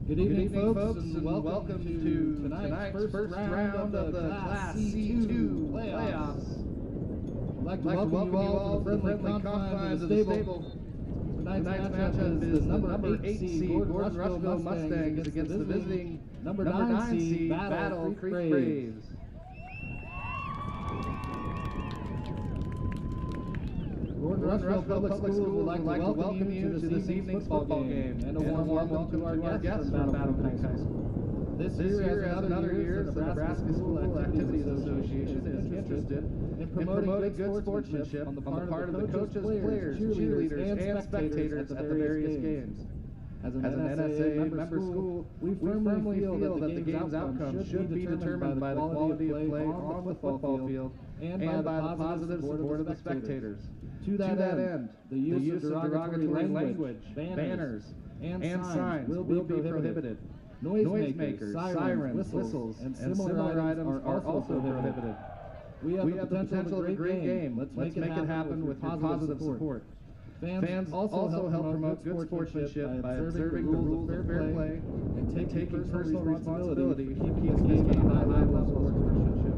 Good evening, folks, and welcome to tonight's first round of the Class C2 playoffs. I'd like to welcome you all to the friendly confines of the stable. Tonight's matchup is the number 8 seed Gordon-Rushville Mustangs against the visiting number 9 seed Battle Creek Braves. Gordon-Rushville Public School would like to welcome you to this evening's football game, and a warm welcome to our guests from Battle Creek High School. This year, as another year, the Nebraska School Activities Association is interested in promoting good sportsmanship on the part of the coaches, players, cheerleaders, and spectators at the various games. As an NSA member school, we firmly feel that the game's outcome should be determined by the quality of play on the football field and by the positive support of the spectators. To that end, the use of derogatory language, banners, and signs will be prohibited. Noisemakers, sirens, whistles, and similar items are also prohibited. We have the potential of a great game. Let's make it happen with your positive support. Fans also help promote good sportsmanship by observing the rules of fair play and taking personal responsibility for keeping this game at a high level of sportsmanship.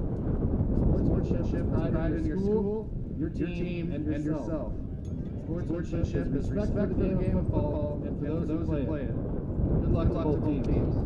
Sportsmanship is pride in your school, your team, and yourself. Sportsmanship is respect for the game of football and for those who play it. Good luck to both teams.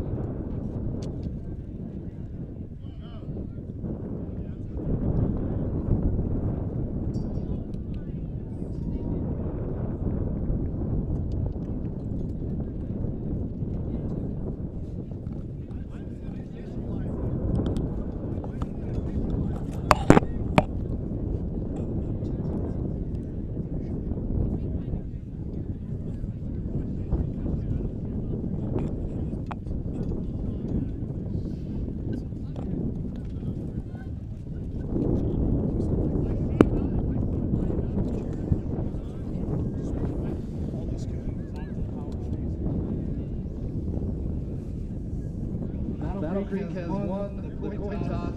Battle Creek has won the coin toss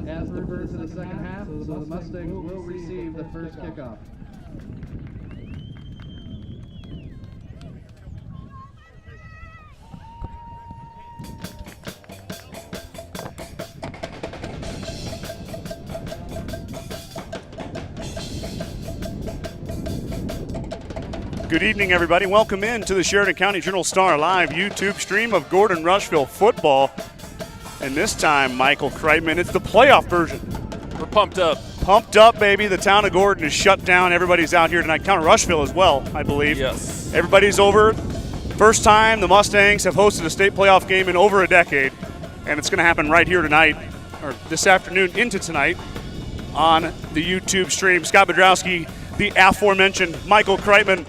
as the birds in the second half, so the Mustangs will receive the first kickoff. Good evening, everybody. Welcome in to the Sheridan County Journal-Star live YouTube stream of Gordon-Rushville football. And this time, Michael Kreitman, it's the playoff version. We're pumped up. Pumped up, baby. The town of Gordon is shut down. Everybody's out here tonight. Town of Rushville as well, I believe. Yes. Everybody's over. First time the Mustangs have hosted a state playoff game in over a decade. And it's going to happen right here tonight, or this afternoon into tonight, on the YouTube stream. Scott Bedrowski, the aforementioned Michael Kreitman,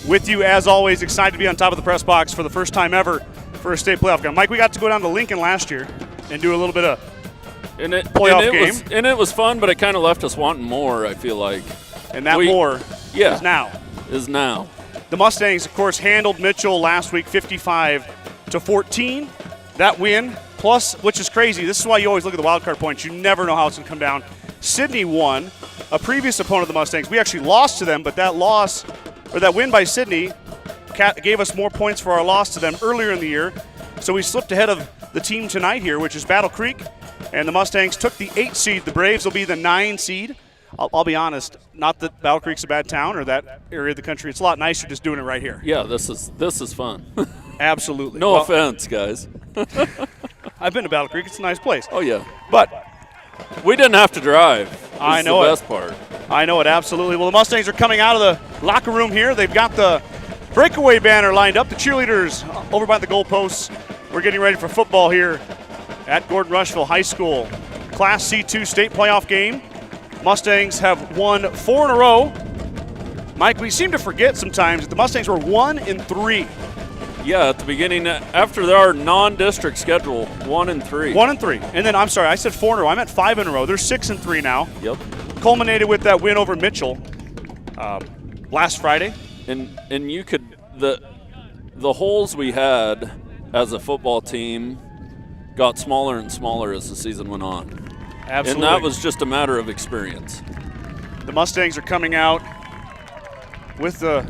with you as always. Excited to be on top of the press box for the first time ever for a state playoff game. Mike, we got to go down to Lincoln last year and do a little bit of playoff game. It was fun, but it kind of left us wanting more, I feel like. And that more is now. Is now. The Mustangs, of course, handled Mitchell last week 55-14. That win, plus, which is crazy, this is why you always look at the wild card points. You never know how it's going to come down. Sydney won, a previous opponent of the Mustangs. We actually lost to them, but that win by Sydney gave us more points for our loss to them earlier in the year. So we slipped ahead of the team tonight here, which is Battle Creek. And the Mustangs took the 8 seed. The Braves will be the 9 seed. I'll be honest, not that Battle Creek's a bad town or that area of the country. It's a lot nicer just doing it right here. Yeah, this is fun. Absolutely. No offense, guys. I've been to Battle Creek. It's a nice place. Oh, yeah. But we didn't have to drive. I know the best part. I know it, absolutely. Well, the Mustangs are coming out of the locker room here. They've got the breakaway banner lined up. The cheerleaders over by the goalposts. We're getting ready for football here at Gordon-Rushville High School. Class C2 state playoff game. Mustangs have won 4 in a row. Mike, we seem to forget sometimes that the Mustangs were 1-3. Yeah, at the beginning, after our non-district schedule, 1-3. 1-3. And then, I'm sorry, I said 4 in a row. I meant 5 in a row. They're 6-3 now. Yep. Culminated with that win over Mitchell last Friday. And you could, the holes we had as a football team got smaller and smaller as the season went on. Absolutely. And that was just a matter of experience. The Mustangs are coming out with the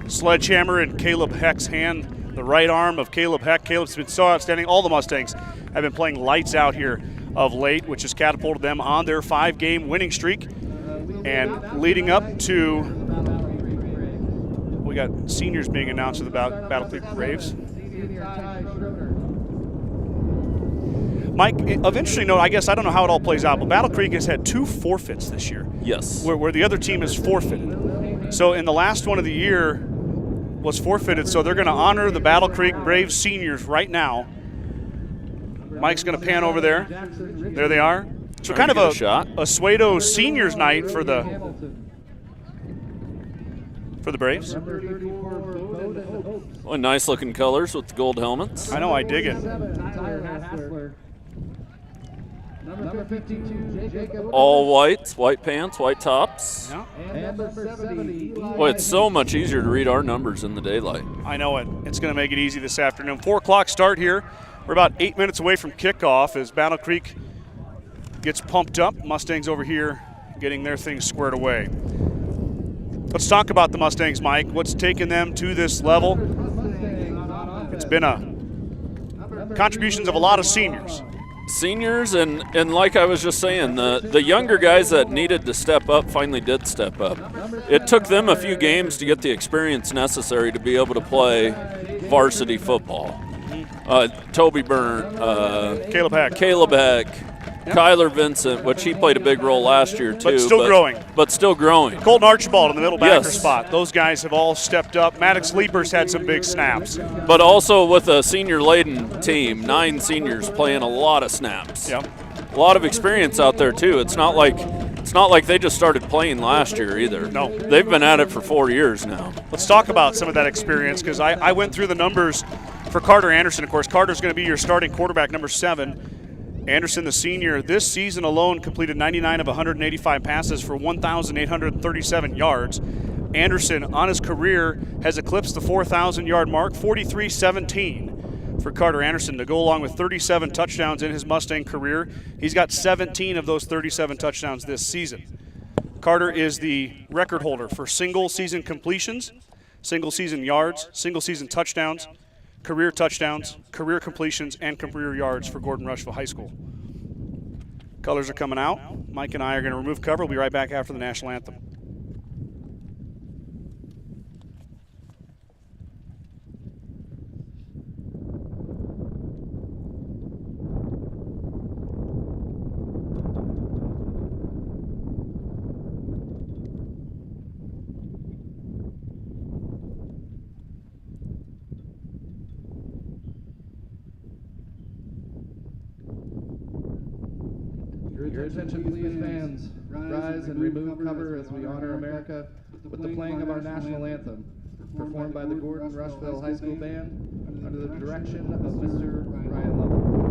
sledgehammer in Caleb Heck's hand the right arm of Caleb Heck. Caleb's been so outstanding. All the Mustangs have been playing lights out here of late, which has catapulted them on their 5-game winning streak. And leading up to, we got seniors being announced with the Battle Creek Braves. Mike, of interesting note, I guess I don't know how it all plays out, but Battle Creek has had 2 forfeits this year. Yes. Where the other team is forfeited. So in the last one of the year was forfeited, so they're going to honor the Battle Creek Braves seniors right now. Mike's going to pan over there. There they are. So kind of a Suedo seniors night for the Braves. Oh, nice looking colors with the gold helmets. I know, I dig it. All whites, white pants, white tops. Yeah. Boy, it's so much easier to read our numbers in the daylight. I know it. It's going to make it easy this afternoon. 4 o'clock start here. We're about 8 minutes away from kickoff as Battle Creek gets pumped up. Mustangs over here getting their things squared away. Let's talk about the Mustangs, Mike. What's taken them to this level? It's been contributions of a lot of seniors. Seniors, and like I was just saying, the younger guys that needed to step up finally did step up. It took them a few games to get the experience necessary to be able to play varsity football. Toby Byrne, Caleb Heck, Kyler Vincent, which he played a big role last year too. But still growing. Colton Archibald in the middle backer spot. Those guys have all stepped up. Maddox Leapers had some big snaps. But also with a senior-laden team, 9 seniors playing a lot of snaps. Yep. A lot of experience out there too. It's not like they just started playing last year either. No. They've been at it for 4 years now. Let's talk about some of that experience because I went through the numbers for Carter Anderson. Of course, Carter's going to be your starting quarterback, number 7. Anderson, the senior, this season alone completed 99 of 185 passes for 1,837 yards. Anderson, on his career, has eclipsed the 4,000-yard mark, 43-17 for Carter Anderson to go along with 37 touchdowns in his Mustang career. He's got 17 of those 37 touchdowns this season. Carter is the record holder for single-season completions, single-season yards, single-season touchdowns, career completions, and career yards for Gordon-Rushville High School. Colors are coming out. Mike and I are going to remove cover. We'll be right back after the national anthem. Your attention, please, fans. Rise and remove cover as we honor America with the playing of our national anthem, performed by the Gordon-Rushville High School Band under the direction of Mr. Ryan Lovell.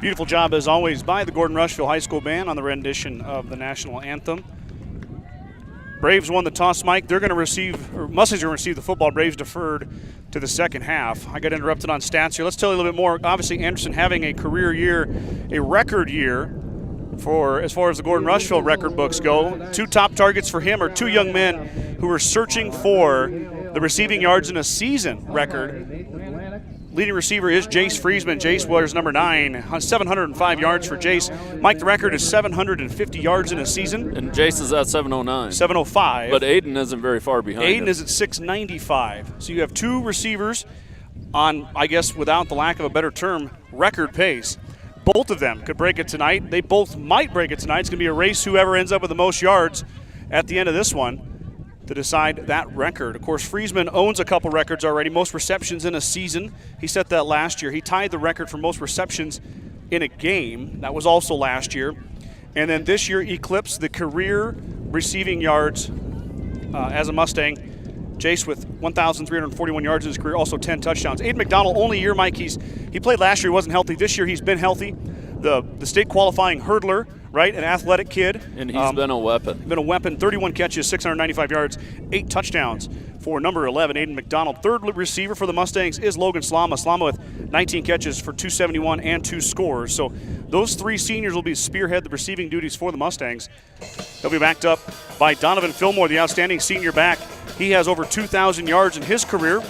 Beautiful job, as always, by the Gordon-Rushville High School Band on the rendition of the national anthem. Braves won the toss, Mike. They're going to receive, or Mustangs are going to receive the football. Braves deferred to the second half. I got interrupted on stats here. Let's tell you a little bit more. Obviously, Anderson having a career year, a record year for as far as the Gordon-Rushville record books go. 2 top targets for him are 2 young men who were searching for the receiving yards in a season record. Leading receiver is Jace Friesman. Jace wears number 9, 705 yards for Jace. Mike, the record is 750 yards in a season. And Jace is at 709. 705. But Aiden isn't very far behind Aiden him. is at 695. So you have 2 receivers on, I guess, without the lack of a better term, record pace. Both of them could break it tonight. They both might break it tonight. It's going to be a race whoever ends up with the most yards at the end of this one to decide that record. Of course, Friesman owns a couple records already. Most receptions in a season. He set that last year. He tied the record for most receptions in a game. That was also last year. And then this year eclipsed the career receiving yards as a Mustang. Jace with 1,341 yards in his career, also 10 touchdowns. Aiden McDonald, only year, Mike, he played last year, he wasn't healthy. This year he's been healthy. The state qualifying hurdler, right, an athletic kid. And he's been a weapon. 31 catches, 695 yards, 8 touchdowns for number 11, Aiden McDonald. Third receiver for the Mustangs is Logan Slama. Slama with 19 catches for 271 and 2 scores. So those 3 seniors will be spearhead the receiving duties for the Mustangs. They'll be backed up by Donovan Fillmore, the outstanding senior back. He has over 2,000 yards in his career,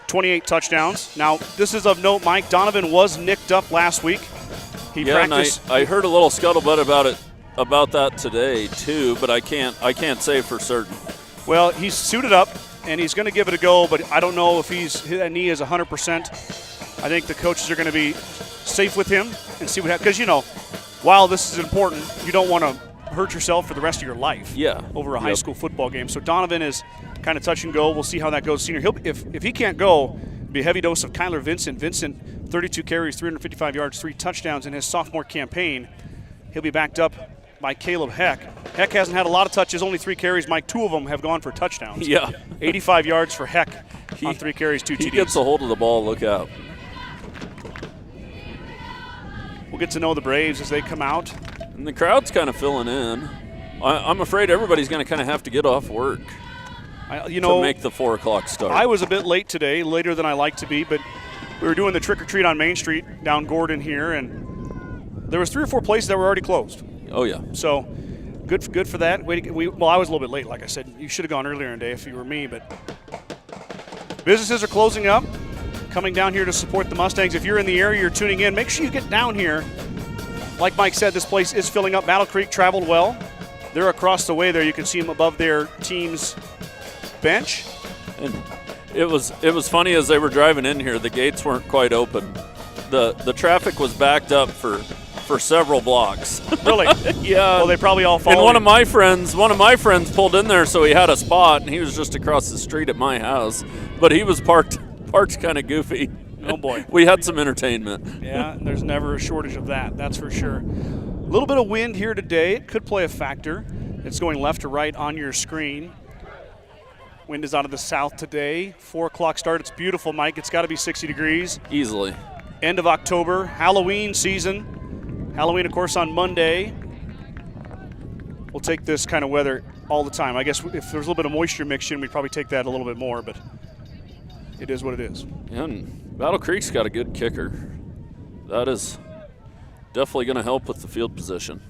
28 touchdowns. Now, this is of note, Mike. Donovan was nicked up last week. He practiced. And I heard a little scuttlebutt about that today too, but I can't say for certain. Well, he's suited up and he's going to give it a go, but I don't know if that knee is 100%. I think the coaches are going to be safe with him and see what happens. Because, while this is important, you don't want to hurt yourself for the rest of your life over a high school football game. So Donovan is kind of touch and go. We'll see how that goes. Senior, if he can't go, it'll be a heavy dose of Kyler Vincent. Vincent, 32 carries, 355 yards, 3 touchdowns in his sophomore campaign. He'll be backed up by Caleb Heck. Heck hasn't had a lot of touches, only 3 carries. Mike, 2 of them have gone for touchdowns. Yeah. 85 yards for Heck on 3 carries, 2 TDs. He gets a hold of the ball, look out. We'll get to know the Braves as they come out. And the crowd's kind of filling in. I'm afraid everybody's going to kind of have to get off work to make the 4 o'clock start. I was a bit late today, later than I like to be, but we were doing the trick-or-treat on Main Street down Gordon here, and there was 3 or 4 places that were already closed. Oh, yeah. So good for that. Well, I was a little bit late, like I said. You should have gone earlier in the day if you were me, but businesses are closing up, coming down here to support the Mustangs. If you're in the area, you're tuning in, make sure you get down here. Like Mike said, this place is filling up. Battle Creek traveled well. They're across the way there. You can see them above their team's bench. And it was funny as they were driving in here, the gates weren't quite open. The traffic was backed up for several blocks. Really? Yeah. Well, they probably all followed. And one of my friends pulled in there, so he had a spot, and he was just across the street at my house. But he was parked kind of goofy. Oh, boy. We had some entertainment. Yeah, there's never a shortage of that's for sure. A little bit of wind here today. It could play a factor. It's going left to right on your screen. Wind is out of the south today. 4 o'clock start. It's beautiful, Mike. It's got to be 60 degrees. Easily. End of October. Halloween season. Halloween, of course, on Monday. We'll take this kind of weather all the time. I guess if there's a little bit of moisture mixed in, we'd probably take that a little bit more, but it is what it is. Yeah, and Battle Creek's got a good kicker. That is definitely going to help with the field position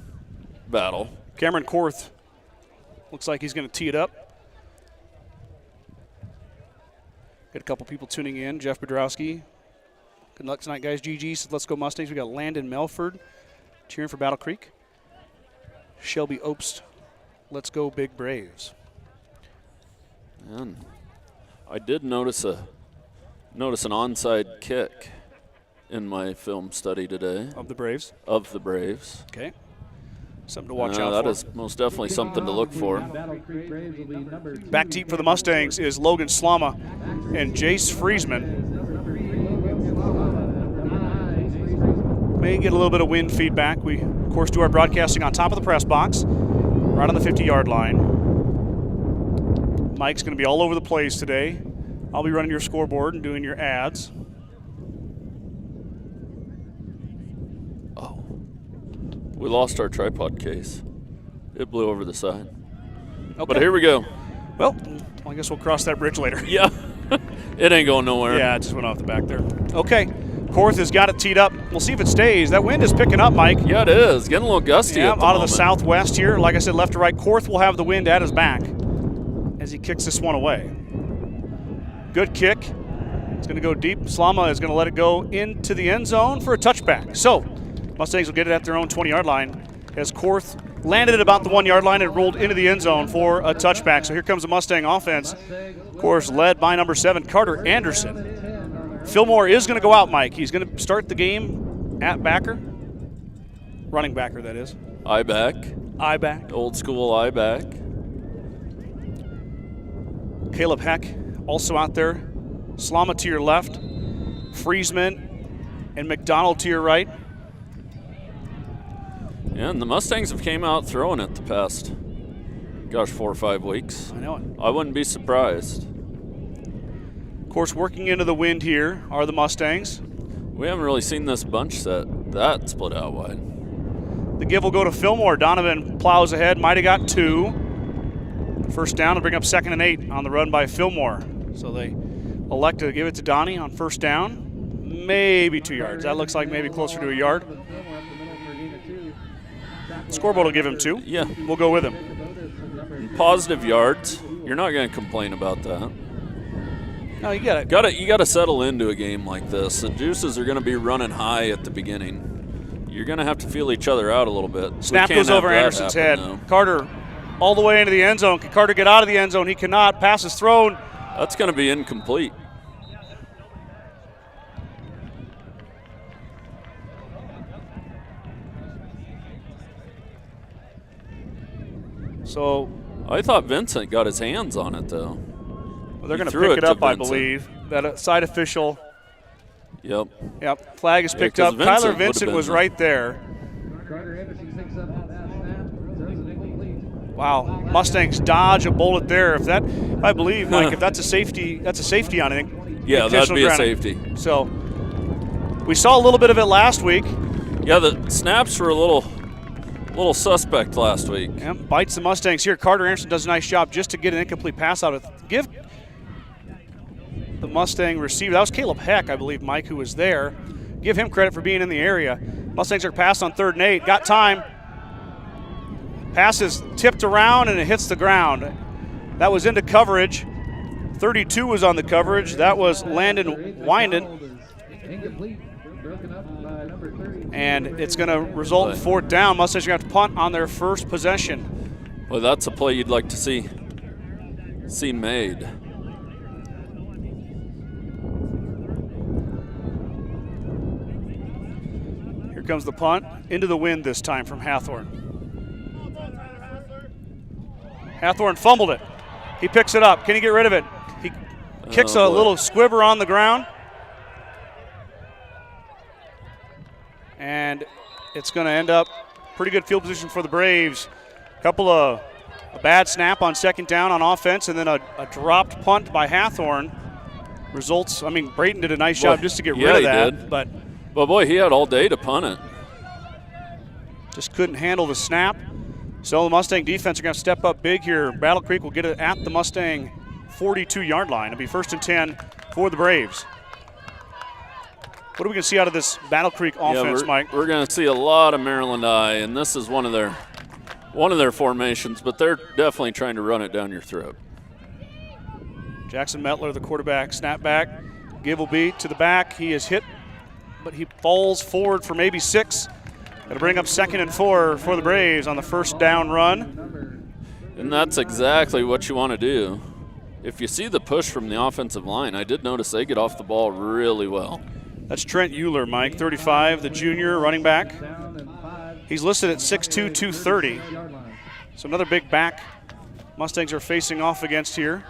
battle. Cameron Korth looks like he's going to tee it up. Got a couple people tuning in. Jeff Bedrowski. Good luck tonight, guys. GG says, let's go Mustangs. We got Landon Melford cheering for Battle Creek. Shelby Obst, let's go Big Braves. And I did notice an onside kick in my film study today. Of the Braves? Of the Braves. Okay. Something to watch out for. That is most definitely something to look for. Back deep for the Mustangs is Logan Slama and Jace Friesman. May get a little bit of wind feedback. We, of course, do our broadcasting on top of the press box, right on the 50-yard line. Mike's going to be all over the place today. I'll be running your scoreboard and doing your ads. We lost our tripod case. It blew over the side. Okay. But here we go. Well, I guess we'll cross that bridge later. Yeah. It ain't going nowhere. Yeah, it just went off the back there. Okay. Korth has got it teed up. We'll see if it stays. That wind is picking up, Mike. Yeah, it is. Getting a little gusty Yeah, at the out moment. of the southwest here. Like I said, left to right. Korth will have the wind at his back as he kicks this one away. Good kick. It's going to go deep. Slama is going to let it go into the end zone for a touchback. So Mustangs will get it at their own 20-yard line as Korth landed at about the 1-yard line and rolled into the end zone for a touchback. So here comes the Mustang offense. Of course, led by number 7, Carter Anderson. Fillmore is going to go out, Mike. He's going to start the game at backer. Running backer, that is. I-back. I-back. Old school I-back. Caleb Heck also out there. Slama to your left. Friesman and McDonald to your right. Yeah, and the Mustangs have came out throwing it the past, 4 or 5 weeks. I know it. I wouldn't be surprised. Of course, working into the wind here are the Mustangs. We haven't really seen this bunch that split out wide. The give will go to Fillmore. Donovan plows ahead. Might have got 2. First down to bring up 2nd and 8 on the run by Fillmore. So they elect to give it to Donnie on first down. Maybe 2 yards. That looks like maybe closer to a yard. Scoreboard will give him 2. Yeah. We'll go with him. Positive yards. You're not going to complain about that. No, you get it. You got to settle into a game like this. The juices are going to be running high at the beginning. You're going to have to feel each other out a little bit. Snap goes over Anderson's head. Though. Carter all the way into the end zone. Can Carter get out of the end zone? He cannot. Pass is thrown. That's going to be incomplete. So I thought Vincent got his hands on it, though. Well, they're going to pick it up, I believe. That side official. Yep. Yep. Flag is picked up. Kyler Vincent was right there. Wow. Mustangs dodge a bullet there. If I believe, Mike, if that's a safety, that's a safety on it. Yeah, that'd be a safety. So we saw a little bit of it last week. Yeah, the snaps were a little suspect last week. Yeah, bites the Mustangs here. Carter Anderson does a nice job just to get an incomplete pass out of it. Give the Mustang receiver. That was Caleb Heck, I believe, Mike, who was there. Give him credit for being in the area. Mustangs are passed on 3rd and 8. Got time. Pass is tipped around and it hits the ground. That was into coverage. 32 was on the coverage. That was Landon Winden. And it's going to result in 4th down. Mustangs are going to have to punt on their first possession. Well, that's a play you'd like to see made. Here comes the punt. Into the wind this time from Hathorn. Hathorn fumbled it. He picks it up. Can he get rid of it? He kicks a little squibber on the ground. And it's going to end up pretty good field position for the Braves. A bad snap on 2nd down on offense, and then a dropped punt by Hathorn. Results, Brayton did a nice job just to get rid of that. Did. But boy, he had all day to punt it. Just couldn't handle the snap. So the Mustang defense are going to step up big here. Battle Creek will get it at the Mustang 42-yard line. It'll be 1st and 10 for the Braves. What are we going to see out of this Battle Creek offense, Mike? We're going to see a lot of Maryland eye, and this is one of their formations, but they're definitely trying to run it down your throat. Jackson Metler, the quarterback, snap back. Give will be to the back. He is hit, but he falls forward for maybe 6. It'll bring up 2nd and 4 for the Braves on the first down run. And that's exactly what you want to do. If you see the push from the offensive line, I did notice they get off the ball really well. That's Trent Euler, Mike, 35, the junior running back. He's listed at 6'2", 230. So another big back Mustangs are facing off against here.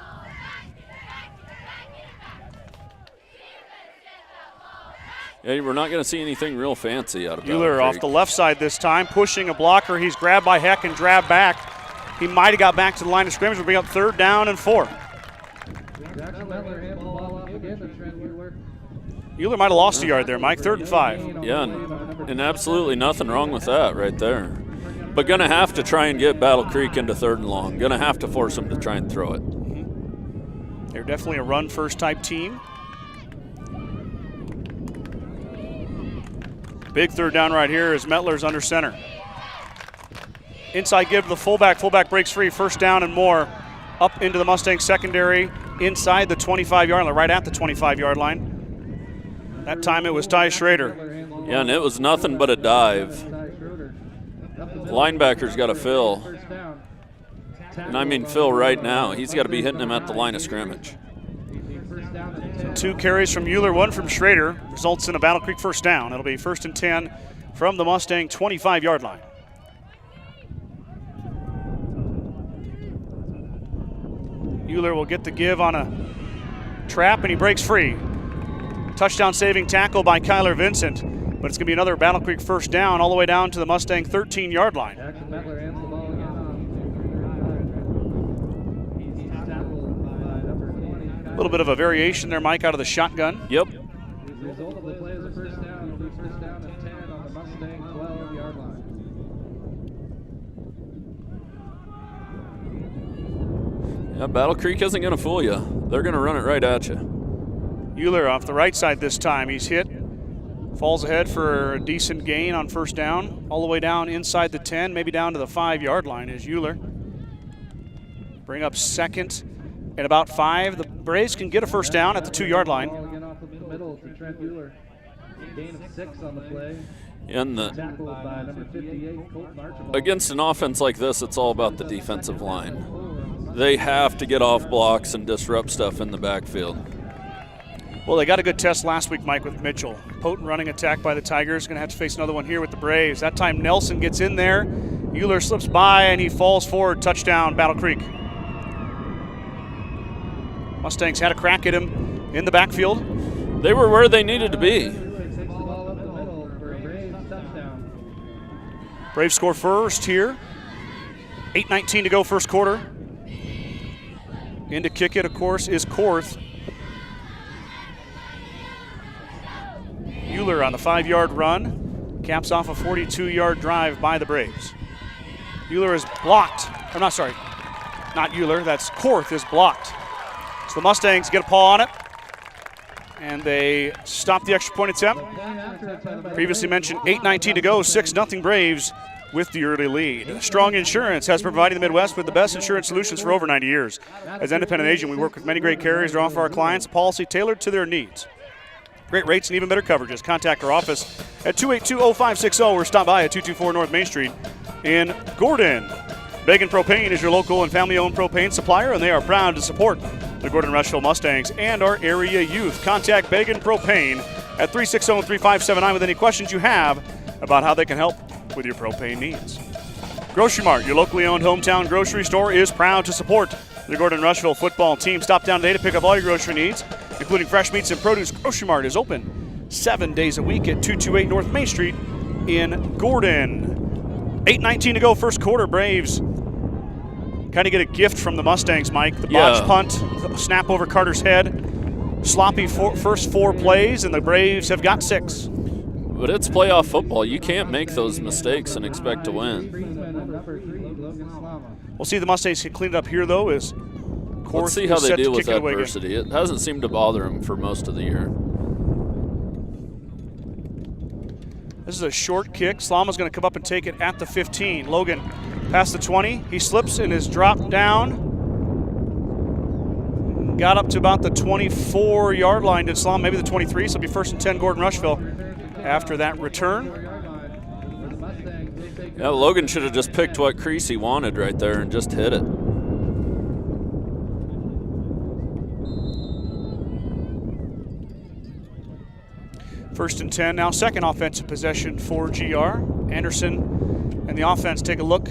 Yeah, we're not going to see anything real fancy out of Euler off the left side this time, pushing a blocker. He's grabbed by Heck and dragged back. He might have got back to the line of scrimmage. We'll bring up 3rd down and 4. Euler might have lost a yard there, Mike. 3rd and 5. Yeah, And absolutely nothing wrong with that right there. But going to have to try and get Battle Creek into 3rd and long. Going to have to force them to try and throw it. They're definitely a run-first type team. Big 3rd down right here as Mettler's under center. Inside give to the fullback. Fullback breaks free. 1st down and more. Up into the Mustang secondary inside the 25-yard line, right at the 25-yard line. That time it was Ty Schrader. Yeah, and it was nothing but a dive. Linebacker's got to fill. And I mean Phil right now. He's got to be hitting him at the line of scrimmage. 2 carries from Euler, 1 from Schrader. Results in a Battle Creek 1st down. It'll be 1st and 10 from the Mustang 25-yard line. Euler will get the give on a trap, and he breaks free. Touchdown saving tackle by Kyler Vincent, but it's going to be another Battle Creek 1st down all the way down to the Mustang 13-yard line. A little bit of a variation there, Mike, out of the shotgun. Yep. The result of the play is a 1st down. It'll be 1st down and 10 on the Mustang 12-yard line. Yeah, Battle Creek isn't going to fool you. They're going to run it right at you. Euler off the right side this time. He's hit. Falls ahead for a decent gain on 1st down. All the way down inside the 10, maybe down to the 5-yard line is Euler. Bring up 2nd and about 5. The Braves can get a 1st down at the 2-yard line. Again off the middle to Trent Euler. Gain of 6 on the play. And Tackled by number 58, Colton Archibald. against an offense like this, it's all about the defensive line. They have to get off blocks and disrupt stuff in the backfield. Well, they got a good test last week, Mike, with Mitchell. Potent running attack by the Tigers. Going to have to face another one here with the Braves. That time Nelson gets in there. Euler slips by, and he falls forward. Touchdown, Battle Creek. Mustangs had a crack at him in the backfield. They were where they needed to be. Braves score first here. 8:19 to go, 1st quarter. In to kick it, of course, is Korth. Euler on the 5-yard run. Caps off a 42-yard drive by the Braves. Euler is blocked. I'm not sorry. Not Euler. That's Korth is blocked. So the Mustangs get a paw on it. And they stop the extra point attempt. Previously mentioned 8:19 to go, 6-0 Braves with the early lead. Strong Insurance has provided the Midwest with the best insurance solutions for over 90 years. As an independent agent, we work with many great carriers to offer our clients a policy tailored to their needs. Great rates and even better coverages. Contact our office at 282-0560 or stop by at 224 North Main Street in Gordon. Begin Propane is your local and family-owned propane supplier, and they are proud to support the Gordon-Rushville Mustangs and our area youth. Contact Begin Propane at 360-3579 with any questions you have about how they can help with your propane needs. Grocery Mart, your locally owned hometown grocery store, is proud to support the Gordon-Rushville football team. Stop down today to pick up all your grocery needs, including fresh meats and produce. Grocery Mart is open 7 days a week at 228 North Main Street in Gordon. 8:19 to go, 1st quarter. Braves kind of get a gift from the Mustangs, Mike. The botch punt, the snap over Carter's head. Sloppy first 4 plays, and the Braves have got 6. But it's playoff football. You can't make those mistakes and expect to win. We'll see the Mustangs can clean it up here, though, as Korth Let's see how they deal with it away adversity. It hasn't seemed to bother them for most of the year. This is a short kick. Slama's going to come up and take it at the 15. Logan past the 20. He slips and is dropped down. Got up to about the 24-yard line. Did Slama, maybe the 23, so it'll be 1st and 10 Gordon-Rushville after that return. Yeah, Logan should have just picked what crease he wanted right there and just hit it. First and 10 now, 2nd offensive possession for GR. Anderson and the offense take a look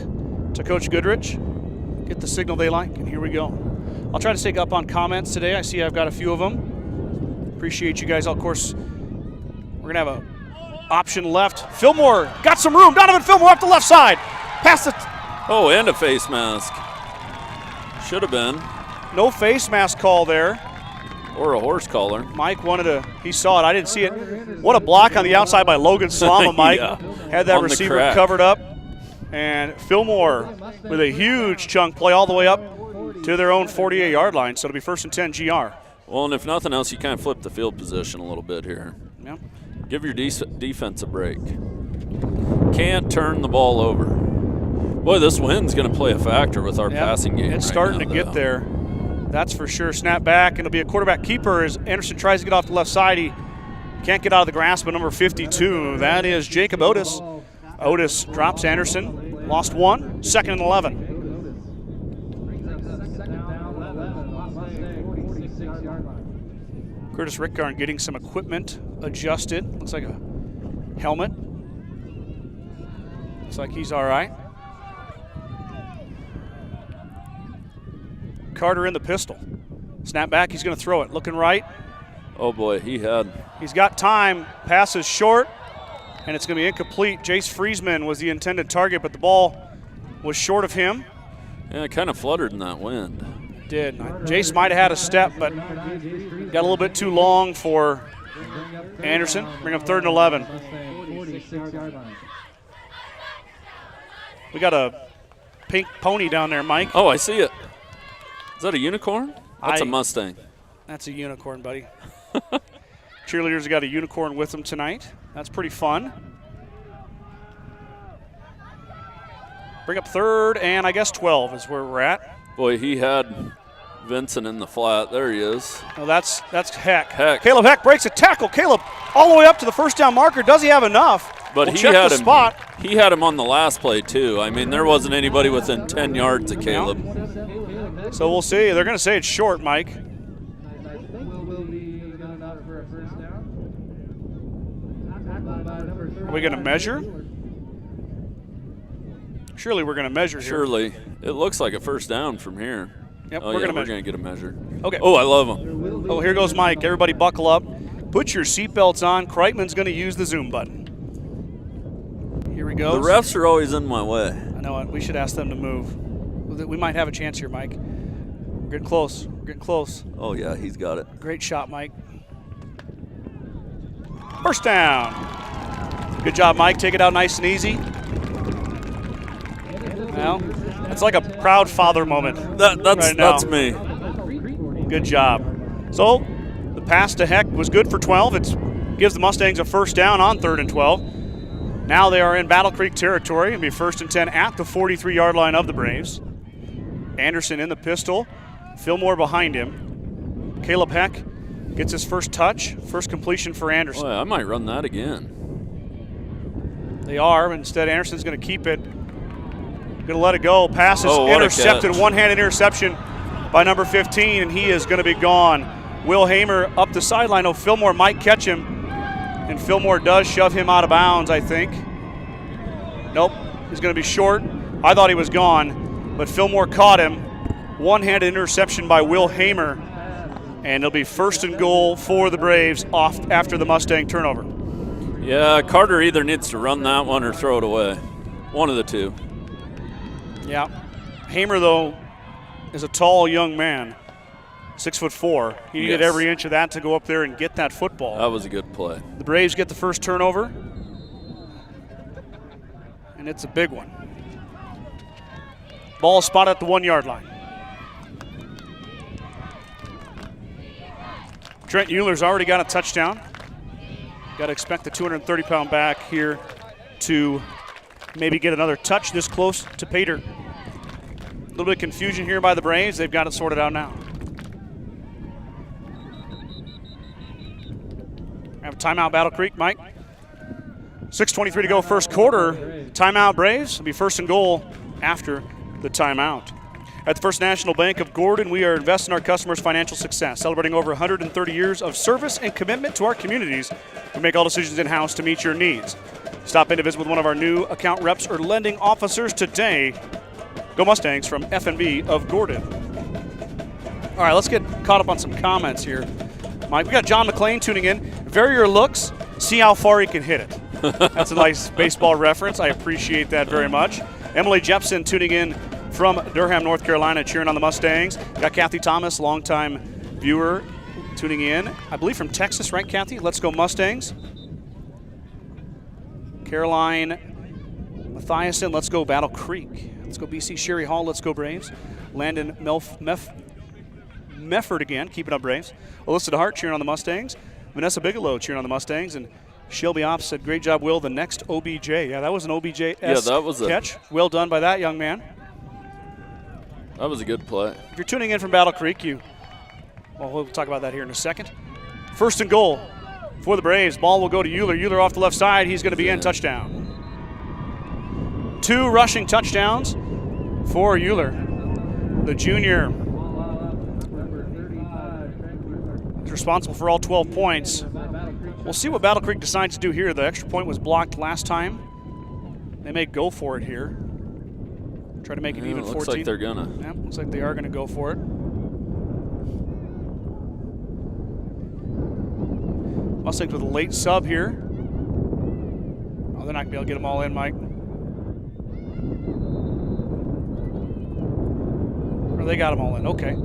to Coach Goodrich. Get the signal they like, and here we go. I'll try to stay up on comments today. I see I've got a few of them. Appreciate you guys. Of course, we're going to have a option left. Fillmore got some room. Donovan Fillmore up the left side. Past the... Oh, and a face mask. Should have been. No face mask call there. Or a horse collar. Mike he saw it. I didn't see it. What a block on the outside by Logan Slama, Mike. Yeah. Had that On the receiver crack. covered up. And Fillmore with a huge chunk play all the way up to their own 48-yard line. So it'll be 1st and 10 GR. Well, and if nothing else, you kind of flip the field position a little bit here. Yeah. Give your defense a break. Can't turn the ball over. Boy, this wind's going to play a factor with our passing game. It's right starting now, to get though. there. That's for sure. Snap back, and it'll be a quarterback keeper as Anderson tries to get off the left side. He can't get out of the grasp of number 52. That is Jacob Otis. Otis drops Anderson. Lost 1, 2nd and 11. Curtis Rickgarn getting some equipment adjusted. Looks like a helmet. Looks like he's all right. Carter in the pistol. Snap back, he's going to throw it. Looking right. Oh, boy, He's got time. Pass is short, and it's going to be incomplete. Jace Friesman was the intended target, but the ball was short of him. Yeah, it kind of fluttered in that wind. Did. Jace might have had a step, but got a little bit too long for Anderson. Bring up 3rd and 11. We got a pink pony down there, Mike. Oh, I see it. Is that a unicorn? That's a Mustang. That's a unicorn, buddy. Cheerleaders have got a unicorn with them tonight. That's pretty fun. Bring up 3rd and I guess 12 is where we're at. Boy, he had Vincent in the flat. There he is. Oh, that's Heck. Heck. Caleb Heck breaks a tackle. Caleb all the way up to the 1st down marker. Does he have enough? But we'll he check had the him. Spot. He had him on the last play too. I mean, there wasn't anybody within 10 yards of Caleb. So we'll see. They're going to say it's short, Mike. Are we going to measure? Surely we're going to measure here. Surely. It looks like a 1st down from here. Yep, we're going to get a measure. Okay. Oh, I love him. Oh, here goes Mike. Everybody buckle up. Put your seatbelts on. Kreitman's going to use the zoom button. Here we go. The refs are always in my way. I know it. We should ask them to move. We might have a chance here, Mike. We're getting close. We're getting close. Oh, yeah, he's got it. Great shot, Mike. 1st down. Good job, Mike. Take it out nice and easy. Well, it's like a proud father moment. That's me. Good job. So the pass to Heck was good for 12. It gives the Mustangs a 1st down on 3rd and 12. Now they are in Battle Creek territory. It'll be 1st and 10 at the 43-yard line of the Braves. Anderson in the pistol. Fillmore behind him. Caleb Heck gets his first touch, first completion for Anderson. Boy, I might run that again. They are, but instead Anderson's going to keep it. Going to let it go. Pass is intercepted. One-handed interception by number 15, and he is going to be gone. Will Hamer up the sideline. Oh, Fillmore might catch him, and Fillmore does shove him out of bounds, I think. Nope, he's going to be short. I thought he was gone, but Fillmore caught him. One-handed interception by Will Hamer, and it'll be 1st and goal for the Braves off after the Mustang turnover. Yeah, Carter either needs to run that one or throw it away. One of the two. Yeah. Hamer, though, is a tall young man, 6'4". He needed every inch of that to go up there and get that football. That was a good play. The Braves get the first turnover, and it's a big one. Ball spotted at the 1-yard line. Trent Euler's already got a touchdown. Got to expect the 230-pound back here to maybe get another touch this close to Pater. A little bit of confusion here by the Braves. They've got it sorted out now. Have a timeout, Battle Creek, Mike. 6:23 to go, 1st quarter. Timeout, Braves. It'll be 1st and goal after the timeout. At the First National Bank of Gordon, we are investing in our customers' financial success, celebrating over 130 years of service and commitment to our communities. We make all decisions in-house to meet your needs. Stop in to visit with one of our new account reps or lending officers today. Go Mustangs from F&B of Gordon. All right, let's get caught up on some comments here. Mike, we got John McClain tuning in. Vary your looks, see how far he can hit it. That's a nice baseball reference. I appreciate that very much. Emily Jepson tuning in from Durham, North Carolina, cheering on the Mustangs. Got Kathy Thomas, longtime viewer, tuning in, I believe from Texas, right, Kathy? Let's go Mustangs. Caroline Mathiasen, let's go Battle Creek. Let's go BC. Sherry Hall, let's go Braves. Landon Mefford again, keeping up Braves. Alyssa DeHart cheering on the Mustangs. Vanessa Bigelow cheering on the Mustangs. And Shelby Opp said, great job, Will, the next OBJ. Yeah, that was an OBJ-esque catch. Well done by that young man. That was a good play. If you're tuning in from Battle Creek, we'll talk about that here in a second. First and goal for the Braves. Ball will go to Euler. Euler off the left side. He's going to be in. Touchdown. 2 rushing touchdowns for Euler. The junior is responsible for all 12 points. We'll see what Battle Creek decides to do here. The extra point was blocked last time. They may go for it here. Try to make it even 14. Looks like they're gonna. Yeah, looks like they are gonna go for it. Mustangs with a late sub here. Oh, they're not gonna be able to get them all in, Mike. Or they got them all in. Okay.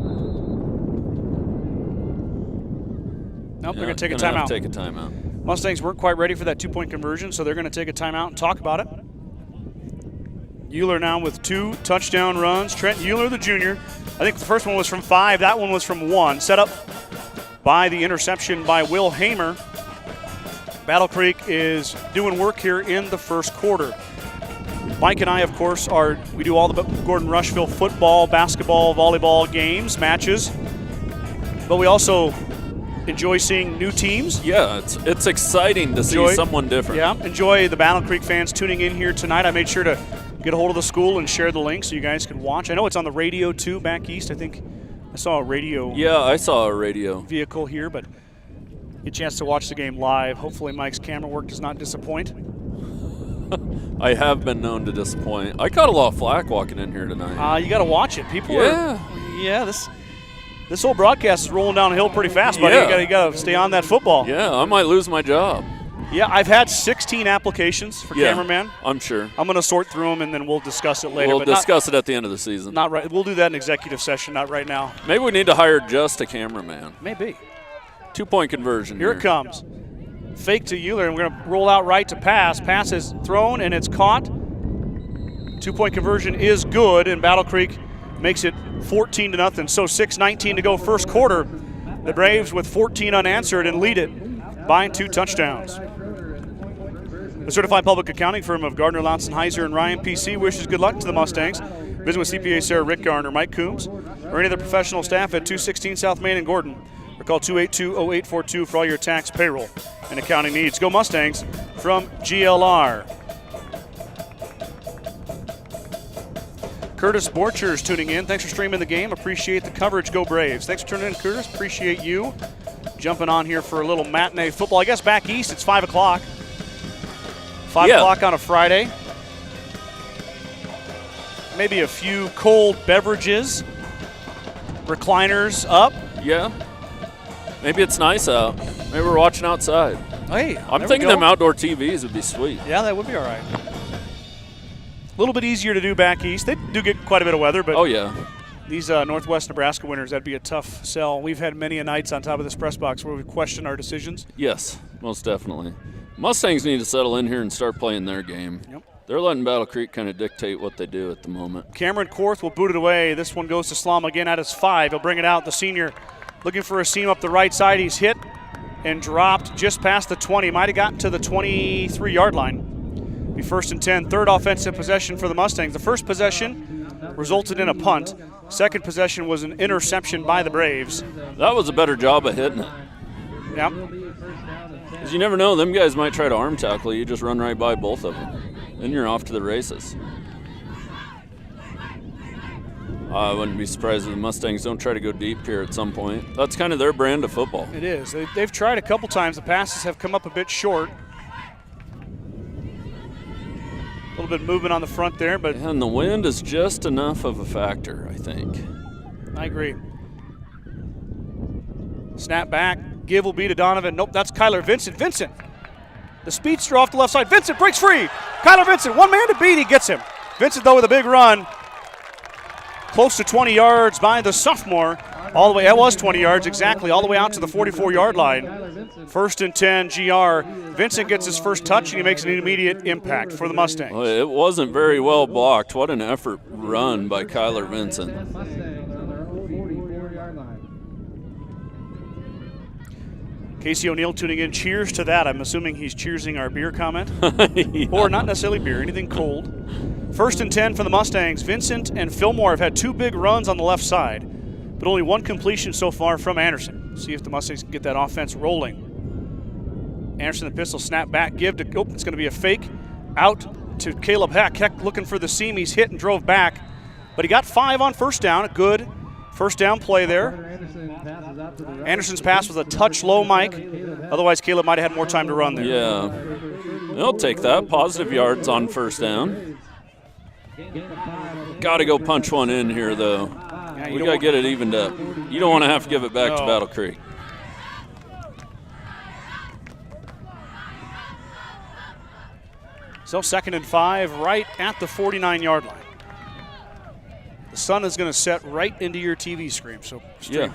Nope, they're gonna take a timeout. Take a timeout. Mustangs weren't quite ready for that 2-point conversion, so they're gonna take a timeout and talk about it. Euler now with 2 touchdown runs. Trent Euler, the junior. I think the first one was from 5. That one was from 1. Set up by the interception by Will Hamer. Battle Creek is doing work here in the first quarter. Mike and I, of course, we do all the Gordon-Rushville football, basketball, volleyball games, matches. But we also enjoy seeing new teams. Yeah, it's exciting to see someone different. Yeah, enjoy the Battle Creek fans tuning in here tonight. I made sure to get a hold of the school and share the link so you guys can watch. I know it's on the radio too back east. I think I saw a radio. Yeah, I saw a radio vehicle here, but get a chance to watch the game live. Hopefully Mike's camera work does not disappoint. I have been known to disappoint. I caught a lot of flack walking in here tonight. You got to watch it. People are. This whole broadcast is rolling downhill pretty fast, buddy. Yeah. You got to stay on that football. Yeah, I might lose my job. Yeah, I've had 16 applications for cameraman. I'm sure. I'm going to sort through them, and then we'll discuss it later. We'll discuss it at the end of the season. Not right. We'll do that in executive session, not right now. Maybe we need to hire just a cameraman. Maybe. 2-point conversion. Here it comes. Fake to Euler, and we're going to roll out right to pass. Pass is thrown, and it's caught. 2-point conversion is good, and Battle Creek makes it 14-0. So 6:19 to go first quarter. The Braves with 14 unanswered and lead it by 2 touchdowns. The certified public accounting firm of Gardner, Loudson, Heiser, and Ryan PC wishes good luck to the Mustangs. Visit with CPA Sarah Rick Garner, Mike Coombs, or any of the professional staff at 216 South Main in Gordon. Or call 282-0842 for all your tax, payroll, and accounting needs. Go Mustangs from GLR. Curtis Borchers tuning in. Thanks for streaming the game. Appreciate the coverage. Go Braves. Thanks for tuning in, Curtis. Appreciate you jumping on here for a little matinee football. I guess back east it's 5 o'clock. 5 o'clock on a Friday. Maybe a few cold beverages. Recliners up. Yeah. Maybe it's nice out. Maybe we're watching outside. Hey, I'm thinking them outdoor TVs would be sweet. Yeah, that would be all right. A little bit easier to do back east. They do get quite a bit of weather, but these Northwest Nebraska winters, that'd be a tough sell. We've had many a nights on top of this press box where we've questioned our decisions. Yes, most definitely. Mustangs need to settle in here and start playing their game. Yep. They're letting Battle Creek kind of dictate what they do at the moment. Cameron Korth will boot it away. This one goes to Slom again at his 5. He'll bring it out. The senior looking for a seam up the right side. He's hit and dropped just past the 20. Might have gotten to the 23-yard line. Be 1st and 10. Third offensive possession for the Mustangs. The first possession resulted in a punt. Second possession was an interception by the Braves. That was a better job of hitting it. Yep. Because you never know, them guys might try to arm tackle you. Just run right by both of them. Then you're off to the races. I wouldn't be surprised if the Mustangs don't try to go deep here at some point. That's kind of their brand of football. It is. They've tried a couple times. The passes have come up a bit short. A little bit of movement on the front there, but... And the wind is just enough of a factor, I think. I agree. Snap back. Give will be to Donovan. Nope, that's Kyler Vincent. Vincent, the speedster off the left side. Vincent breaks free. Kyler Vincent, one man to beat. He gets him. Vincent, though, with a big run. Close to 20 yards by the sophomore. All the way, that was 20 yards exactly, all the way out to the 44-yard line. 1st and 10, GR. Vincent gets his first touch, and he makes an immediate impact for the Mustangs. Well, it wasn't very well blocked. What an effort run by Kyler Vincent. Casey O'Neill tuning in. Cheers to that. I'm assuming he's cheersing our beer comment. Yeah. Or not necessarily beer, anything cold. 1st and 10 for the Mustangs. Vincent and Fillmore have had 2 big runs on the left side, but only 1 completion so far from Anderson. See if the Mustangs can get that offense rolling. Anderson, the pistol, snap back, give to, it's going to be a fake out to Caleb Heck. Heck looking for the seam. He's hit and drove back, but he got 5 on first down. A good first down play there. Anderson's pass was a touch low, Mike. Otherwise, Caleb might have had more time to run there. Yeah. They'll take that. Positive yards on first down. Got to go punch one in here, though. Yeah, We got to get it evened up. You don't want to have to give it back to Battle Creek. So 2nd and 5 right at the 49-yard line. The sun is going to set right into your TV screen, so get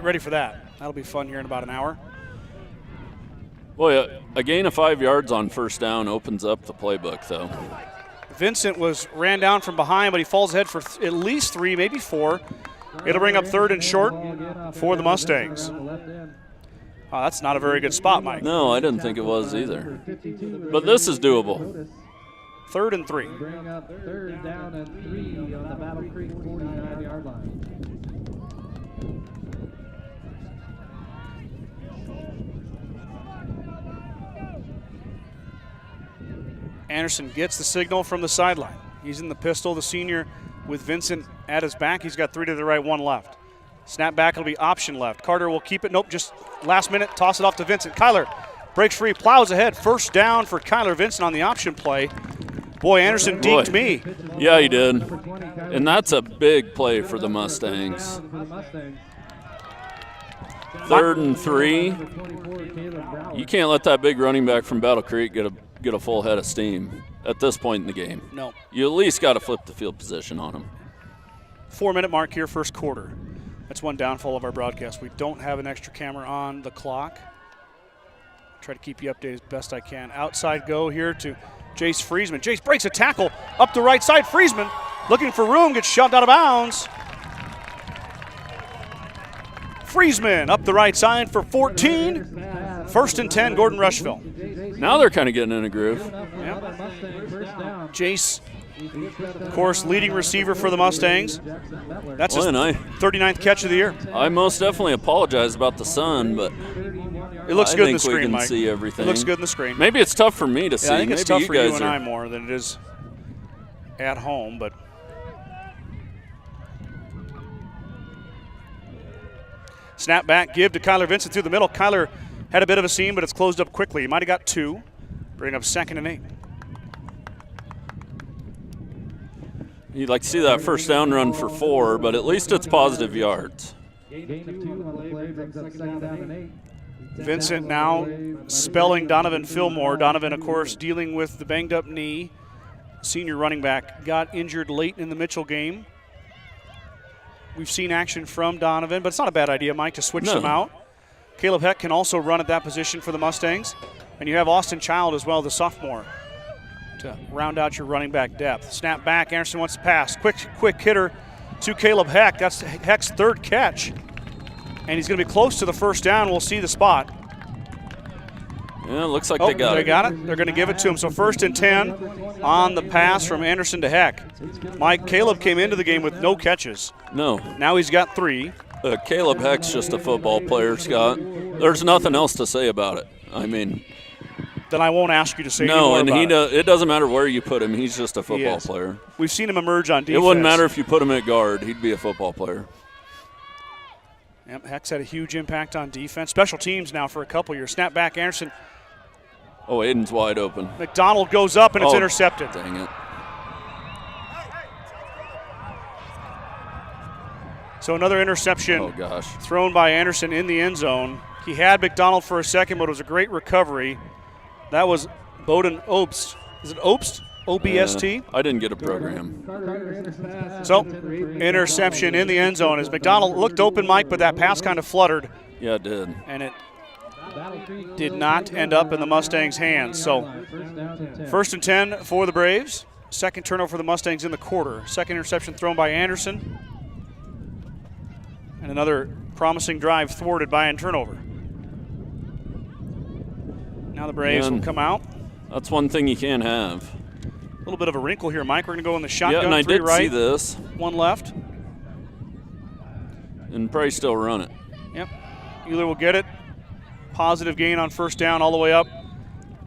ready for that. That'll be fun here in about an hour. Well, yeah, a gain of 5 yards on first down opens up the playbook, though. Vincent ran down from behind, but he falls ahead for at least 3, maybe 4. It'll bring up 3rd and short for the Mustangs. Oh, that's not a very good spot, Mike. No, I didn't think it was either. But this is doable. 3rd and 3. Bring up 3rd down and 3 on the Battle Creek 49-yard line. Anderson gets the signal from the sideline. He's in the pistol, the senior with Vincent at his back. He's got 3 to the right, 1 left. Snap back, it'll be option left. Carter will keep it. Nope, just last minute, toss it off to Vincent. Kyler breaks free, plows ahead. First down for Kyler Vincent on the option play. Boy, Anderson deked me. Yeah, he did. And that's a big play for the Mustangs. 3rd and 3. You can't let that big running back from Battle Creek get a full head of steam at this point in the game. No. You at least got to flip the field position on him. 4-minute mark here, first quarter. That's one downfall of our broadcast. We don't have an extra camera on the clock. Try to keep you updated as best I can. Outside go here to Jace Friesman. Jace breaks a tackle up the right side. Friesman looking for room, gets shoved out of bounds. Friesman up the right side for 14. 1st and 10, Gordon-Rushville. Now they're kind of getting in a groove. Yep. Jace, of course, leading receiver for the Mustangs. That's his 39th catch of the year. I most definitely apologize about the sun, but it looks good in the screen, we can Mike. see everything. It looks good in the screen. Maybe it's tough for me to see. I think it's Maybe tough for you guys and I more than it is at home, but snap back, give to Kyler Vincent through the middle. Kyler had a bit of a seam, but it's closed up quickly. He might have got 2. Bring up 2nd and 8. You'd like to see that first down run for 4, but at least it's positive yards. Vincent now spelling Donovan Fillmore. Donovan, of course, dealing with the banged up knee. Senior running back got injured late in the Mitchell game. We've seen action from Donovan, but it's not a bad idea, Mike, to switch them out. Caleb Heck can also run at that position for the Mustangs. And you have Austin Child as well, the sophomore, to round out your running back depth. Snap back, Anderson wants to pass. Quick hitter to Caleb Heck. That's Heck's 3rd catch. And he's going to be close to the first down. We'll see the spot. Yeah, it looks like they got it. They got it. They're going to give it to him. So 1st and 10 on the pass from Anderson to Heck. Mike, Caleb came into the game with no catches. No. Now he's got 3. Caleb Heck's just a football player, Scott. There's nothing else to say about it. I mean, then I won't ask you to say anymore about it. It doesn't matter where you put him. He's just a football player. We've seen him emerge on defense. It wouldn't matter if you put him at guard. He'd be a football player. Yep, Heck's had a huge impact on defense. Special teams now for a couple years. Snap back, Anderson. Oh, Aiden's wide open. McDonald goes up, and it's intercepted. Dang it. So another interception thrown by Anderson in the end zone. He had McDonald for a second, but it was a great recovery. That was Bowden Obst. Is it Obst? OBST. I didn't get a program. So, interception in the end zone as McDonald looked open, Mike, but that pass kind of fluttered. Yeah, it did. And it did not end up in the Mustangs' hands. So, first and 10 for the Braves. Second turnover for the Mustangs in the quarter. Second interception thrown by Anderson. And another promising drive thwarted by a turnover. Now the Braves will come out. That's one thing you can't have. A little bit of a wrinkle here, Mike. We're going to go in the shotgun. Yeah, and I did right, see this. One left. And probably still run it. Yep. Euler will get it. Positive gain on first down all the way up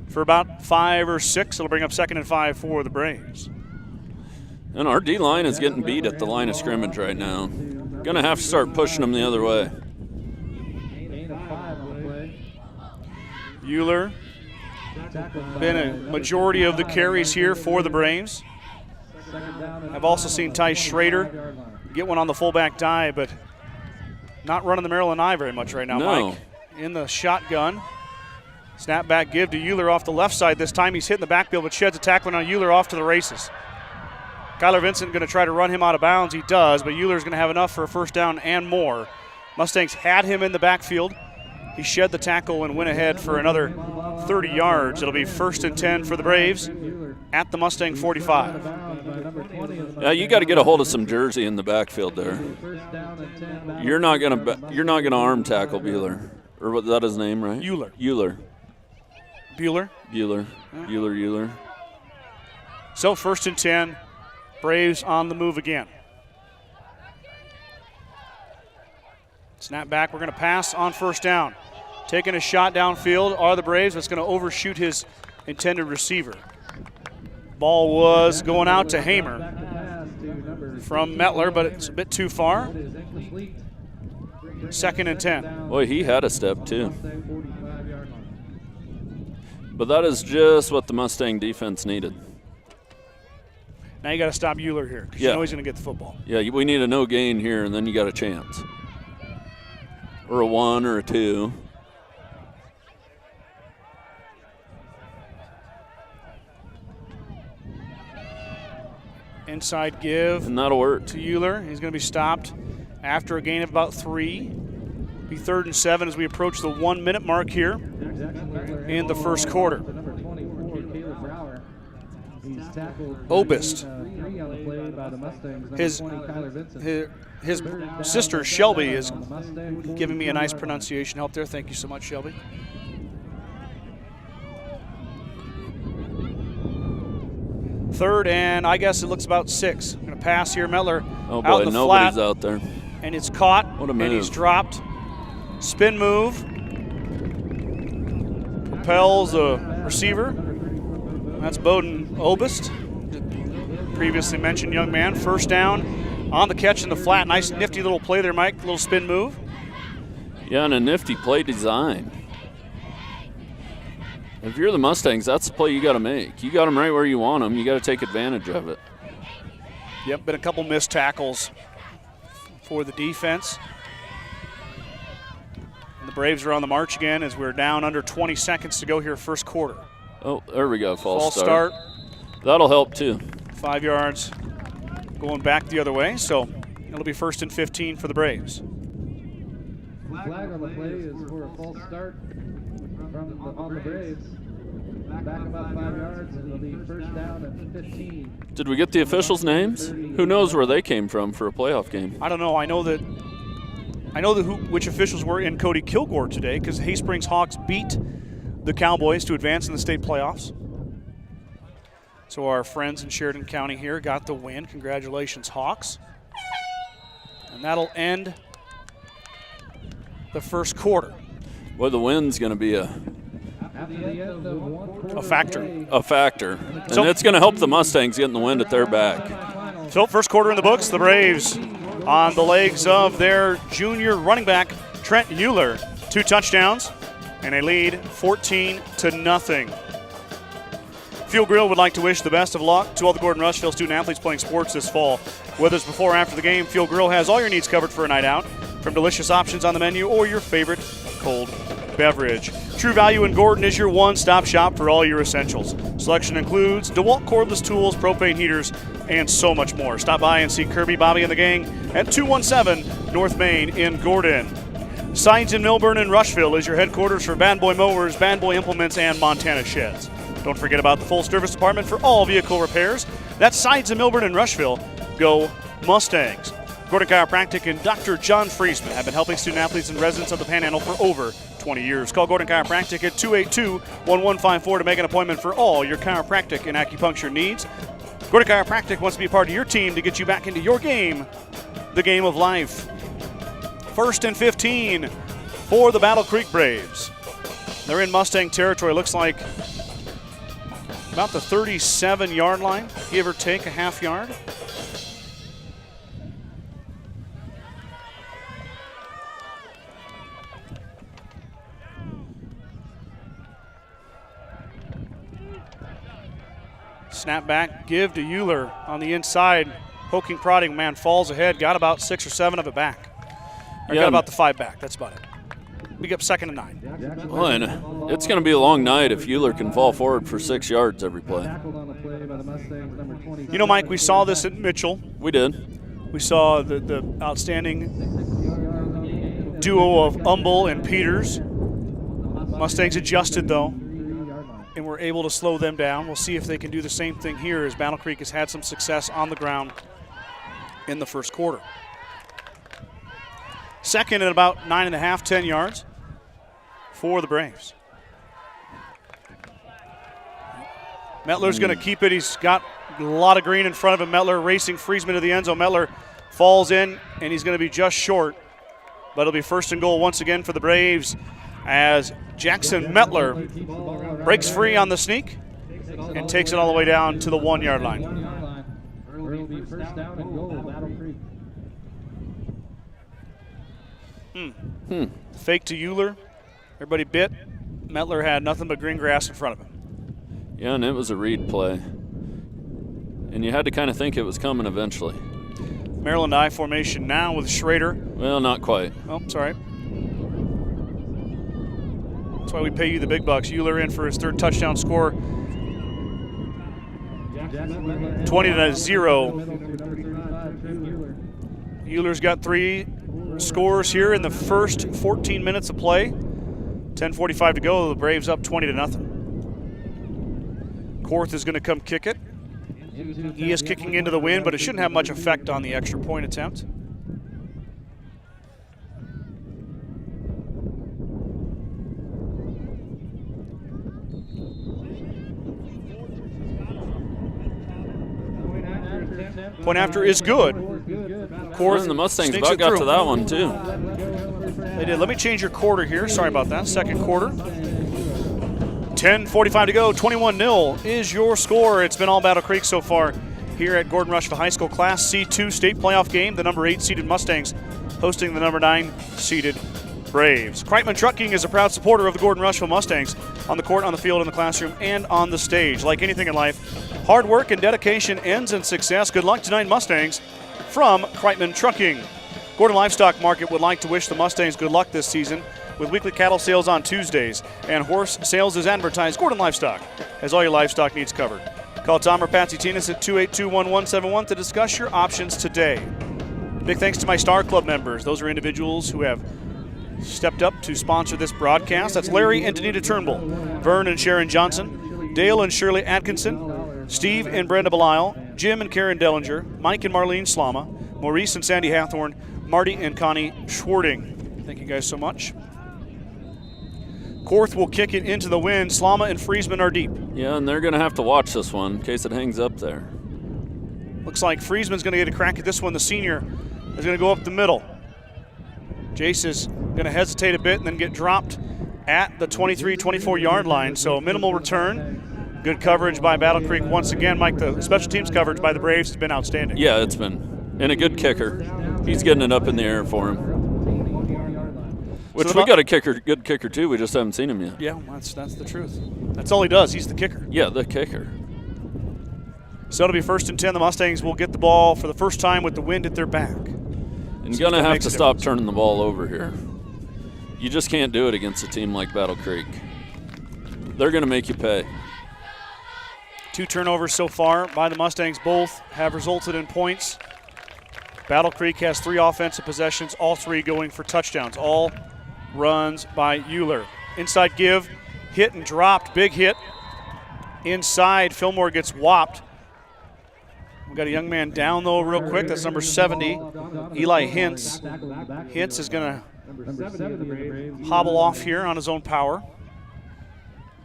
for about 5 or 6. It'll bring up 2nd and 5 for the Braves. And our D-line is getting beat at the line of scrimmage right now. Going to have to start pushing them the other way. Euler been a majority of the carries here for the Braves. I've also seen Ty Schrader get one on the fullback dive, but not running the Maryland eye very much right now, No. Mike. In the shotgun. Snap back give to Euler off the left side. This time he's hitting the backfield, but sheds a tackle on Euler off to the races. Kyler Vincent going to try to run him out of bounds. He does, but Euler's going to have enough for a first down and more. Mustangs had him in the backfield. He shed the tackle and went ahead for another 30 yards. It'll be 1st and 10 for the Braves at the Mustang 45. Yeah, you got to get a hold of some jersey in the backfield there. You're not gonna arm tackle Bueller, or what? That his name, right? Euler. Bueller. Bueller. So 1st and 10, Braves on the move again. Snap back. We're going to pass on first down. Taking a shot downfield are the Braves. That's going to overshoot his intended receiver. Ball was going out to Hamer from Metler, but it's a bit too far. 2nd and 10. Boy, he had a step too. But that is just what the Mustang defense needed. Now you got to stop Euler here because you know he's going to get the football. Yeah, we need a no gain here, and then you got a chance. Or a 1 or a 2. Inside give. And that'll work. To Euler. He's going to be stopped after a gain of about 3. Be 3rd and 7 as we approach the 1-minute mark here in the first quarter. Obist. His sister, Shelby, is giving me a nice pronunciation help there. Thank you so much, Shelby. Third, and I guess it looks about 6. I'm going to pass here. Metler oh boy, out in the nobody's flat, out there. and it's caught. What a move. And he's dropped. Spin move. Propels a receiver. That's Bowden Obist, previously mentioned young man. First down on the catch in the flat. Nice nifty little play there, Mike. Little spin move. Yeah, and a nifty play design. If you're the Mustangs, that's the play you got to make. You got them right where you want them. You got to take advantage of it. Yep, been a couple missed tackles for the defense. And the Braves are on the march again as we're down under 20 seconds to go here first quarter. Oh, there we go, false start. That'll help too. 5 yards going back the other way, so it'll be 1st and 15 for the Braves. Flag on the play is for a false start on the Braves. Back about 5 yards, and it'll be 1st down and 15. Did we get the officials' names? Who knows where they came from for a playoff game? I don't know. I know which officials were in Cody Kilgore today because Hay Springs Hawks beat the Cowboys to advance in the state playoffs. So our friends in Sheridan County here got the win. Congratulations, Hawks. And that'll end the first quarter. Well, the win's going to be a factor. A factor. And it's going to help the Mustangs getting the wind at their back. So first quarter in the books, the Braves on the legs of their junior running back, Trent Euler. 2 touchdowns and a lead 14-0. Fuel Grill would like to wish the best of luck to all the Gordon-Rushville student athletes playing sports this fall. Whether it's before or after the game, Fuel Grill has all your needs covered for a night out, from delicious options on the menu or your favorite cold beverage. True Value in Gordon is your one-stop shop for all your essentials. Selection includes DeWalt cordless tools, propane heaters, and so much more. Stop by and see Kirby, Bobby, and the gang at 217 North Main in Gordon. Signs in Millburn and Rushville is your headquarters for Bad Boy Mowers, Bad Boy Implements, and Montana Sheds. Don't forget about the full service department for all vehicle repairs. That's Signs in Millburn and Rushville. Go Mustangs. Gordon Chiropractic and Dr. John Friesman have been helping student athletes and residents of the Panhandle for over 20 years. Call Gordon Chiropractic at 282-1154 to make an appointment for all your chiropractic and acupuncture needs. Gordon Chiropractic wants to be a part of your team to get you back into your game, the game of life. 1st and 15 for the Battle Creek Braves. They're in Mustang territory. Looks like about the 37-yard line, give or take a half yard. Snap back, give to Euler on the inside. Poking, prodding, man falls ahead. Got about 6 or 7 of it back. Or got about the 5 back. That's about it. We get 2nd and 9. Well, and it's going to be a long night if Euler can fall forward for 6 yards every play. You know, Mike, we saw this at Mitchell. We did. We saw the outstanding duo of Humble and Peters. Mustangs adjusted, though, and were able to slow them down. We'll see if they can do the same thing here, as Battle Creek has had some success on the ground in the first quarter. 2nd at about 9.5, 10 yards for the Braves. Metler's going to keep it. He's got a lot of green in front of him. Metler racing Friesman to the end zone. Metler falls in, and he's going to be just short. But it'll be 1st and goal once again for the Braves as Jackson Metler breaks free on the sneak and takes it all the way down to the 1-yard line. Fake to Euler. Everybody bit. Metler had nothing but green grass in front of him. Yeah, and it was a read play. And you had to kind of think it was coming eventually. Maryland I formation now with Schrader. Well, not quite. Oh, it's all right. That's why we pay you the big bucks. Euler in for his 3rd touchdown score. 20-0. Euler's got 3 scores here in the first 14 minutes of play. 10:45 to go. The Braves up 20-0. Korth is going to come kick it. He is kicking into the wind, but it shouldn't have much effect on the extra point attempt. Point after is good. Korth and the Mustangs about got to that one, too. They did. Let me change your quarter here. Sorry about that. 2nd quarter. 10:45 to go. 21-0 is your score. It's been all Battle Creek so far here at Gordon-Rushville High School Class C2 state playoff game. The number 8 seeded Mustangs hosting the number 9 seeded Braves. Kreitman Trucking is a proud supporter of the Gordon-Rushville Mustangs on the court, on the field, in the classroom, and on the stage. Like anything in life, hard work and dedication ends in success. Good luck tonight, Mustangs, from Kreitman Trucking. Gordon Livestock Market would like to wish the Mustangs good luck this season with weekly cattle sales on Tuesdays and horse sales as advertised. Gordon Livestock has all your livestock needs covered. Call Tom or Patsy Tinas at 282-1171 to discuss your options today. Big thanks to my Star Club members. Those are individuals who have stepped up to sponsor this broadcast. That's Larry and Danita Turnbull, Vern and Sharon Johnson, Dale and Shirley Atkinson, Steve and Brenda Belisle, Jim and Karen Dellinger, Mike and Marlene Slama, Maurice and Sandy Hathorn, Marty and Connie Schwarting. Thank you guys so much. Korth will kick it into the wind. Slama and Friesman are deep. Yeah, and they're going to have to watch this one in case it hangs up there. Looks like Friesman's going to get a crack at this one. The senior is going to go up the middle. Jace is going to hesitate a bit and then get dropped at the 23-24-yard line. So minimal return. Good coverage by Battle Creek once again. Mike, the special teams coverage by the Braves has been outstanding. Yeah, it's been. And a good kicker. He's getting it up in the air for him. Which we got a good kicker too. We just haven't seen him yet. Yeah, that's the truth. That's all he does. He's the kicker. Yeah, the kicker. So it'll be 1st and 10. The Mustangs will get the ball for the first time with the wind at their back. And going to have to stop turning the ball over here. You just can't do it against a team like Battle Creek. They're going to make you pay. 2 turnovers so far by the Mustangs. Both have resulted in points. Battle Creek has 3 offensive possessions, all 3 going for touchdowns. All runs by Euler. Inside give, hit and dropped. Big hit. Inside, Fillmore gets whopped. We've got a young man down, though, real quick. That's number 70, Eli Hintz. Hintz is going to hobble off here on his own power.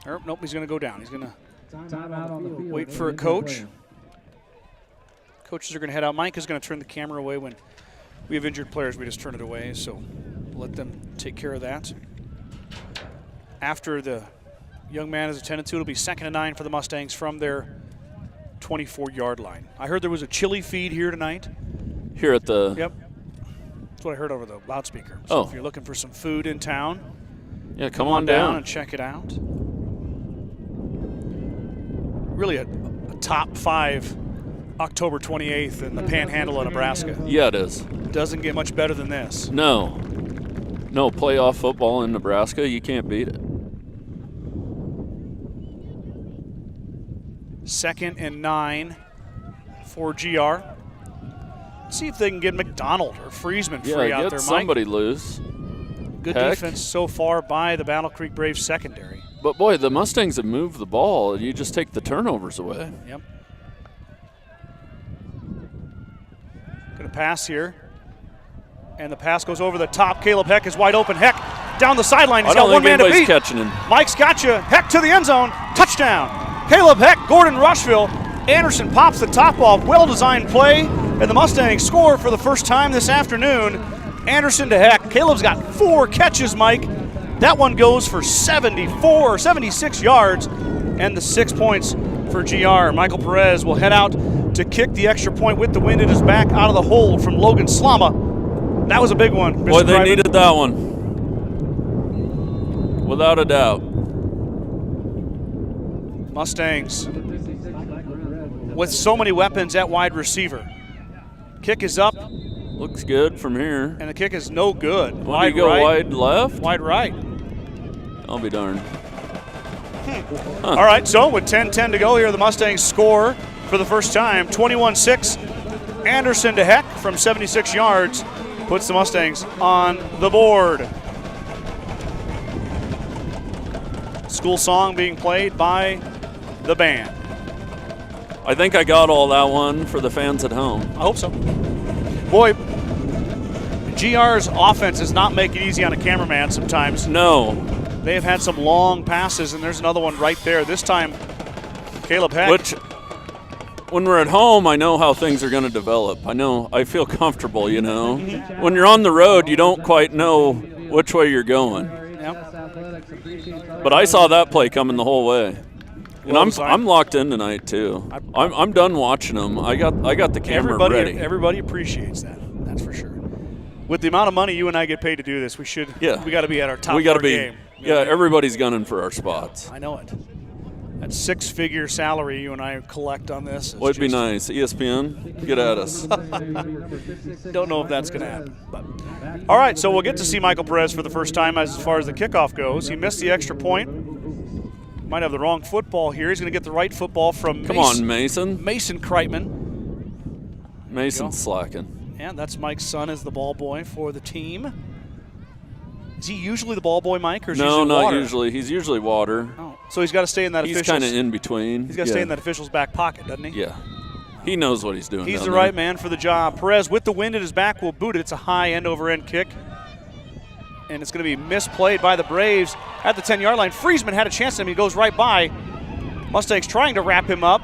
Nope, he's going to go down. He's going to wait for a coach. Coaches are going to head out. Mike is going to turn the camera away when we have injured players. We just turn it away, so let them take care of that. After the young man is attended to, it'll be 2nd and 9 for the Mustangs from their 24-yard line. I heard there was a chili feed here tonight. Here at the... Yep. That's what I heard over the loudspeaker. So Oh. if you're looking for some food in town, Yeah, come on down. and check it out. Really a top 5 October 28th in the Panhandle of Nebraska. Yeah, it is. Doesn't get much better than this. No, playoff football in Nebraska, you can't beat it. 2nd and 9 for GR. See if they can get McDonald or Friesman free Yeah, out get there, Mike. somebody loose. Good Heck. defense so far by the Battle Creek Braves secondary. But, boy, the Mustangs have moved the ball. You just take the turnovers away. Yep. Going to pass here. And the pass goes over the top. Caleb Heck is wide open. Heck down the sideline. He's I don't got one think man to anybody's beat. catching him. Mike's got you. Heck to the end zone. Touchdown. Caleb Heck, Gordon-Rushville. Anderson pops the top off. Well-designed play. And the Mustangs score for the first time this afternoon. Anderson to Heck. Caleb's got 4 catches, Mike. That one goes for 76 yards. And the 6 points for GR. Michael Perez will head out to kick the extra point with the wind at his back out of the hole from Logan Slama. That was a big one. Mr. Boy, they Private. needed that one. Without a doubt. Mustangs with so many weapons at wide receiver. Kick is up, Looks good from here. and the kick is no good. Want Wide to go right. wide left? Wide right. I'll be darned. All right, so with 10-10 to go here, the Mustangs score for the first time. 21-6. Anderson to Heck from 76 yards puts the Mustangs on the board. School song being played by the band. I think I got all that one for the fans at home. I hope so. Boy, GR's offense does not make it easy on a cameraman sometimes. No, They have had some long passes, and there's another one right there. This time, Caleb Heck. which when we're at home, I know how things are going to develop. I feel comfortable, you know. When you're on the road, you don't quite know which way you're going. Yep. But I saw that play coming the whole way. And Well designed. I'm locked in tonight too. I'm done watching them. I got the camera ready. Everybody appreciates that. That's for sure. With the amount of money you and I get paid to do this, we got to be at our top We of our got to be. game. Yeah, everybody's gunning for our spots. I know it. That 6-figure salary you and I collect on this. Well, it'd be nice. ESPN, get at us. Don't know if that's going to happen. But all right, so we'll get to see Michael Perez for the first time as far as the kickoff goes. He missed the extra point. Might have the wrong football here. He's going to get the right football from Come on, Mason. Mason Kreitman. Mason's slacking. And that's Mike's son as the ball boy for the team. Is he usually the ball boy, Mike, or is he No, usually not water? usually. He's usually water. Oh, so he's got to stay in that He's official's. kind of in between. He's got to stay in that official's back pocket, doesn't he? Yeah. He knows what he's doing. He's down the there. right man for the job. Perez with the wind at his back will boot it. It's a high end-over-end kick. And it's going to be misplayed by the Braves at the 10-yard line. Friesman had a chance at him. He goes right by. Mustangs trying to wrap him up.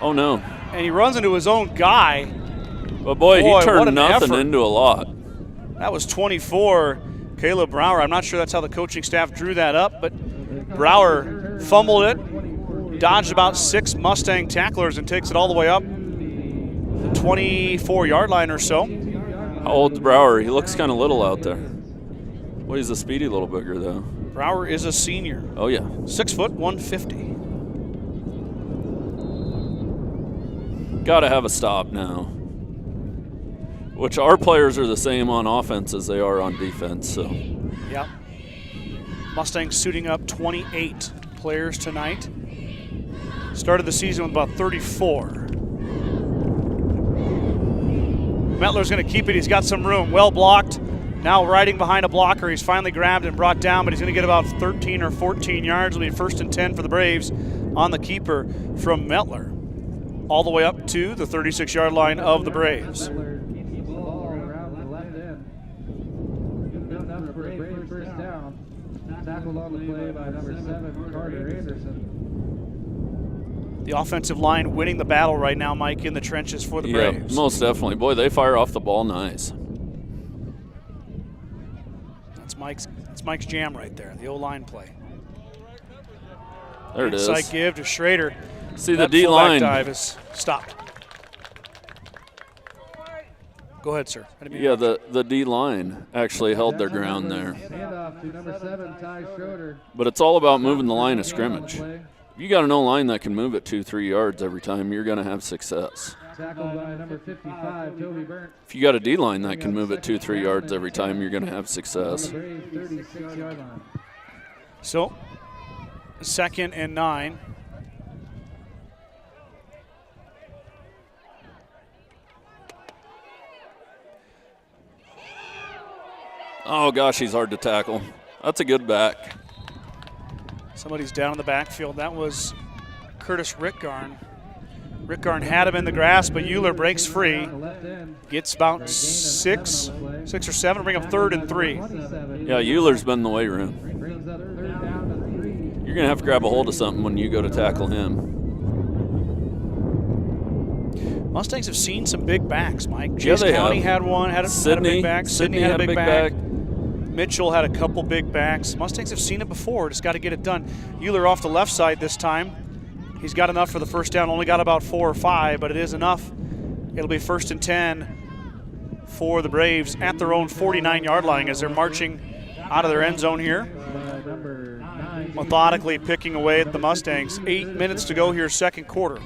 Oh, no. And he runs into his own guy. But, boy, he what turned an nothing effort. into a lot. That was 24, Caleb Brower. I'm not sure that's how the coaching staff drew that up, but Brower fumbled it, dodged about 6 Mustang tacklers, and takes it all the way up the 24-yard line or so. How old's Brower? He looks kind of little out there. Well, he's a speedy little bigger, though. Brower is a senior. Oh, yeah. 6 foot, 150. Got to have a stop now. Which our players are the same on offense as they are on defense. So. Yep. Mustangs suiting up 28 players tonight. Started the season with about 34. Mettler's going to keep it. He's got some room. Well blocked. Now riding behind a blocker. He's finally grabbed and brought down, but he's going to get about 13 or 14 yards. It'll be 1st and 10 for the Braves on the keeper from Mettler. All the way up to the 36-yard line of the Braves. Tackled on the play by number 7, Carter Anderson. The offensive line winning the battle right now, Mike, in the trenches for the Braves. Yeah, most definitely. Boy, they fire off the ball nice. That's Mike's jam right there, the O-line play. There it is. Inside give to Schrader. See the D-line. Dive is stopped. Go ahead, sir. Yeah, the D-line actually held their ground there. Handoff to number 7, Ty Schroeder. But it's all about moving the line of scrimmage. If you got an O-line that can move it 2-3 yards every time, you're going to have success. Tackled by number 55, Toby Burnt. If you got a D-line that can move it 2-3 yards every time, you're going to have success. 36-yard line. So, 2nd and 9. Oh, gosh, he's hard to tackle. That's a good back. Somebody's down in the backfield. That was Curtis Rickgarn. Rickgarn had him in the grass, but Euler breaks free. Gets about 6 or 7 to bring up 3rd and 3. Yeah, Euler's been in the weight room. You're going to have to grab a hold of something when you go to tackle him. Mustangs have seen some big backs, Mike. Yeah, Chase they County have. had one, had a big back. Sydney had a big back. Mitchell had a couple big backs. Mustangs have seen it before, just got to get it done. Euler off the left side this time. He's got enough for the first down, only got about 4 or 5, but it is enough. It'll be 1st and 10 for the Braves at their own 49-yard line as they're marching out of their end zone here. Methodically picking away at the Mustangs. 8 minutes to go here, 2nd quarter.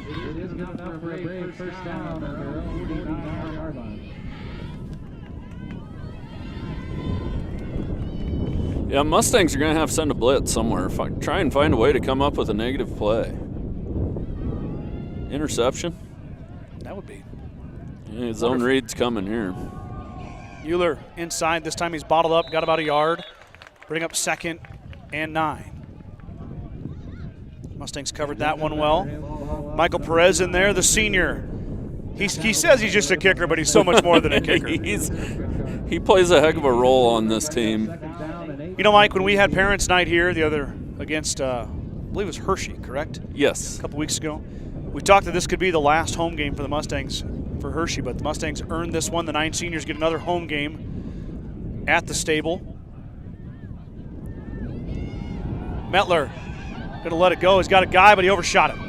Yeah, Mustangs are going to have to send a blitz somewhere. Try and find a way to come up with a negative play. Interception? That would be. Yeah, zone read's coming here. Euler inside. This time he's bottled up, got about a yard. Bring up 2nd and 9. Mustangs covered that one well. Michael Perez in there, the senior. He says he's just a kicker, but he's so much more than a kicker. He plays a heck of a role on this team. You know, Mike, when we had Parents' Night here the other against, I believe it was Hershey, correct? Yes. A couple weeks ago. We talked that this could be the last home game for the Mustangs for Hershey, but the Mustangs earned this one. The 9 seniors get another home game at the stable. Mettler going to let it go. He's got a guy, but he overshot him.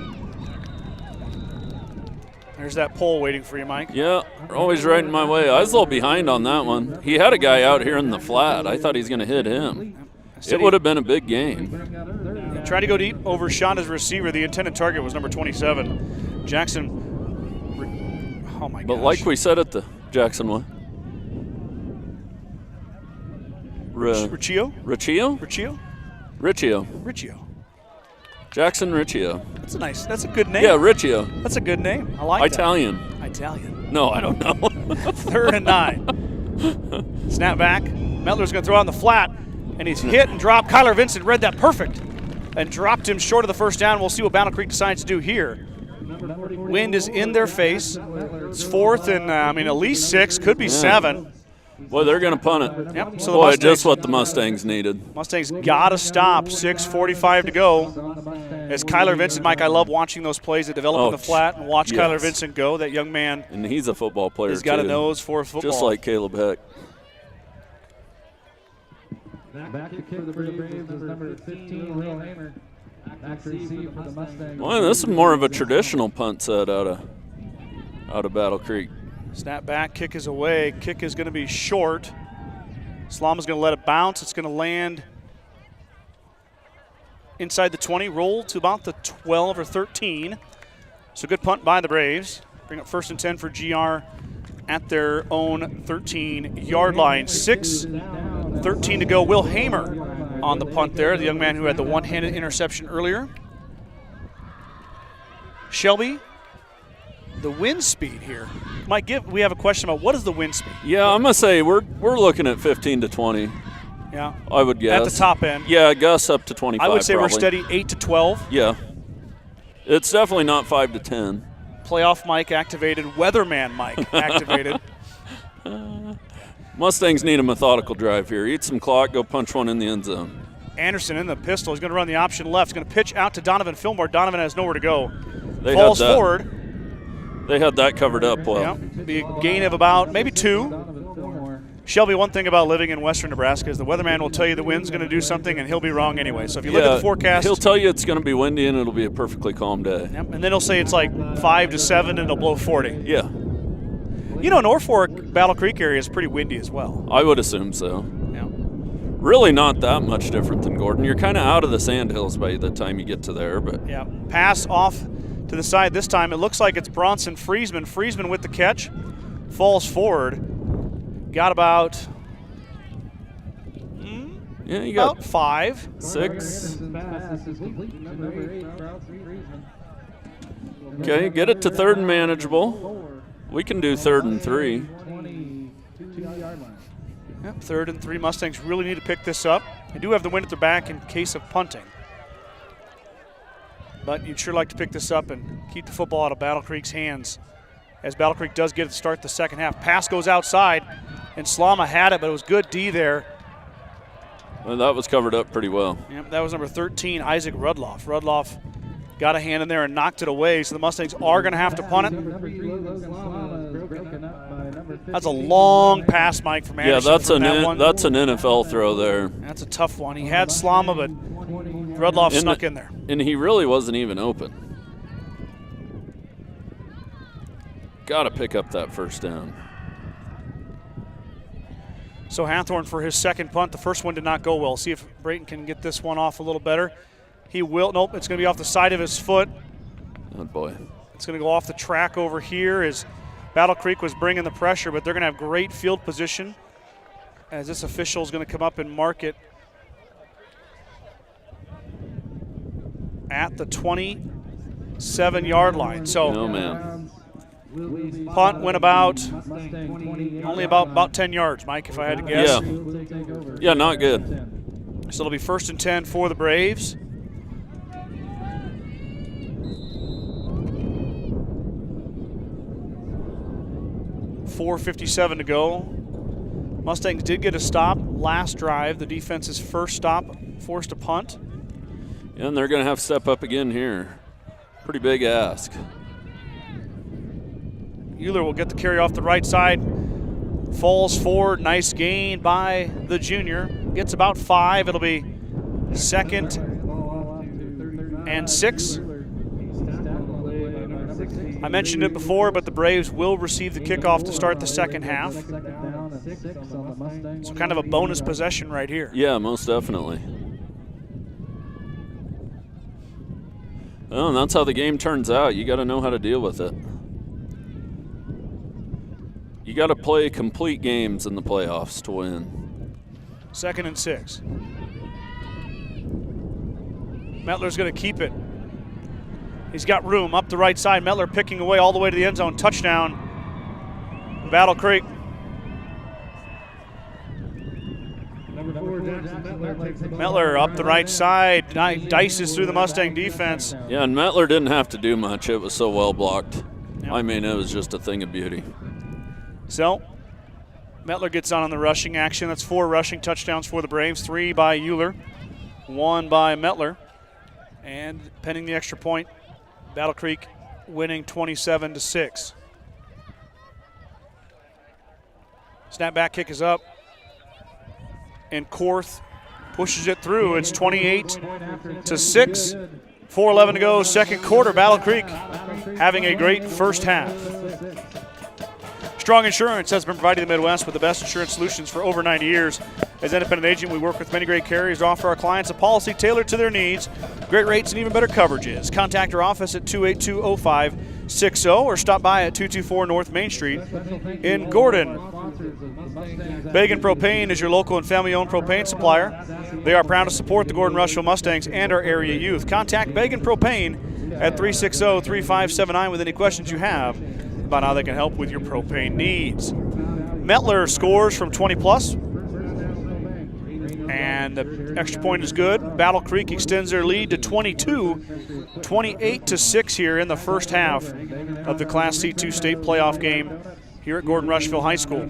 There's that pole waiting for you, Mike. Yeah, always right in my way. I was a little behind on that one. He had a guy out here in the flat. I thought he was going to hit him. It would have been a big game. He tried to go deep, overshot his receiver. The intended target was number 27. Jackson, oh my gosh. But like we said at the Jackson one. Riccio? Riccio. Jackson Riccio. That's a good name. Yeah, Riccio. That's a good name. I like Italian. Italian. No, I don't know. 3rd and 9. Snap back. Mettler's going to throw out in the flat, and he's hit and dropped. Kyler Vincent read that perfect and dropped him short of the first down. We'll see what Battle Creek decides to do here. Wind is in their face. It's 4th and, at least 6, could be 7. Boy, they're going to punt it. Yep. So Boy, just what the Mustangs needed. Mustangs got to stop. 6:45 to go. As Kyler Vincent, Mike, I love watching those plays that develop in the flat and watch Kyler Vincent go. That young man. And he's a football player, He's got a nose for football. Just like Caleb Heck. Back to kick for the Braves is number 15, Will Hamer. Back to receive for the Mustangs. Well, this is more of a traditional punt set out of Battle Creek. Snap back, kick is away. Kick is going to be short. Slama's going to let it bounce. It's going to land inside the 20, roll to about the 12 or 13. So good punt by the Braves. Bring up 1st and 10 for GR at their own 13-yard line. 6:13 to go. Will Hamer on the punt there, the young man who had the one-handed interception earlier. Shelby, the wind speed here. Mike, we have a question about what is the wind speed? Yeah, I'm going to say we're looking at 15 to 20. Yeah. I would guess. At the top end. Yeah, gusts up to 25. I would say probably. we're steady 8 to 12. Yeah. It's definitely not 5 to 10. Playoff Mike activated. Weatherman Mike activated. Mustangs need a methodical drive here. Eat some clock, go punch one in the end zone. Anderson in the pistol. He's going to run the option left. He's going to pitch out to Donovan Fillmore. Donovan has nowhere to go. They Falls had that. forward. They had that covered up well. Yeah, be a gain of about maybe 2. Shelby, one thing about living in western Nebraska is the weatherman will tell you the wind's going to do something, and he'll be wrong anyway. So if you look at the forecast, he'll tell you it's going to be windy and it'll be a perfectly calm day. Yep, and then he'll say it's like 5 to 7 and it'll blow 40. Yeah. You know, Norfolk, Battle Creek area is pretty windy as well. I would assume so. Yeah. Really not that much different than Gordon. You're kind of out of the sandhills by the time you get to there. But yeah, pass off to the side this time. It looks like it's Bronson Friesman. Friesman with the catch. Falls forward. Got about... yeah, you got about 5. 6. Okay, get it to 3rd and manageable. We can do 3rd and 3. Yep, 3rd and 3. Mustangs really need to pick this up. They do have the wind at their back in case of punting. But you'd sure like to pick this up and keep the football out of Battle Creek's hands, as Battle Creek does get it to start the second half. Pass goes outside, and Slama had it, but it was good D there. Well, that was covered up pretty well. Yep, that was number 13, Isaac Rudloff. Rudloff got a hand in there and knocked it away, so the Mustangs are going to have to punt it. That's a long pass, Mike, from Anderson. Yeah, that's an NFL throw there. That's a tough one. He had Slama, but Rudloff snuck in there. And he really wasn't even open. Got to pick up that first down. So Hathorn for his second punt. The first one did not go well. See if Brayton can get this one off a little better. He will. Nope, it's going to be off the side of his foot. Oh, boy. It's going to go off the track over here as Battle Creek was bringing the pressure, but they're going to have great field position as this official is going to come up and mark it at the 27-yard line. So no, man. Punt went about only about 10 yards, Mike, if I had to guess. Yeah, not good. So it'll be 1st and 10 for the Braves. .457 to go. Mustangs did get a stop last drive. The defense's first stop, forced a punt. And they're going to have to step up again here. Pretty big ask. Euler will get the carry off the right side. Falls forward. Nice gain by the junior. Gets about 5. It'll be 2nd and 6. I mentioned it before, but the Braves will receive the kickoff to start the second half. So kind of a bonus possession right here. Yeah, most definitely. Well, and that's how the game turns out. You got to know how to deal with it. You got to play complete games in the playoffs to win. 2nd and 6. Metler's going to keep it. He's got room up the right side. Metler picking away all the way to the end zone. Touchdown, Battle Creek. Metler up the right side. Dices through the Mustang defense. Yeah, and Metler didn't have to do much. It was so well blocked. Yep. I mean, it was just a thing of beauty. So, Metler gets on the rushing action. That's 4 rushing touchdowns for the Braves. 3 by Euler, 1 by Metler. And pending the extra point, Battle Creek winning 27-6. Snapback kick is up. And Korth pushes it through. It's 28-6. 4:11 to go, second quarter. Battle Creek having a great first half. Strong Insurance has been providing the Midwest with the best insurance solutions for over 90 years. As an independent agent, we work with many great carriers to offer our clients a policy tailored to their needs, great rates, and even better coverages. Contact our office at 28205 360 or stop by at 224 North Main Street in Gordon. Began Propane is your local and family-owned propane supplier. They are proud to support the Gordon-Rushville Mustangs and our area youth. Contact Began Propane at 360-3579 with any questions you have about how they can help with your propane needs. Mettler scores from 20-plus. And the extra point is good. Battle Creek extends their lead to 22, 28-6 here in the first half of the Class C2 state playoff game here at Gordon-Rushville High School.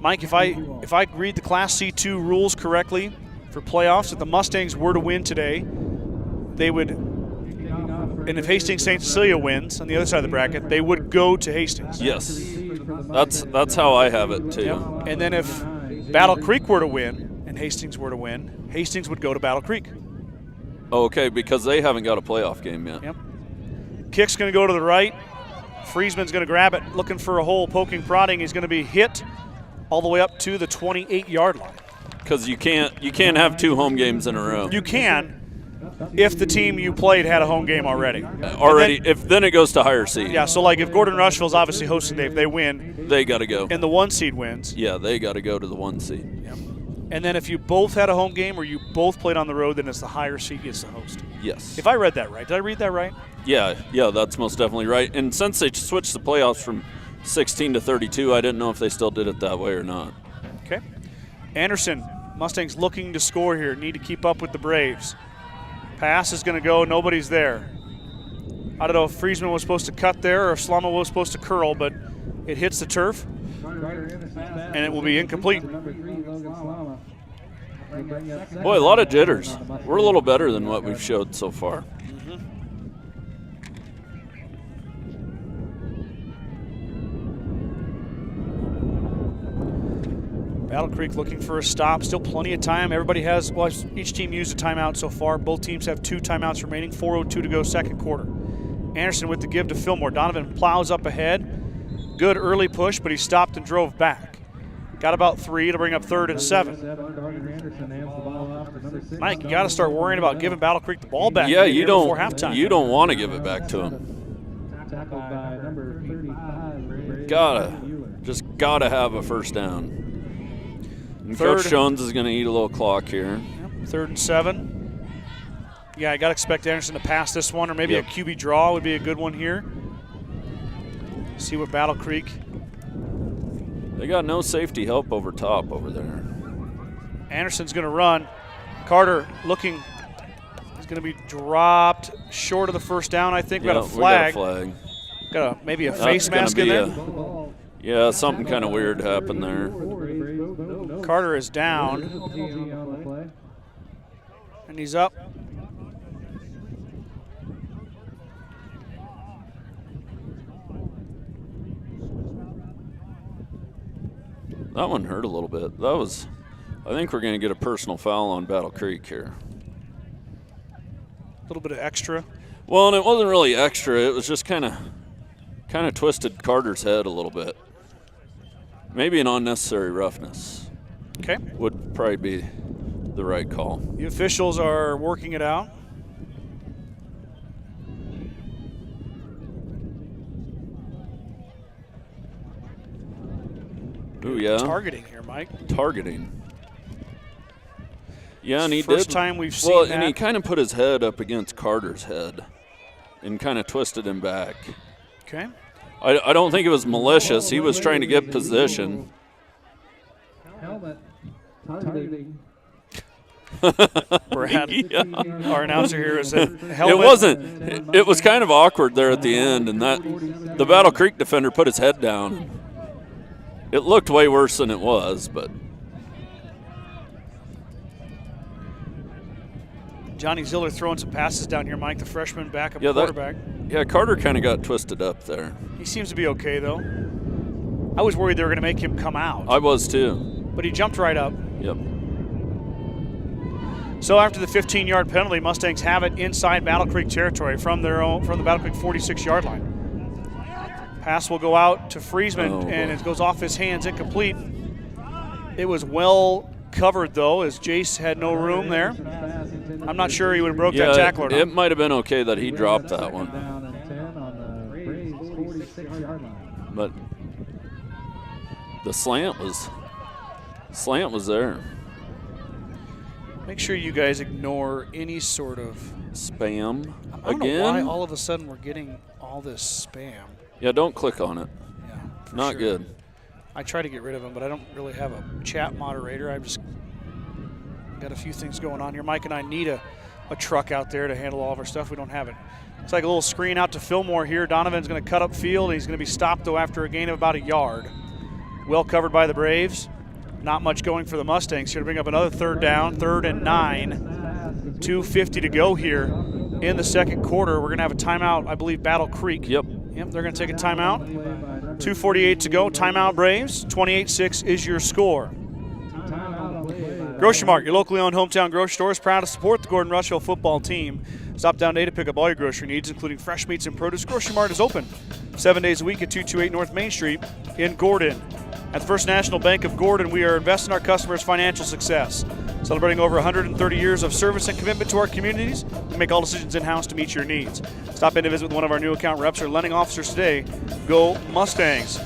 Mike, if I read the Class C2 rules correctly for playoffs, if the Mustangs were to win today, they would, and if Hastings St. Cecilia wins on the other side of the bracket, they would go to Hastings. Yes. That's how I have it, too. Yep. And then if Battle Creek were to win and Hastings were to win, Hastings would go to Battle Creek. Okay, because they haven't got a playoff game yet. Yep. Kick's going to go to the right. Friesman's going to grab it, looking for a hole, poking, prodding. He's going to be hit all the way up to the 28-yard line. Because you can't have 2 home games in a row. You can, if the team you played had a home game already. Then it goes to higher seed. Yeah, so like if Gordon-Rushville's obviously hosting, if they win, they got to go. And the 1 seed wins. Yeah, they got to go to the 1 seed. Yep. And then if you both had a home game or you both played on the road, then it's the higher seed gets the host. Yes. If I read that right. Did I read that right? Yeah, that's most definitely right. And since they switched the playoffs from 16 to 32, I didn't know if they still did it that way or not. Okay. Anderson, Mustangs looking to score here, need to keep up with the Braves. Pass is going to go, nobody's there. I don't know if Friesman was supposed to cut there or if Slama was supposed to curl, but it hits the turf, and it will be incomplete. Boy, a lot of jitters. We're a little better than what we've showed so far. Battle Creek looking for a stop. Still plenty of time. Everybody has, well, each team used a timeout so far. Both teams have 2 timeouts remaining. 4:02 to go, second quarter. Anderson with the give to Fillmore. Donovan plows up ahead. Good early push, but he stopped and drove back. Got about 3 to bring up 3rd and 7. Mike, you got to start worrying about giving Battle Creek the ball back. Yeah, you don't. Before halftime. You don't want to give it back to him. Gotta have a first down. And Coach Jones is going to eat a little clock here. Yep, 3rd and 7. Yeah, I got to expect Anderson to pass this one, or maybe a QB draw would be a good one here. See what Battle Creek. They got no safety help over top over there. Anderson's going to run. Carter looking. He's going to be dropped short of the first down, I think. We got a flag. Got maybe a face mask in there. Yeah, something kind of weird happened there. Carter is down. And he's up. That one hurt a little bit. I think we're going to get a personal foul on Battle Creek here. A little bit of extra. Well, and it wasn't really extra. It was just kind of twisted Carter's head a little bit. Maybe an unnecessary roughness. Okay. Would probably be the right call. The officials are working it out. Ooh, yeah. Targeting here, Mike. Targeting. Yeah, and he First did. time we've seen well, that. and he kind of put his head up against Carter's head and kind of twisted him back. Okay. I don't think it was malicious. He was trying to get position. Helmet. Targeting. Brad, our announcer here, is that helmet. It wasn't. It was kind of awkward there at the end, and that the Battle Creek defender put his head down. It looked way worse than it was, but. Johnny Ziller throwing some passes down here, Mike, the freshman backup quarterback. Carter kind of got twisted up there. He seems to be okay, though. I was worried they were going to make him come out. I was, too. But he jumped right up. Yep. So after the 15-yard penalty, Mustangs have it inside Battle Creek territory from the Battle Creek 46-yard line. Pass will go out to Friesman, and it goes off his hands, incomplete. It was well covered, though, as Jace had no room there. I'm not sure he would have broke that tackle or not. It might have been okay that he dropped that one. Down and 10 on the Braves 46-yard line. But the slant was there. Make sure you guys ignore any sort of Spam I don't again. know why all of a sudden we're getting all this spam. Yeah, don't click on it. Yeah, for Not sure. good. I try to get rid of them, but I don't really have a chat moderator. I've just got a few things going on here. Mike and I need a truck out there to handle all of our stuff. We don't have it. It's like a little screen out to Fillmore here. Donovan's going to cut up field. He's going to be stopped, though, after a gain of about a yard. Well covered by the Braves. Not much going for the Mustangs here to bring up another third down, 3rd and 9. 2:50 to go here in the second quarter. We're going to have a timeout, I believe, Battle Creek. Yep. Yep, they're going to take a timeout. 2:48 to go. Timeout Braves. 28-6 is your score. Grocery Mart, your locally owned hometown grocery store, is proud to support the Gordon-Rushville football team. Stop down today to pick up all your grocery needs, including fresh meats and produce. Grocery Mart is open 7 days a week at 228 North Main Street in Gordon. At the First National Bank of Gordon, we are investing in our customers' financial success. Celebrating over 130 years of service and commitment to our communities, we make all decisions in-house to meet your needs. Stop in to visit with one of our new account reps or lending officers today. Go Mustangs.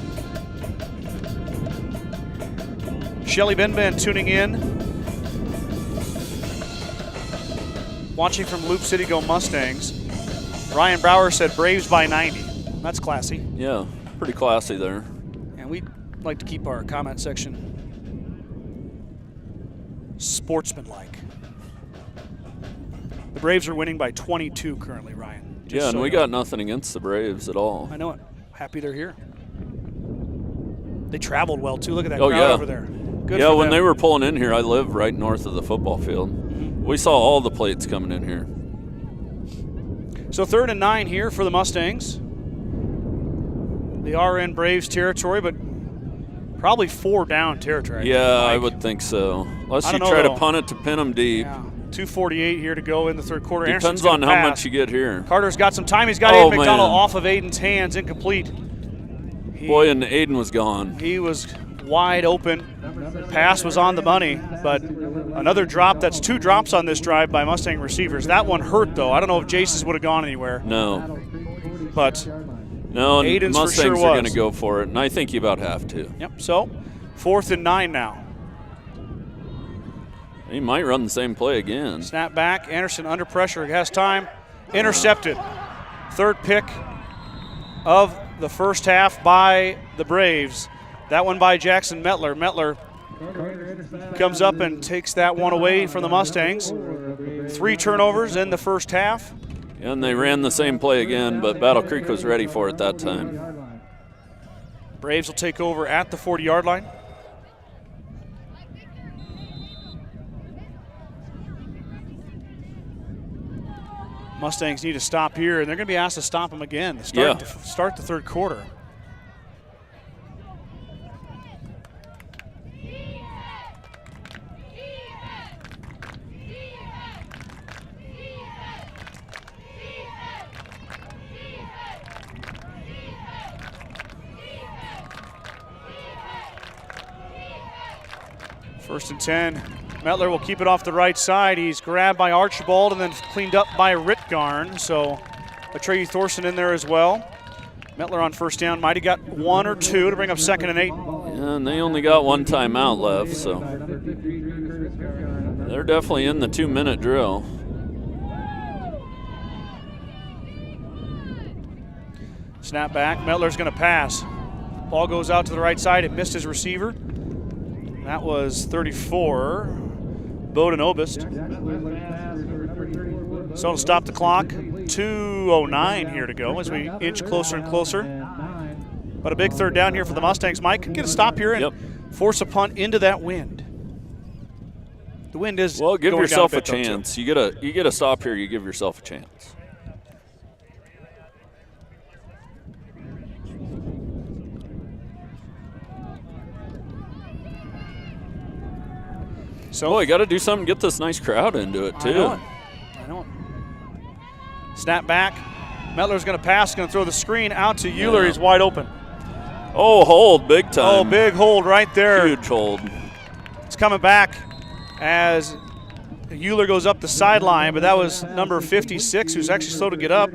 Shelly Benben tuning in. Watching from Loop City, go Mustangs. Ryan Brower said Braves by 90. That's classy. Yeah, pretty classy there. And we like to keep our comment section sportsmanlike. The Braves are winning by 22 currently, Ryan. Just Yeah, and so we you know. got nothing against the Braves at all. I know it. Happy they're here. They traveled well, too. Look at that Oh, crowd yeah. over there. Good Yeah, for when them. they were pulling in here, I live right north of the football field. We saw all the plates coming in here. So 3rd and 9 here for the Mustangs. They are in Braves territory, but probably 4 down territory. Yeah, I Mike. would think so. Unless I you don't know, try though. to punt it to pin them deep. Yeah. 2:48 here to go in the third quarter. Depends Anderson's on gonna how pass. much you get here. Carter's got some time. He's got Oh, Aiden McDonald man. off of Aiden's hands, incomplete. Boy, and Aiden was gone. He was wide open. Pass was on the money, but another drop. That's 2 drops on this drive by Mustang receivers. That one hurt, though. I don't know if Jace's would have gone anywhere, No. but No, and Aiden's for Mustangs sure are going was. to go for it, and I think you about have to. yep. So 4th and 9 now. He might run the same play again. Snap back. Anderson under pressure. Has time. Intercepted. 3rd pick of the first half by the Braves. That one by Jackson Metler. Metler comes up and takes that one away from the Mustangs. 3 turnovers in the first half. And they ran the same play again, but Battle Creek was ready for it that time. Braves will take over at the 40-yard line. Mustangs need to stop here, and they're going to be asked to stop them again to start the third quarter. First and 10. Metler will keep it off the right side. He's grabbed by Archibald and then cleaned up by Ritgarn. So Atreyu Thorson in there as well. Metler on first down. Might have got 1 or 2 to bring up 2nd and 8. Yeah, and they only got 1 timeout left, so they're definitely in the 2-minute drill. Snap back. Metler's going to pass. Ball goes out to the right side. It missed his receiver. That was 34, Bowden Obist. So to stop the clock, 2:09 here to go as we inch closer and closer. But a big third down here for the Mustangs. Mike, get a stop here and force a punt into that wind. The wind is well. Give going yourself down a bit, though, chance. You get a stop here. You give yourself a chance. So you got to do something. Get this nice crowd into it too. I know it. Snap back. Metler's going to pass. Going to throw the screen out to Euler. He's wide open. Oh, hold big time. Oh, big hold right there. Huge hold. It's coming back as Euler goes up the sideline, but that was number 56, who's actually slow to get up.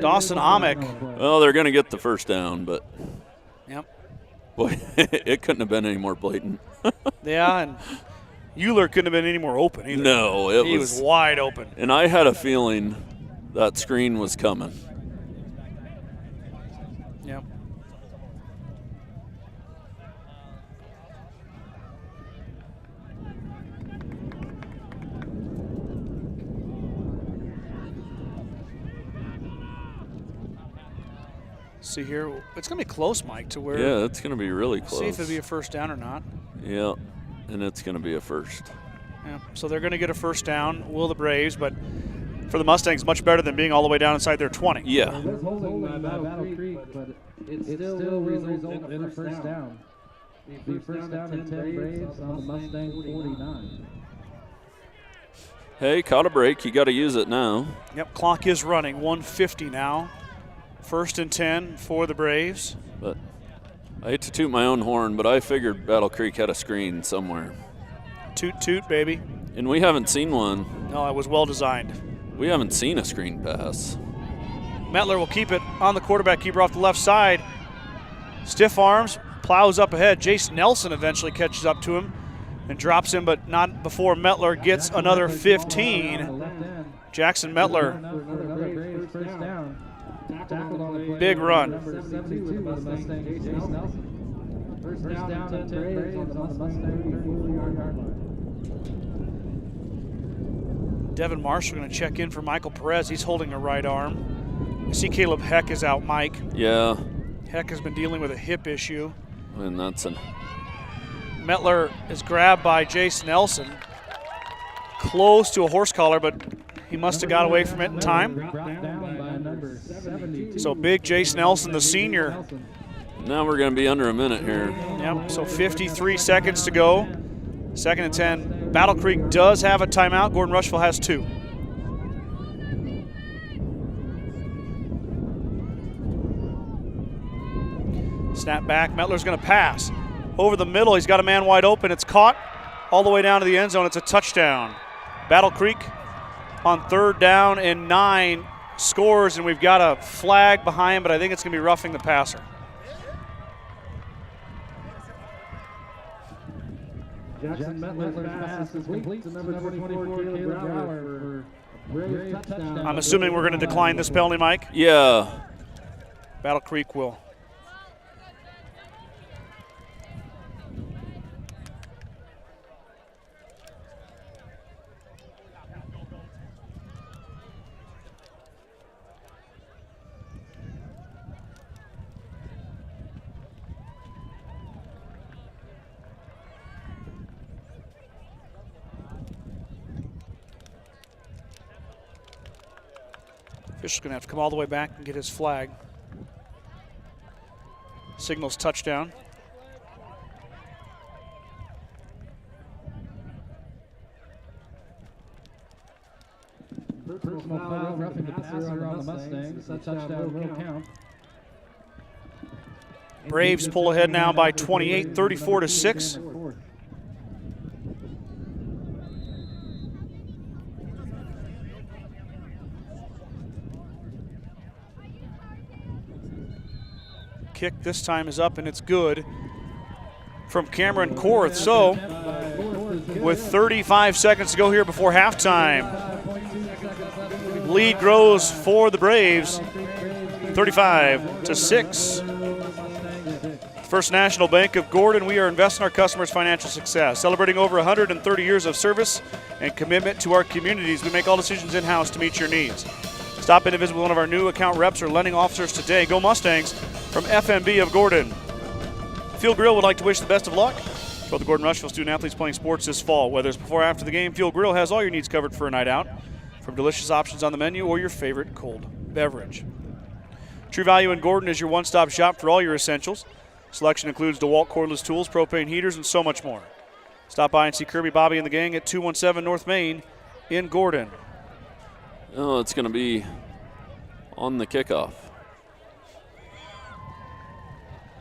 Dawson Amick. Well, they're going to get the first down, but yep. Boy, it couldn't have been any more blatant. Yeah, and Euler couldn't have been any more open either. No, he was wide open. And I had a feeling that screen was coming. Yep. See here, it's going to be close, Mike, to where. Yeah, it's going to be really close. See if it'll be a first down or not. Yeah, and it's going to be a first. Yeah, so they're going to get a first down, will the Braves, but for the Mustangs, much better than being all the way down inside their 20. Yeah. Holding by Battle Creek, but it still results in a first down. The first down and 10 Braves on the Mustang 49. Hey, caught a break. You got to use it now. Yep, clock is running. 1:50 now. First and 10 for the Braves. But I hate to toot my own horn, but I figured Battle Creek had a screen somewhere. Toot, toot, baby. And we haven't seen one. No, it was well designed. We haven't seen a screen pass. Metler will keep it on the quarterback keeper off the left side. Stiff arms, plows up ahead. Jace Nelson eventually catches up to him and drops him, but not before Metler gets another 15. Jackson Metler. Big run. Devin Marshall going to check in for Michael Perez. He's holding a right arm. I see Caleb Heck is out, Mike. Yeah. Heck has been dealing with a hip issue. And that's an. Metler is grabbed by Jace Nelson. Close to a horse collar, but he must have got away from it in time. So big Jace Nelson, the senior. Now we're going to be under a minute here. Yep, so 53 seconds to go. Second and 10. Battle Creek does have a timeout. Gordon-Rushville has 2. Snap back. Metler's going to pass. Over the middle, he's got a man wide open. It's caught all the way down to the end zone. It's a touchdown. Battle Creek on 3rd down and 9 scores, and we've got a flag behind, but I think it's going to be roughing the passer. Jackson Metler's pass is complete to number 24, Caleb Brower for a touchdown. I'm assuming we're going to decline this penalty, Mike? Yeah. Battle Creek will. Official's going to have to come all the way back and get his flag. Signals touchdown. Personal foul, roughing the passer on the Mustangs. A touchdown will count. Braves pull ahead now by 28, 34-6. Kick this time is up and it's good from Cameron Korth. So with 35 seconds to go here before halftime, lead grows for the Braves 35-6. First National Bank of Gordon, we are investing in our customers' financial success. Celebrating over 130 years of service and commitment to our communities, we make all decisions in-house to meet your needs. Stop in and visit with one of our new account reps or lending officers today. Go Mustangs from FMB of Gordon. Field Grill would like to wish the best of luck to all the Gordon-Rushville student athletes playing sports this fall. Whether it's before or after the game, Field Grill has all your needs covered for a night out, from delicious options on the menu or your favorite cold beverage. True Value in Gordon is your one-stop shop for all your essentials. Selection includes DeWalt cordless tools, propane heaters, and so much more. Stop by and see Kirby, Bobby, and the gang at 217 North Main in Gordon. Oh, it's going to be on the kickoff.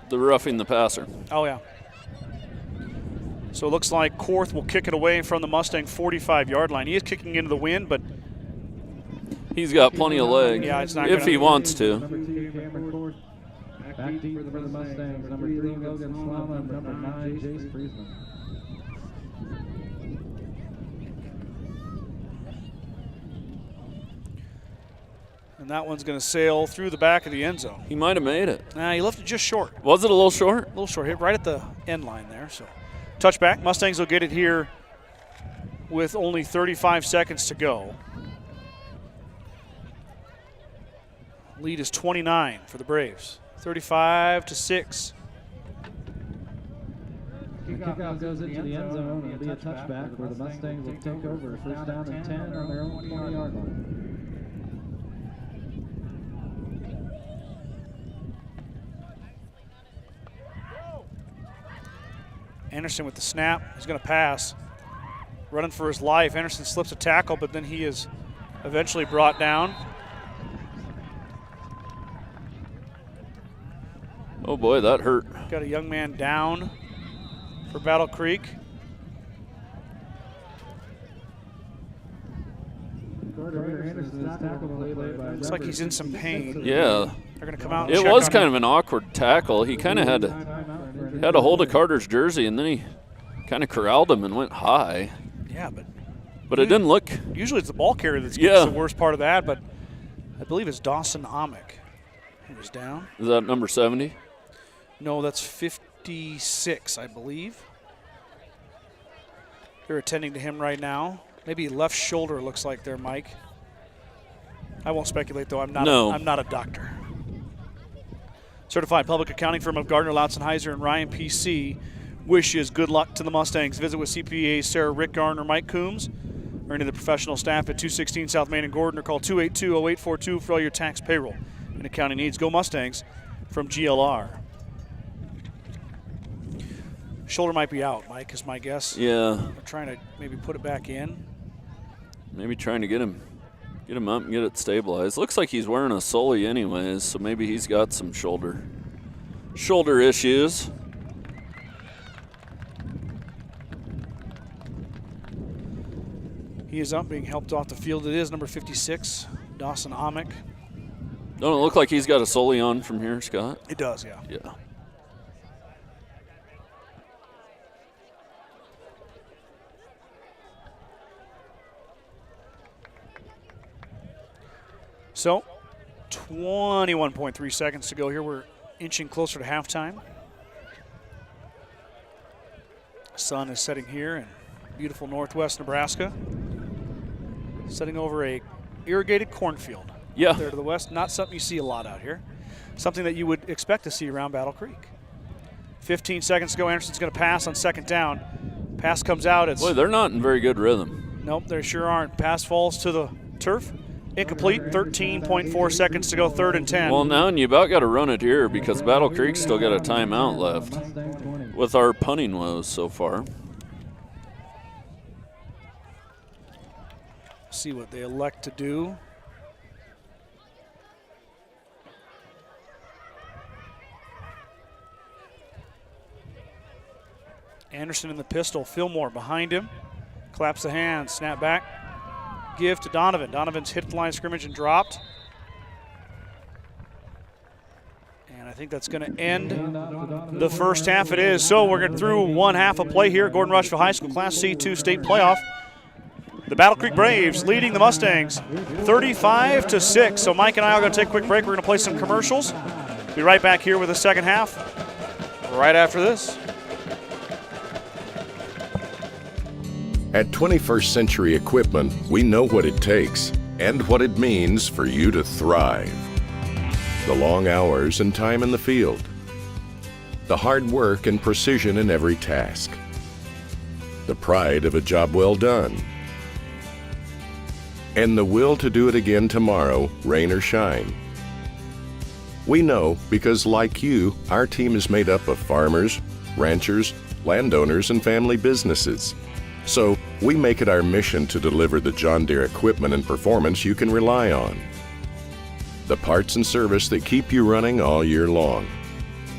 The roughing the passer. Oh, yeah. So it looks like Korth will kick it away from the Mustang 45-yard line. He is kicking into the wind, but he's got plenty of leg. Yeah, it's not if gonna, he wants to. Number 2, Cameron Korth. Back deep for the Mustangs. Number 3, Logan Slama. Number 9, Jace Friesman. And that one's going to sail through the back of the end zone. He might have made it. Nah, he left it just short. Was it a little short? A little short, hit right at the end line there. So, touchback. Mustangs will get it here with only 35 seconds to go. Lead is 29 for the Braves. 35-6. Kickoff goes into the end zone. It'll be a touchback where the Mustangs will take over. First down and 10 on their own 20-yard line. Anderson with the snap. He's going to pass. Running for his life. Anderson slips a tackle, but then he is eventually brought down. Oh boy, that hurt. Got a young man down for Battle Creek. Looks like he's in some pain. Yeah. They're going to come out and It check was on kind him. of an awkward tackle. He kind of had a hold of Carter's jersey, and then he kind of corralled him and went high. Yeah, but it didn't look. Usually it's the ball carrier that's Yeah. the worst part of that, but I believe it's Dawson Amick who was down. Is that number 70? No, that's 56, I believe. They're attending to him right now. Maybe left shoulder looks like there, Mike. I won't speculate, though. I'm not a doctor. Certified public accounting firm of Gardner, Lautzenheiser, and Ryan PC wishes good luck to the Mustangs. Visit with CPAs Sarah Rick Garner, Mike Coombs, or any of the professional staff at 216 South Main in Gordon, or call 282-0842 for all your tax, payroll, and accounting needs. Go Mustangs from GLR. Shoulder might be out, Mike, is my guess. Yeah. They're trying to maybe put it back in. Maybe trying to get him up and get it stabilized. Looks like he's wearing a Sully anyways, so maybe he's got some shoulder issues. He is up, being helped off the field. It is number 56, Dawson Amick. Don't it look like he's got a Sully on from here, Scott? It does, yeah. Yeah. So, 21.3 seconds to go here. We're inching closer to halftime. Sun is setting here in beautiful northwest Nebraska. Setting over a irrigated cornfield. Yeah. There to the west. Not something you see a lot out here. Something that you would expect to see around Battle Creek. 15 seconds to go. Anderson's going to pass on second down. Pass comes out. Boy, they're not in very good rhythm. Nope, they sure aren't. Pass falls to the turf. Incomplete. 13.4 seconds to go. 3rd and 10. Well, now you about got to run it here because Battle Creek's still got a timeout left with our punting woes so far. See what they elect to do. Anderson in the pistol. Fillmore behind him. Claps the hands. Snap back. Give to Donovan. Donovan's hit the line of scrimmage and dropped. And I think that's going to end the first half. It is. So we're getting through one half of play here. Gordon-Rushville High School Class C2 state playoff. The Battle Creek Braves leading the Mustangs 35-6. So Mike and I are going to take a quick break. We're going to play some commercials. Be right back here with the second half right after this. At 21st Century Equipment, we know what it takes and what it means for you to thrive. The long hours and time in the field. The hard work and precision in every task. The pride of a job well done. And the will to do it again tomorrow, rain or shine. We know because, like you, our team is made up of farmers, ranchers, landowners, and family businesses. So, we make it our mission to deliver the John Deere equipment and performance you can rely on. The parts and service that keep you running all year long.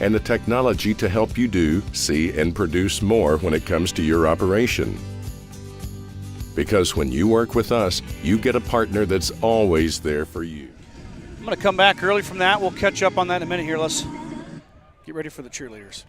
and the technology to help you do, see, and produce more when it comes to your operation. Because when you work with us, you get a partner that's always there for you. I'm going to come back early from that. We'll catch up on that in a minute here. Let's get ready for the cheerleaders.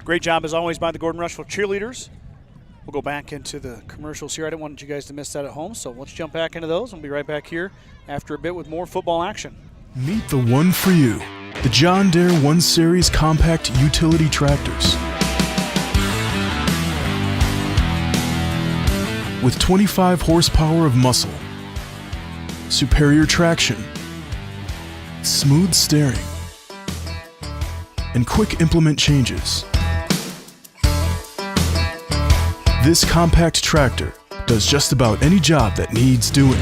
Great job, as always, by the Gordon-Rushville cheerleaders. We'll go back into the commercials here. I didn't want you guys to miss that at home, so let's jump back into those. We'll be right back here after a bit with more football action. Meet the one for you, the John Deere 1 Series Compact Utility Tractors. With 25 horsepower of muscle, superior traction, smooth steering, and quick implement changes. This compact tractor does just about any job that needs doing.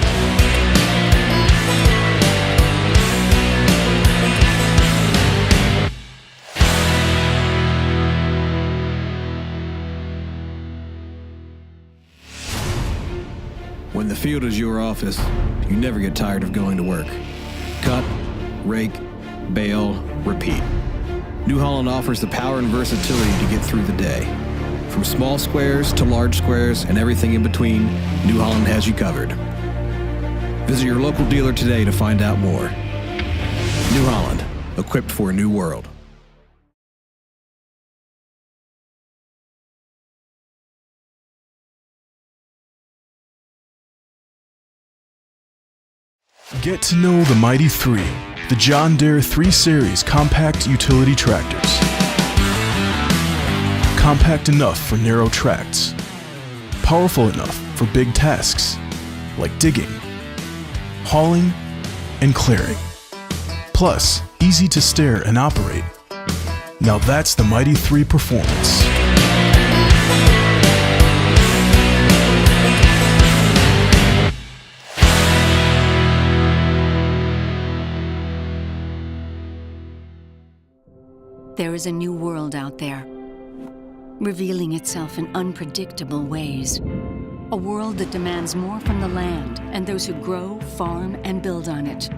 When the field is your office, you never get tired of going to work. Cut, rake, bale, repeat. New Holland offers the power and versatility to get through the day. From small squares to large squares and everything in between, New Holland has you covered. Visit your local dealer today to find out more. New Holland, equipped for a new world. Get to know the Mighty 3, the John Deere 3 Series Compact Utility Tractors. Compact enough for narrow tracts, powerful enough for big tasks like digging, hauling, and clearing. Plus, easy to steer and operate. Now that's the Mighty 3 performance. There is a new world out there, revealing itself in unpredictable ways. A world that demands more from the land and those who grow, farm, and build on it.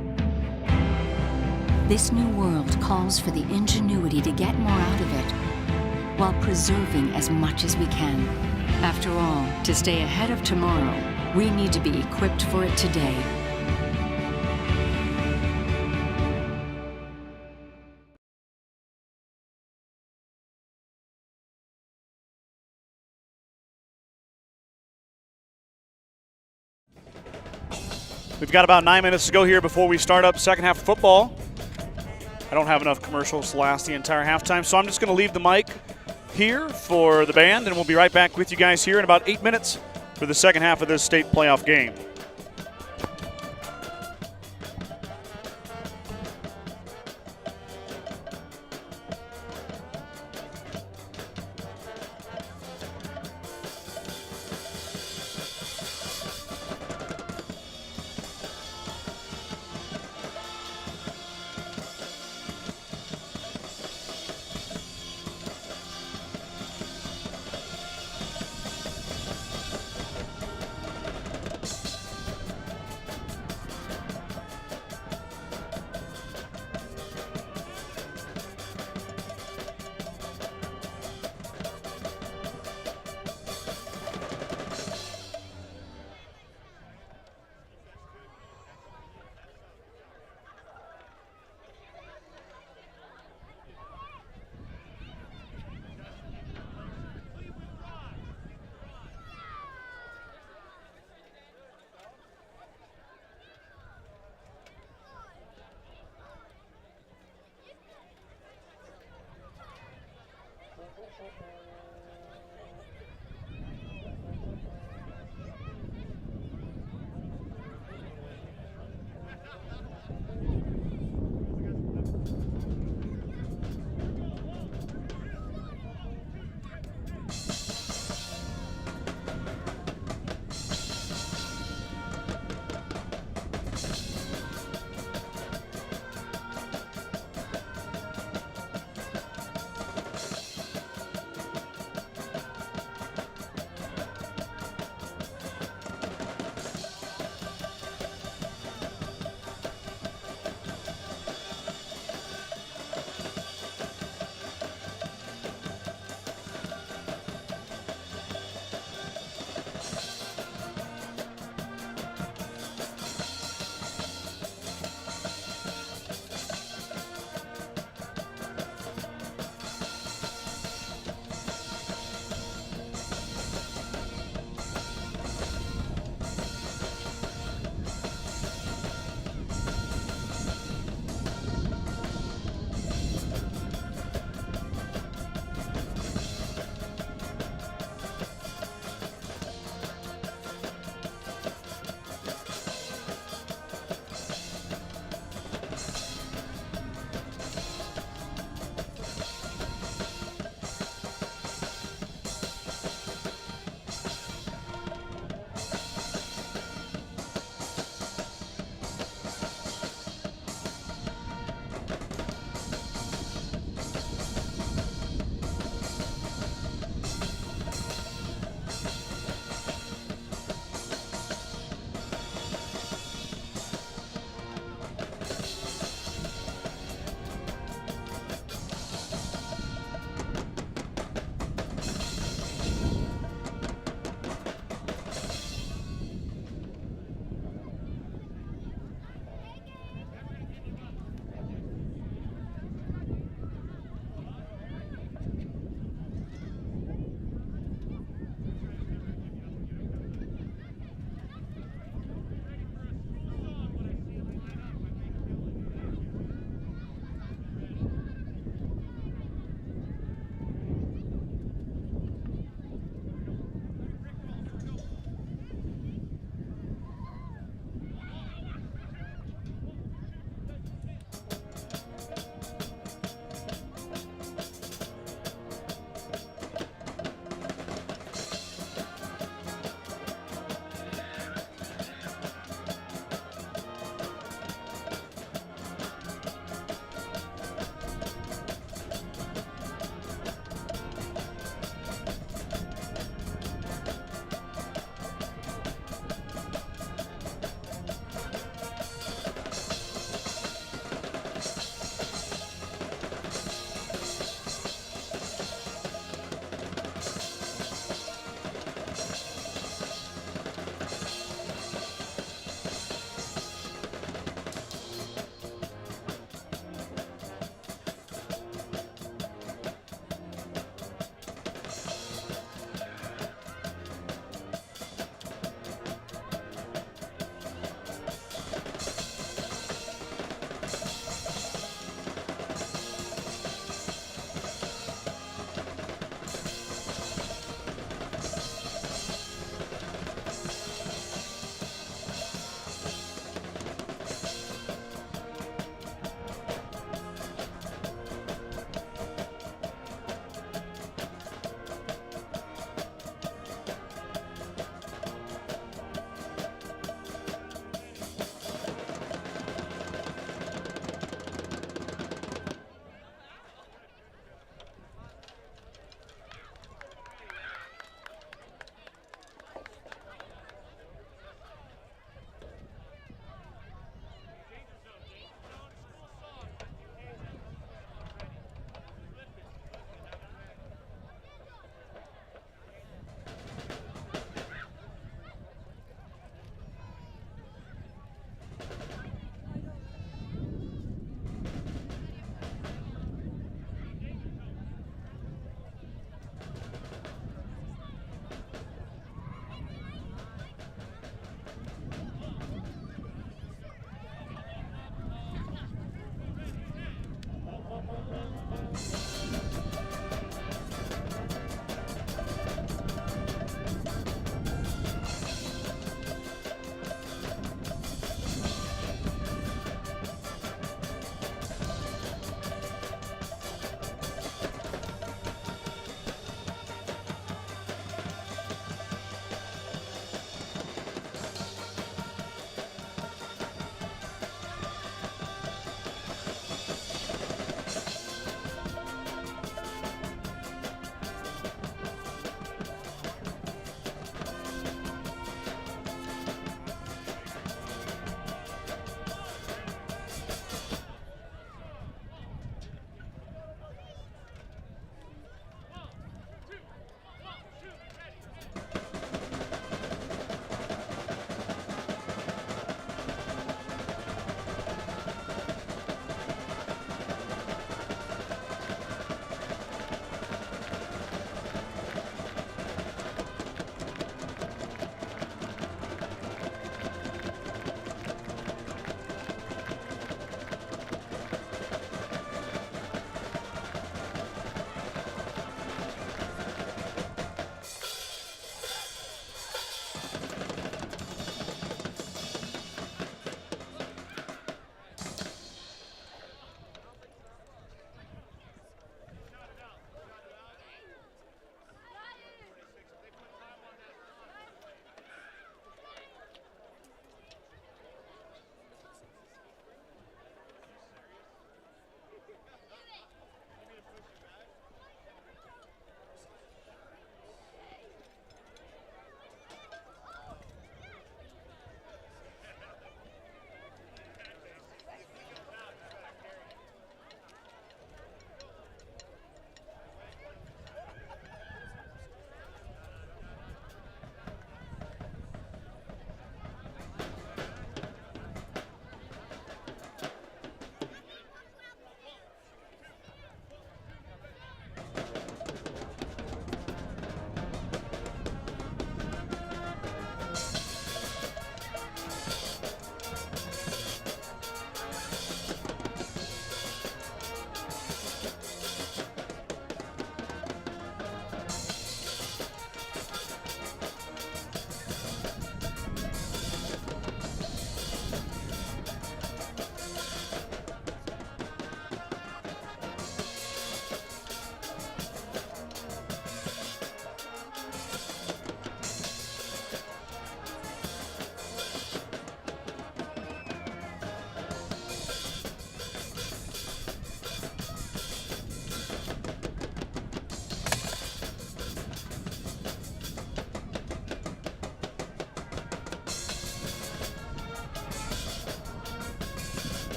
This new world calls for the ingenuity to get more out of it, while preserving as much as we can. After all, to stay ahead of tomorrow, we need to be equipped for it today. We've got about 9 minutes to go here before we start up second half of football. I don't have enough commercials to last the entire halftime, so I'm just going to leave the mic here for the band, and we'll be right back with you guys here in about 8 minutes for the second half of this state playoff game.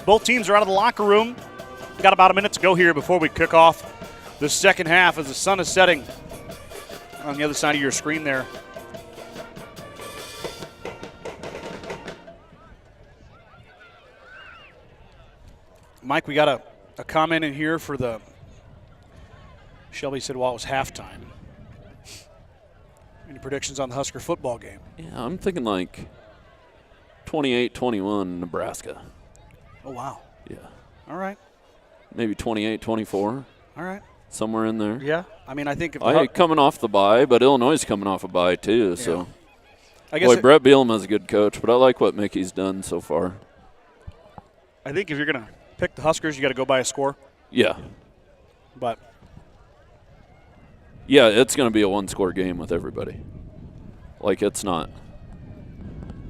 Both teams are out of the locker room. Got about a minute to go here before we kick off the second half as the sun is setting on the other side of your screen there. Mike, we got a comment in here for the – Shelby said, well, it was halftime. Any predictions on the Husker football game? Yeah, I'm thinking like 28-21 Nebraska. Oh, wow. Yeah. All right. Maybe 28-24. All right. Somewhere in there. Yeah. I mean, I think if coming off the bye, but Illinois is coming off a bye too. Yeah. So, I guess boy, Brett Bielema's a good coach, but I like what Mickey's done so far. I think if you're going to pick the Huskers, you got to go by a score. Yeah. But yeah, it's going to be a one-score game with everybody. Like it's not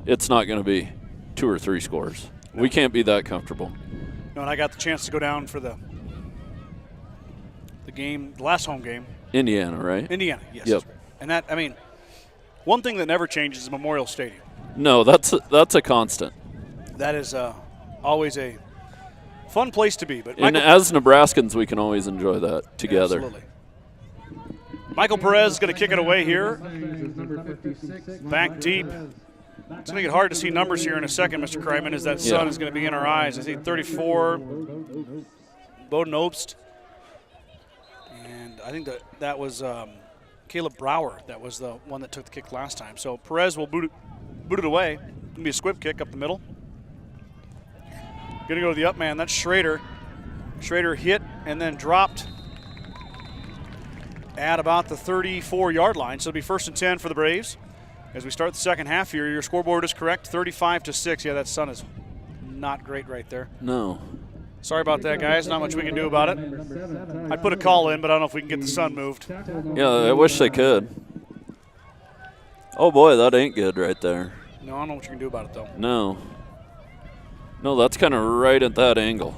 going to be 2 or 3 scores. No. We can't be that comfortable. No, and I got the chance to go down for the game, the last home game. Indiana, right? Indiana, yes. Yep. And that, I mean, one thing that never changes is Memorial Stadium. No, that's a constant. That is always a fun place to be. But and as Nebraskans, we can always enjoy that together. Absolutely. Michael Perez is going to kick it away here. Back deep. It's going to get hard to see numbers here in a second, Mr. Kreiman, as that sun is going to be in our eyes. I see 34, Bowden Obst. And I think that was Caleb Brower. That was the one that took the kick last time. So Perez will boot it away. It's going to be a squib kick up the middle. Going to go to the up man. That's Schrader. Schrader hit and then dropped at about the 34-yard line. So it'll be 1st and 10 for the Braves. As we start the second half here, your scoreboard is correct, 35-6. Yeah, that sun is not great right there. No. Sorry about that, guys. Not much we can do about it. I'd put a call in, but I don't know if we can get the sun moved. Yeah, I wish they could. Oh, boy, that ain't good right there. No, I don't know what you can do about it, though. No. No, that's kind of right at that angle.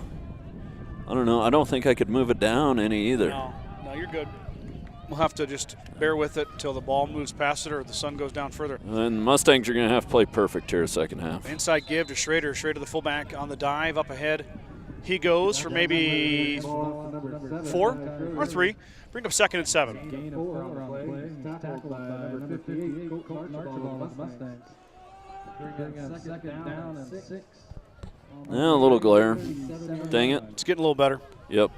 I don't know. I don't think I could move it down any either. No, you're good. We'll have to just bear with it until the ball moves past it or the sun goes down further. And the Mustangs are going to have to play perfect here second half. Inside give to Schrader. Schrader, the fullback, on the dive up ahead. He goes for maybe 4 or 3. Bring up 2nd and 7. Yeah, a little glare. Dang it. It's getting a little better. Yep.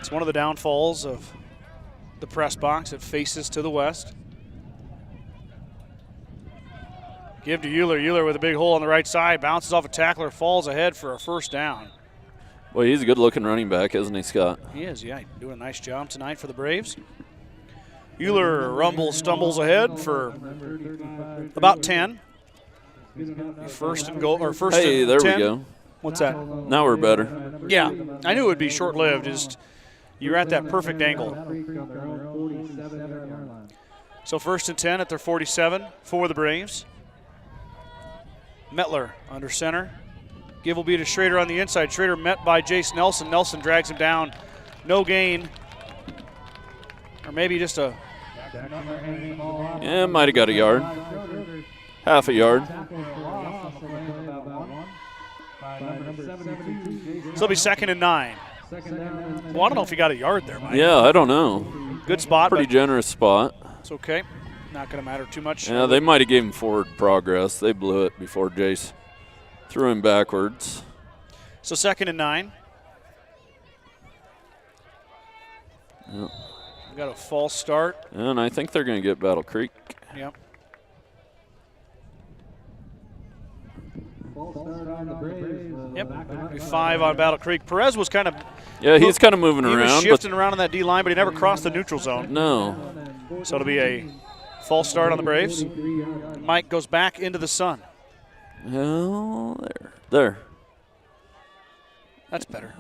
It's one of the downfalls of the press box. It faces to the west. Give to Euler. Euler with a big hole on the right side. Bounces off a tackler. Falls ahead for a first down. Well, he's a good-looking running back, isn't he, Scott? He is, yeah. Doing a nice job tonight for the Braves. Euler stumbles ahead for about 10. First and goal, or first hey, and there 10. We go. What's that? Now we're better. Yeah, I knew it would be short-lived. Just you're at that perfect angle. So 1st and 10 at their 47 for the Braves. Mettler under center. Give will be to Schrader on the inside. Schrader met by Jace Nelson. Nelson drags him down. No gain. Or maybe just a... Yeah, might have got a yard. Half a yard. So it'll be 2nd and 9. Well, I don't know if he got a yard there, Mike. Yeah, I don't know. Good spot. Pretty generous spot. It's okay. Not going to matter too much. Yeah, they might have gave him forward progress. They blew it before Jace threw him backwards. So 2nd and 9. Yep. We got a false start. And I think they're going to get Battle Creek. Yep. Yep. 5 on Battle Creek. Perez was kind of. Yeah, he's kind of moving around. He was shifting around on that D line, but he never crossed the neutral zone. No. So it'll be a false start on the Braves. Mike goes back into the sun. Oh, there. That's better.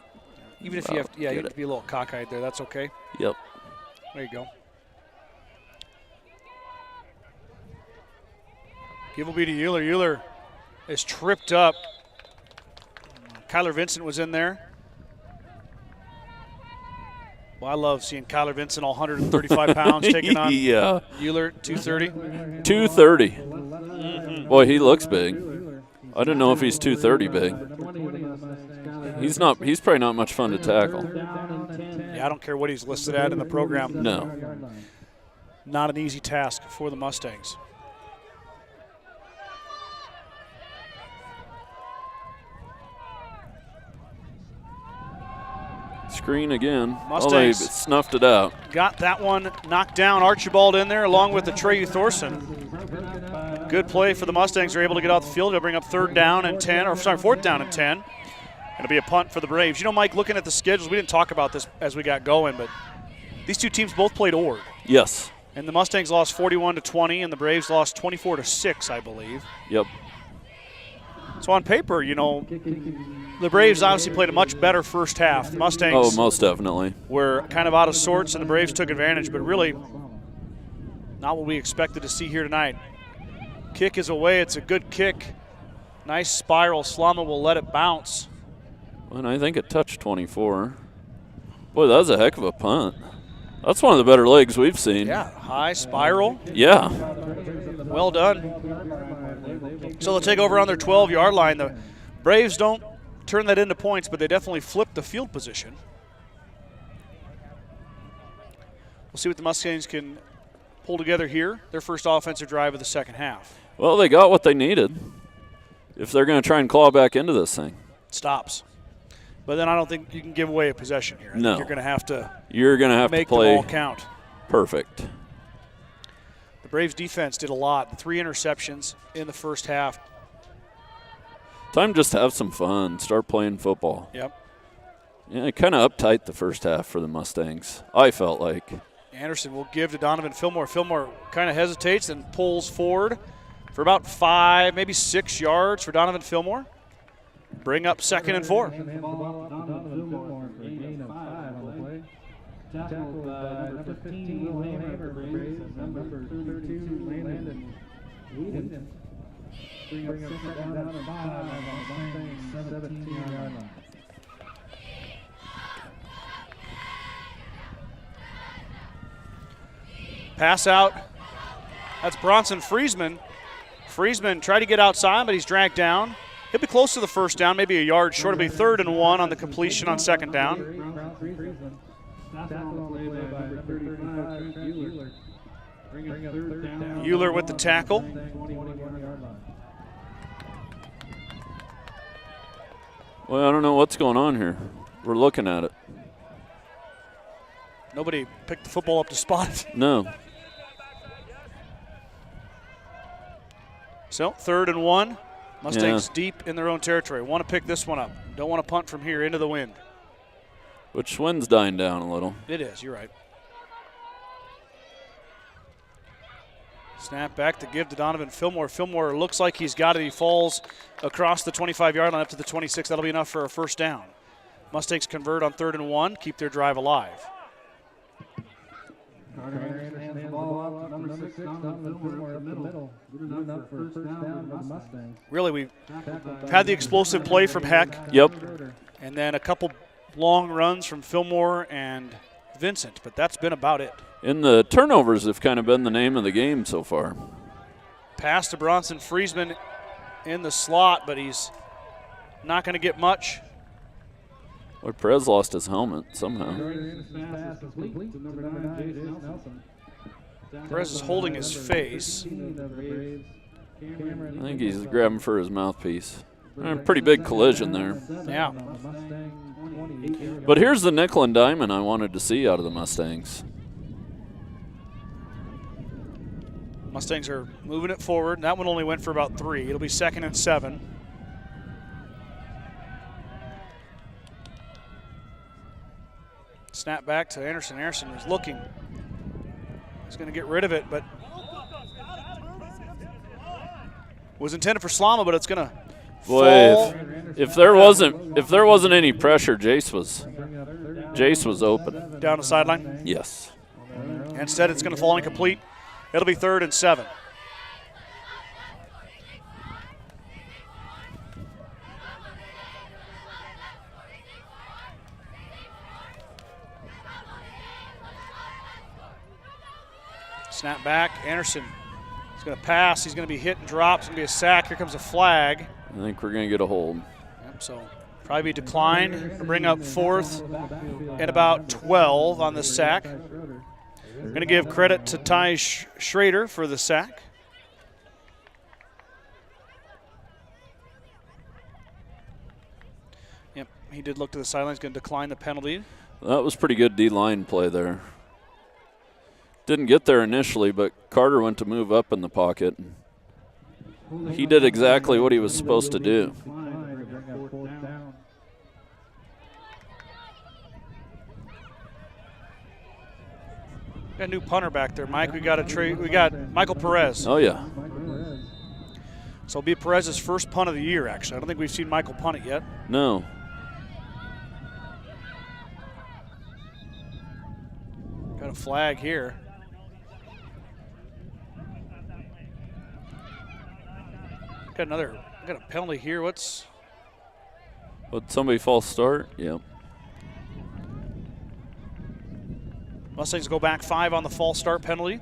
Even if you have to be a little cockeyed there. That's okay. Yep. There you go. Give will be to Euler. Euler is tripped up. Kyler Vincent was in there. Well, I love seeing Kyler Vincent, all 135 pounds, taking on Euler, 230. 230. Boy, he looks big. I didn't know if he's 230 big. He's not. He's probably not much fun to tackle. Yeah, I don't care what he's listed at in the program. No. Not an easy task for the Mustangs. Screen again. Mustangs Oh, they snuffed it out. Got that one knocked down. Archibald in there along with the Treyu Thorson. Good play for the Mustangs. They're able to get off the field. They'll bring up 4th down and 10. It'll be a punt for the Braves. You know, Mike, looking at the schedules, we didn't talk about this as we got going, but these two teams both played Ord. Yes. And the Mustangs lost 41-20, and the Braves lost 24-6, I believe. Yep. So on paper, you know, the Braves obviously played a much better first half. The Mustangs Oh, most definitely. were kind of out of sorts, and the Braves took advantage, but really not what we expected to see here tonight. Kick is away. It's a good kick. Nice spiral. Slama will let it bounce. And I think it touched 24. Boy, that was a heck of a punt. That's one of the better legs we've seen. Yeah, high spiral. Yeah. Well done. So they'll take over on their 12-yard line. The Braves don't turn that into points, but they definitely flip the field position. We'll see what the Mustangs can pull together here. Their first offensive drive of the second half. Well, they got what they needed if they're going to try and claw back into this thing. Stops. But then I don't think you can give away a possession here. I think you're going to have to make the ball count. Perfect. The Braves defense did a lot. 3 interceptions in the first half. Time just to have some fun, start playing football. Yep. Yeah, kind of uptight the first half for the Mustangs, I felt like. Anderson will give to Donovan Fillmore. Fillmore kind of hesitates and pulls forward for about 5, maybe 6 yards for Donovan Fillmore. Bring up 2nd and 4. Pass out. That's Bronson Friesman. Friesman tried to get outside, but he's dragged down. He'll be close to the first down, maybe a yard short. It'll be 3rd and 1 on the completion on 2nd down. Euler with the tackle. Well, I don't know what's going on here. We're looking at it. Nobody picked the football up to spot it. No. So 3rd and 1. Mustangs deep in their own territory. Want to pick this one up. Don't want to punt from here into the wind. Which wind's dying down a little. It is, you're right. Snap back to give to Donovan Fillmore. Fillmore looks like he's got it. He falls across the 25-yard line up to the 26. That'll be enough for a first down. Mustangs convert on 3rd and 1, keep their drive alive. Really, we've had the explosive play from Heck. Yep. And then a couple long runs from Fillmore and Vincent, but that's been about it. And the turnovers have kind of been the name of the game so far. Pass to Bronson Friesman in the slot, but he's not going to get much. Boy, Perez lost his helmet somehow. Perez is holding his face. I think he's grabbing for his mouthpiece. Pretty big collision there. Yeah. But here's the nickel and diamond I wanted to see out of the Mustangs. Mustangs are moving it forward. That one only went for about 3. It'll be 2nd and 7. Snap back to Anderson. Anderson is looking. He's going to get rid of it, but was intended for Slama, but it's going to fall. If there wasn't any pressure, Jace was open. Down the sideline? Yes. Instead, it's going to fall incomplete. It'll be 3rd and 7. Snap back. Anderson is going to pass. He's going to be hit and dropped. It's going to be a sack. Here comes a flag. I think we're going to get a hold. Yep, so probably be declined. Bring up fourth at about 12 on the sack. Going to give credit to Ty Schrader for the sack. Yep, he did look to the sidelines, going to decline the penalty. That was pretty good D-line play there. Didn't get there initially, but Carter went to move up in the pocket. He did exactly what he was supposed to do. Got a new punter back there, Mike. We got Michael Perez. Oh, yeah. So it'll be Perez's first punt of the year, actually. I don't think we've seen Michael punt it yet. No. Got a flag here. Got a penalty here. Would somebody false start? Yep. Mustangs go back 5 on the false start penalty.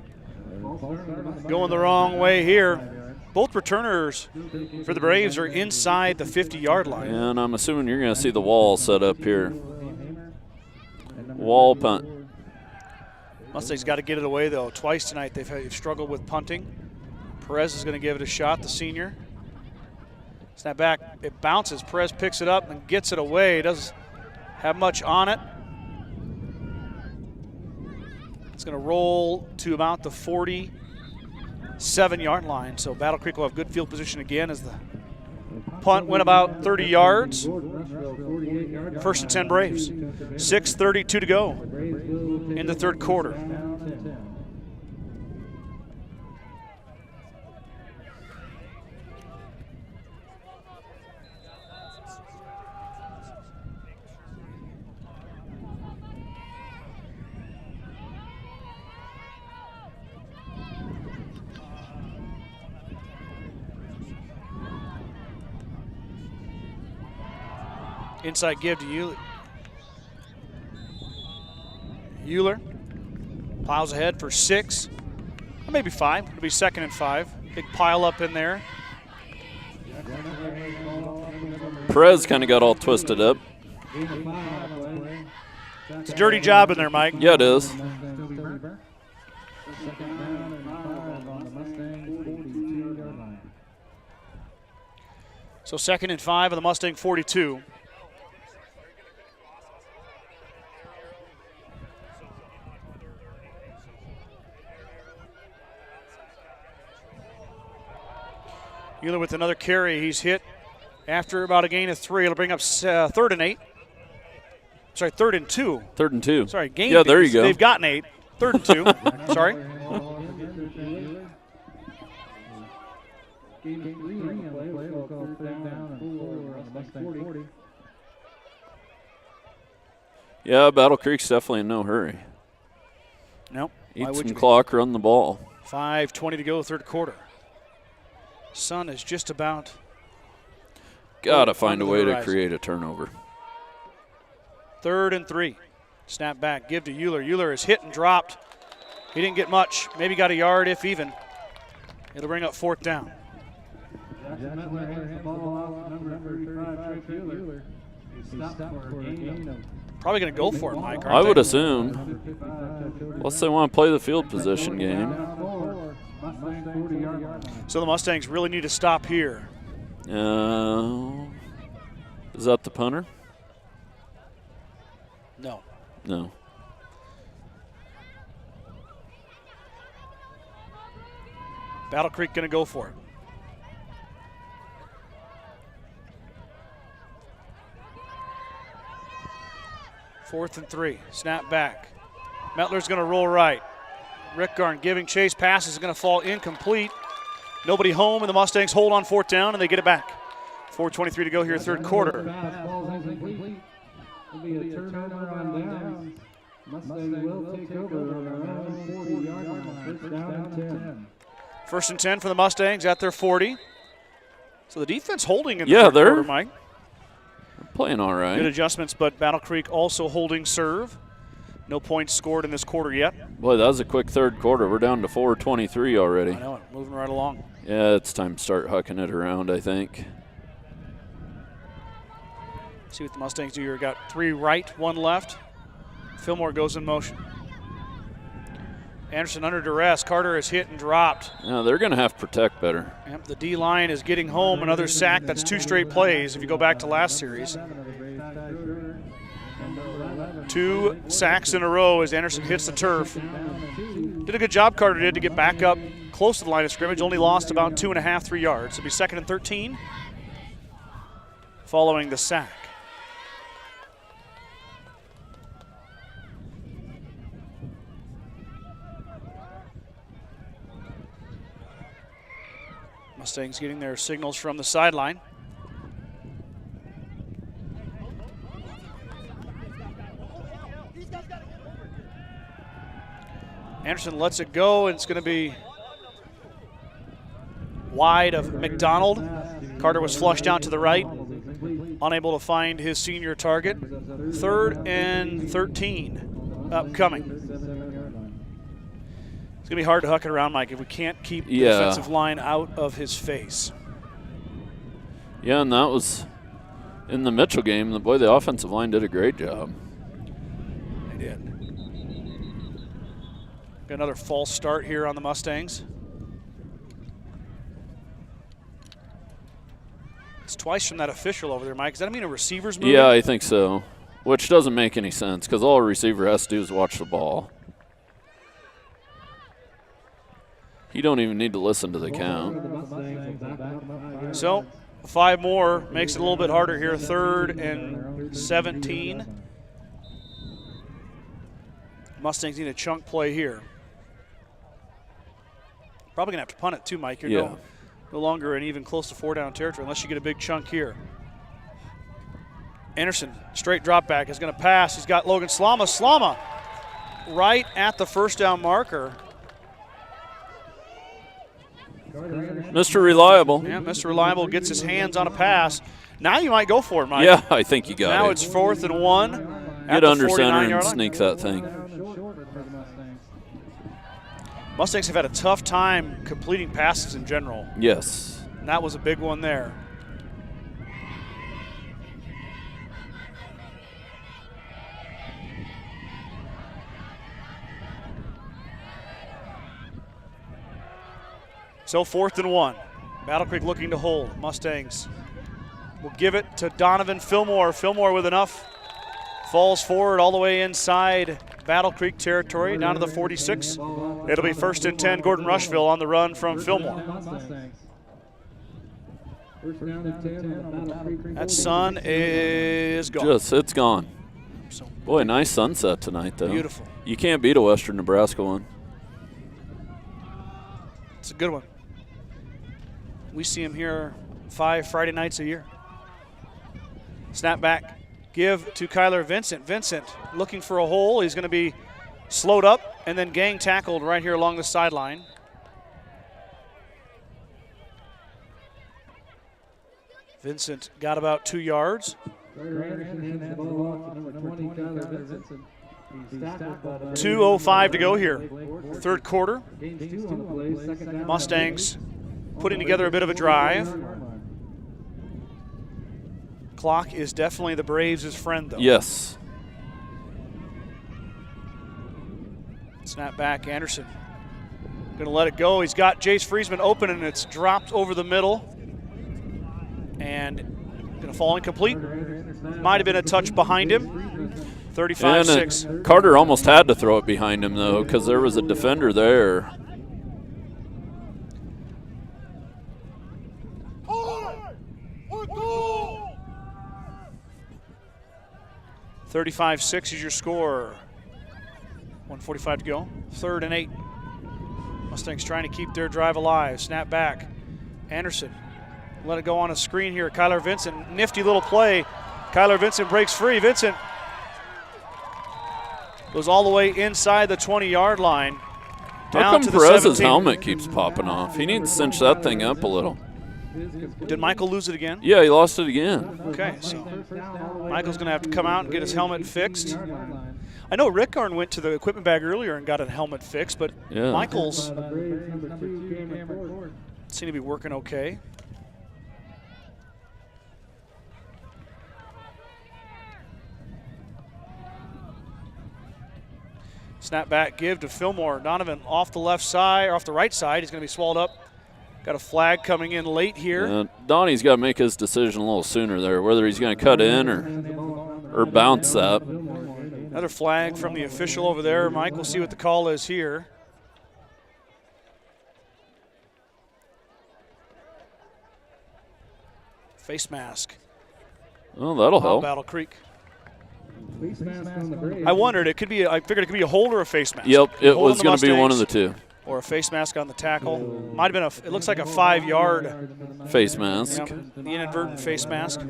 Going the wrong way here. Both returners for the Braves are inside the 50-yard line. And I'm assuming you're going to see the wall set up here. Wall punt. Mustangs got to get it away, though. Twice tonight they've struggled with punting. Perez is going to give it a shot, the senior. Snap back, it bounces. Perez picks it up and gets it away. Doesn't have much on it. It's going to roll to about the 47-yard line. So Battle Creek will have good field position again as the punt went about 30 yards. First and 10 Braves. 6:32 to go in the third quarter. Inside give to Euler. Euler plows ahead for 6, or maybe 5. It'll be 2nd and 5. Big pile up in there. Perez kind of got all twisted up. It's a dirty job in there, Mike. Yeah, it is. So 2nd and 5 on the Mustang 42. Euler with another carry. He's hit after about a gain of 3. It'll bring up 3rd and 8. Sorry, 3rd and 2. 3rd and 2. Sorry, gain. Yeah, there you go. They've gotten 8. 3rd and 2. Sorry. Yeah, Battle Creek's definitely in no hurry. Nope. Eat some clock, run the ball. 5:20 to go, third quarter. Sun is just about. Gotta find a way to create a turnover. 3rd and 3. Snap back, give to Euler. Euler is hit and dropped. He didn't get much. Maybe got a yard, if even. It'll bring up 4th down. Probably going to go for it, Mike. I would assume. Unless they want to play the field position game. So the Mustangs really need to stop here. Is that the punter? No. No. Battle Creek going to go for it. Fourth and 3. Snap back. Metler's going to roll right. Rick Garn giving chase. Pass is going to fall incomplete. Nobody home, and the Mustangs hold on 4th down, and they get it back. 4:23 to go here, third quarter. First and 10 for the Mustangs at their 40. So the defense holding in the third quarter, Mike. Playing all right. Good adjustments, but Battle Creek also holding serve. No points scored in this quarter yet. Boy, that was a quick third quarter. We're down to 4:23 already. I know it, moving right along. Yeah, it's time to start hucking it around, I think. See what the Mustangs do here. Got 3 right, 1 left. Fillmore goes in motion. Anderson under duress. Carter is hit and dropped. Yeah, they're going to have to protect better. Yep, the D-line is getting home. Another sack. That's 2 straight plays if you go back to last series. 2 sacks in a row as Anderson hits the turf. Did a good job, Carter did, to get back up close to the line of scrimmage. Only lost about 2.5, 3 yards. It'll be 2nd and 13 following the sack. Mustangs getting their signals from the sideline. Anderson lets it go, and it's going to be wide of McDonald. Carter was flushed out to the right, unable to find his senior target. 3rd and 13 upcoming. It's going to be hard to huck it around, Mike, if we can't keep the defensive line out of his face. Yeah, and that was in the Mitchell game. The offensive line did a great job. They did. Got another false start here on the Mustangs. It's twice from that official over there, Mike. Does that mean a receiver's moving? Yeah, I think so, which doesn't make any sense because all a receiver has to do is watch the ball. You don't even need to listen to the count. So 5 more makes it a little bit harder here. 3rd and 17. Mustangs need a chunk play here. Probably going to have to punt it too, Mike. You're no longer in even close to 4-down territory unless you get a big chunk here. Anderson, straight drop back, is going to pass. He's got Logan Slama. Slama right at the 1st down marker. Mr. Reliable. Yeah, Mr. Reliable gets his hands on a pass. Now you might go for it, Mike. Yeah, I think you got it. Now it's 4th and 1. Get under center and sneak that thing. Mustangs have had a tough time completing passes in general. Yes. And that was a big one there. So 4th and 1. Battle Creek looking to hold. Mustangs will give it to Donovan Fillmore. Fillmore with enough. Falls forward all the way inside Battle Creek territory, down to the 46. It'll be 1st and 10, Gordon-Rushville on the run from Fillmore. That sun is gone. It's gone. Boy, nice sunset tonight, though. Beautiful. You can't beat a Western Nebraska one. It's a good one. We see him here 5 Friday nights a year. Snap back. Give to Kyler Vincent. Vincent looking for a hole. He's going to be slowed up and then gang tackled right here along the sideline. Vincent got about 2 yards. 2:05 to go here. 3rd quarter. Mustangs putting together a bit of a drive. Clock is definitely the Braves' friend, though. Yes. Snap back, Anderson. Going to let it go. He's got Jace Friesman open, and it's dropped over the middle. And going to fall incomplete. Might have been a touch behind him. 35-6. Carter almost had to throw it behind him, though, because there was a defender there. 35-6 is your score. 1:45 to go. 3rd and 8. Mustangs trying to keep their drive alive. Snap back. Anderson. Let it go on a screen here. Kyler Vincent. Nifty little play. Kyler Vincent breaks free. Vincent goes all the way inside the 20-yard line. How come Perez's helmet keeps popping off? He needs to cinch that thing up a little. Did Michael lose it again? Yeah, he lost it again. Okay, so Michael's going to have to come out and get his helmet fixed. I know Rick Arn went to the equipment bag earlier and got a helmet fixed, but Michael's seemed to be working okay. Snap back, give to Fillmore. Donovan off the left side, or off the right side. He's going to be swallowed up. Got a flag coming in late here. Donnie's got to make his decision a little sooner there, whether he's going to cut in or bounce that. Another flag from the official over there. Mike, we'll see what the call is here. Face mask. Well, that'll help. Battle Creek. I wondered, I figured it could be a hold or a face mask. Yep, it was going to be one of the two. Or a face mask on the tackle. Might have been it looks like a 5-yard face mask. Yep, the inadvertent face mask.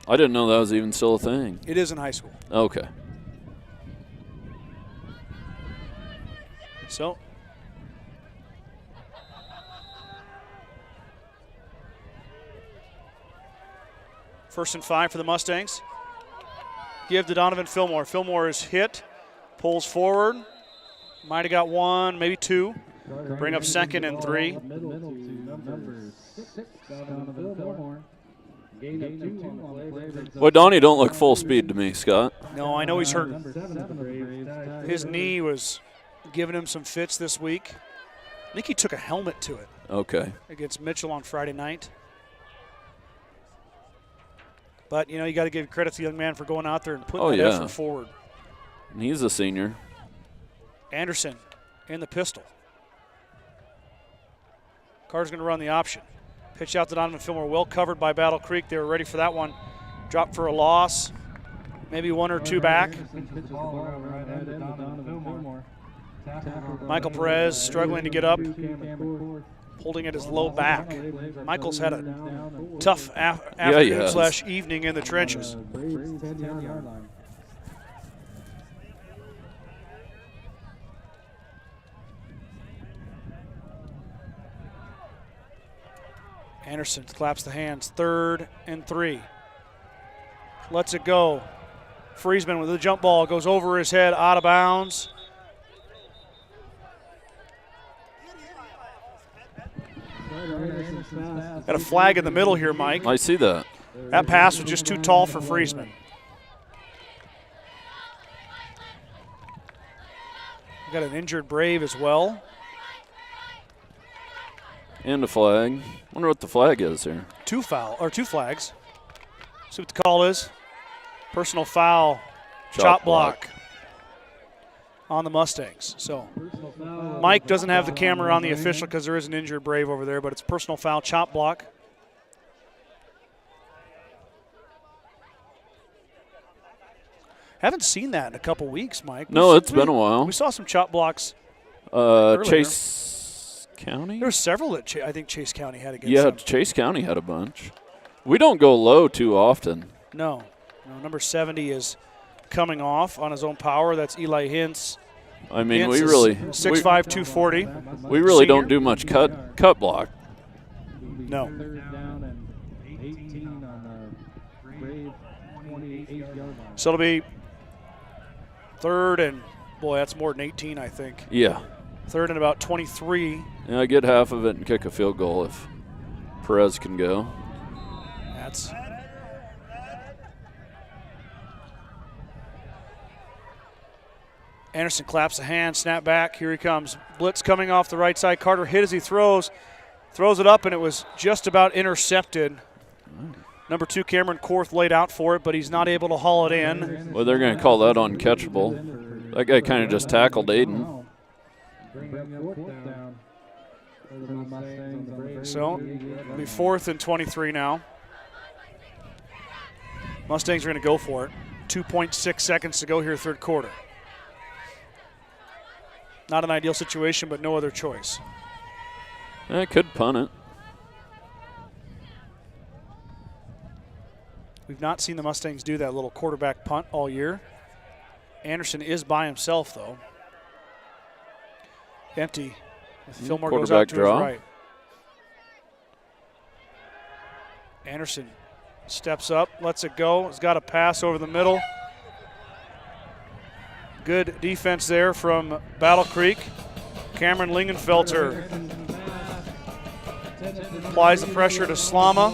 I didn't know that was even still a thing. It is in high school. Okay. So, first and 5 for the Mustangs. Give to Donovan Fillmore. Fillmore is hit, pulls forward. Might have got 1, maybe 2. Bring up 2nd and 3. Well, Donnie don't look full speed to me, Scott. No, I know he's hurt. His knee was giving him some fits this week. I think he took a helmet to it. Okay. Against Mitchell on Friday night. But, you got to give credit to the young man for going out there and putting that effort forward. And he's a senior. Anderson in the pistol. Carter's going to run the option. Pitch out to Donovan Fillmore, well covered by Battle Creek. They were ready for that one. Drop for a loss. Maybe 1 or 2 back. Michael Perez struggling to get up. Holding at his low back. Michael's had a tough afternoon/evening in the trenches. Anderson claps the hands. 3rd and 3. Lets it go. Friesman with the jump ball goes over his head, out of bounds. Got a flag in the middle here, Mike. I see that. That pass was just too tall for Friesman. Got an injured Brave as well. And a flag. Wonder what the flag is here. 2 flags. See what the call is. Personal foul, chop block on the Mustangs. So Mike doesn't have the camera on the official because there is an injured Brave over there, but it's personal foul, chop block. Haven't seen that in a couple weeks, Mike. No, it's been a while. We saw some chop blocks earlier. Chase County? There were several that I think Chase County had against them. Chase County had a bunch. We don't go low too often. No. Number 70 is coming off on his own power. That's Eli Hintz. I mean, Hintz we really 6'5", 240. We really don't do much cut block. No. So it'll be 3rd and, boy, that's more than 18, I think. Yeah. 3rd and about 23. Yeah, I get half of it and kick a field goal if Perez can go. That's Anderson claps a hand, snap back. Here he comes. Blitz coming off the right side. Carter hit as he throws it up, and it was just about intercepted. Number 2, Cameron Korth laid out for it, but he's not able to haul it in. Well, they're going to call that uncatchable. That guy kind of just tackled Aiden. So it'll be 4th and 23 now. Mustangs are going to go for it. 2.6 seconds to go here, 3rd quarter. Not an ideal situation, but no other choice. I could punt it. We've not seen the Mustangs do that little quarterback punt all year. Anderson is by himself, though. Empty. Fillmore goes out to his right. Anderson steps up, lets it go. He's got a pass over the middle. Good defense there from Battle Creek. Cameron Lingenfelter applies the pressure to Slama.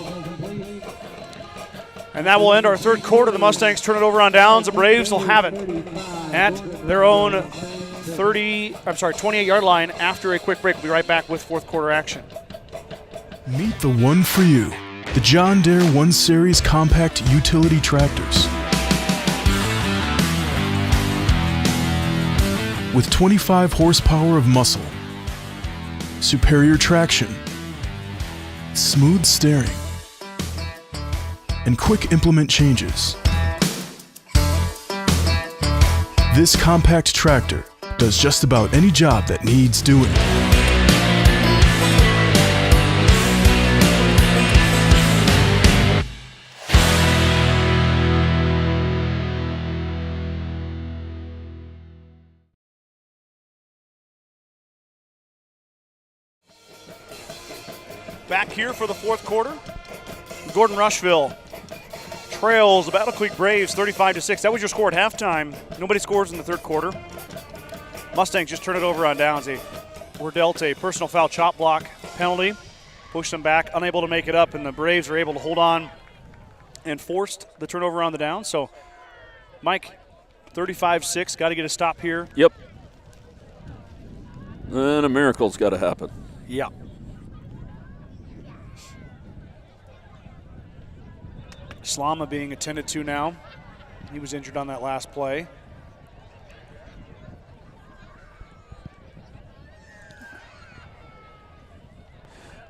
And that will end our 3rd quarter. The Mustangs turn it over on downs. The Braves will have it at their own 28-yard line after a quick break. We'll be right back with fourth quarter action. Meet the one for you, the John Deere 1 Series compact utility tractors. With 25 horsepower of muscle, superior traction, smooth steering, and quick implement changes. This compact tractor does just about any job that needs doing. Back here for the fourth quarter. Gordon-Rushville trails the Battle Creek Braves 35-6. That was your score at halftime. Nobody scores in the third quarter. Mustangs just turn it over on downs. They were dealt a personal foul chop block penalty, pushed them back, unable to make it up, and the Braves were able to hold on and forced the turnover on the down. So, Mike, 35-6, got to get a stop here. Yep. And a miracle's got to happen. Yeah. Slama being attended to now. He was injured on that last play.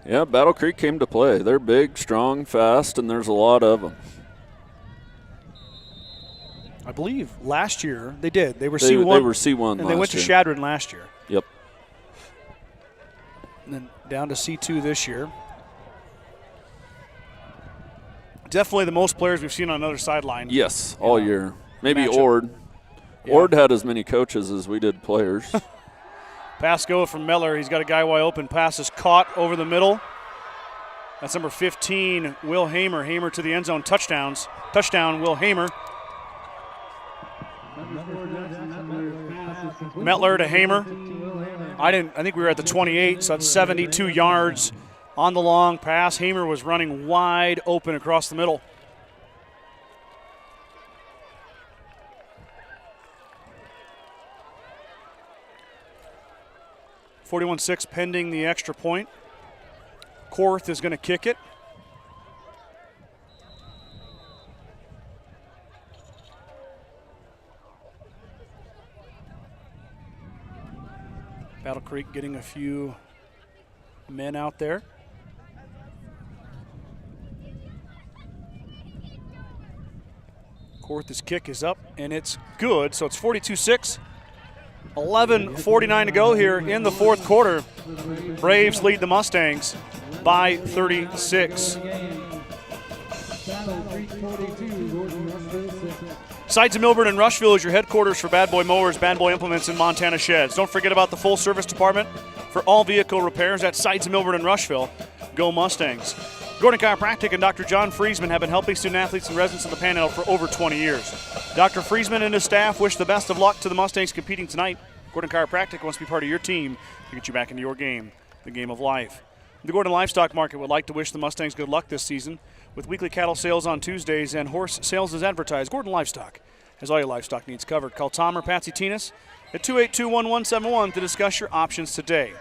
Yeah, Battle Creek came to play. They're big, strong, fast, and there's a lot of them. I believe last year they did. They were They C1. were C1 and last they went to year. Shadron last year. Yep. And then down to C2 this year. Definitely the most players we've seen on another sideline. Yes, all year. Maybe matchup. Ord. Yeah. Ord had as many coaches as we did players. Pass go from Meller. He's got a guy wide open. Pass is caught over the middle. That's number 15, Will Hamer. Hamer to the end zone. Touchdown, Will Hamer. Metler to Hamer. I think we were at the 28, so that's 72 yards on the long pass. Hamer was running wide open across the middle. .41-6 pending the extra point. Korth is going to kick it. Battle Creek getting a few men out there. Korth's kick is up, and it's good. So it's 42-6. 11:49 to go here in the fourth quarter. Braves lead the Mustangs by 36. Sites of Milburn and Rushville is your headquarters for Bad Boy Mowers, Bad Boy Implements, and Montana Sheds. Don't forget about the full service department for all vehicle repairs at Sites of Milburn and Rushville. Go Mustangs. Gordon Chiropractic and Dr. John Friesman have been helping student athletes and residents of the Panhandle for over 20 years. Dr. Friesman and his staff wish the best of luck to the Mustangs competing tonight. Gordon Chiropractic wants to be part of your team to get you back into your game, the game of life. The Gordon Livestock Market would like to wish the Mustangs good luck this season with weekly cattle sales on Tuesdays and horse sales as advertised. Gordon Livestock has all your livestock needs covered. Call Tom or Patsy Tinas at 282-1171 to discuss your options today.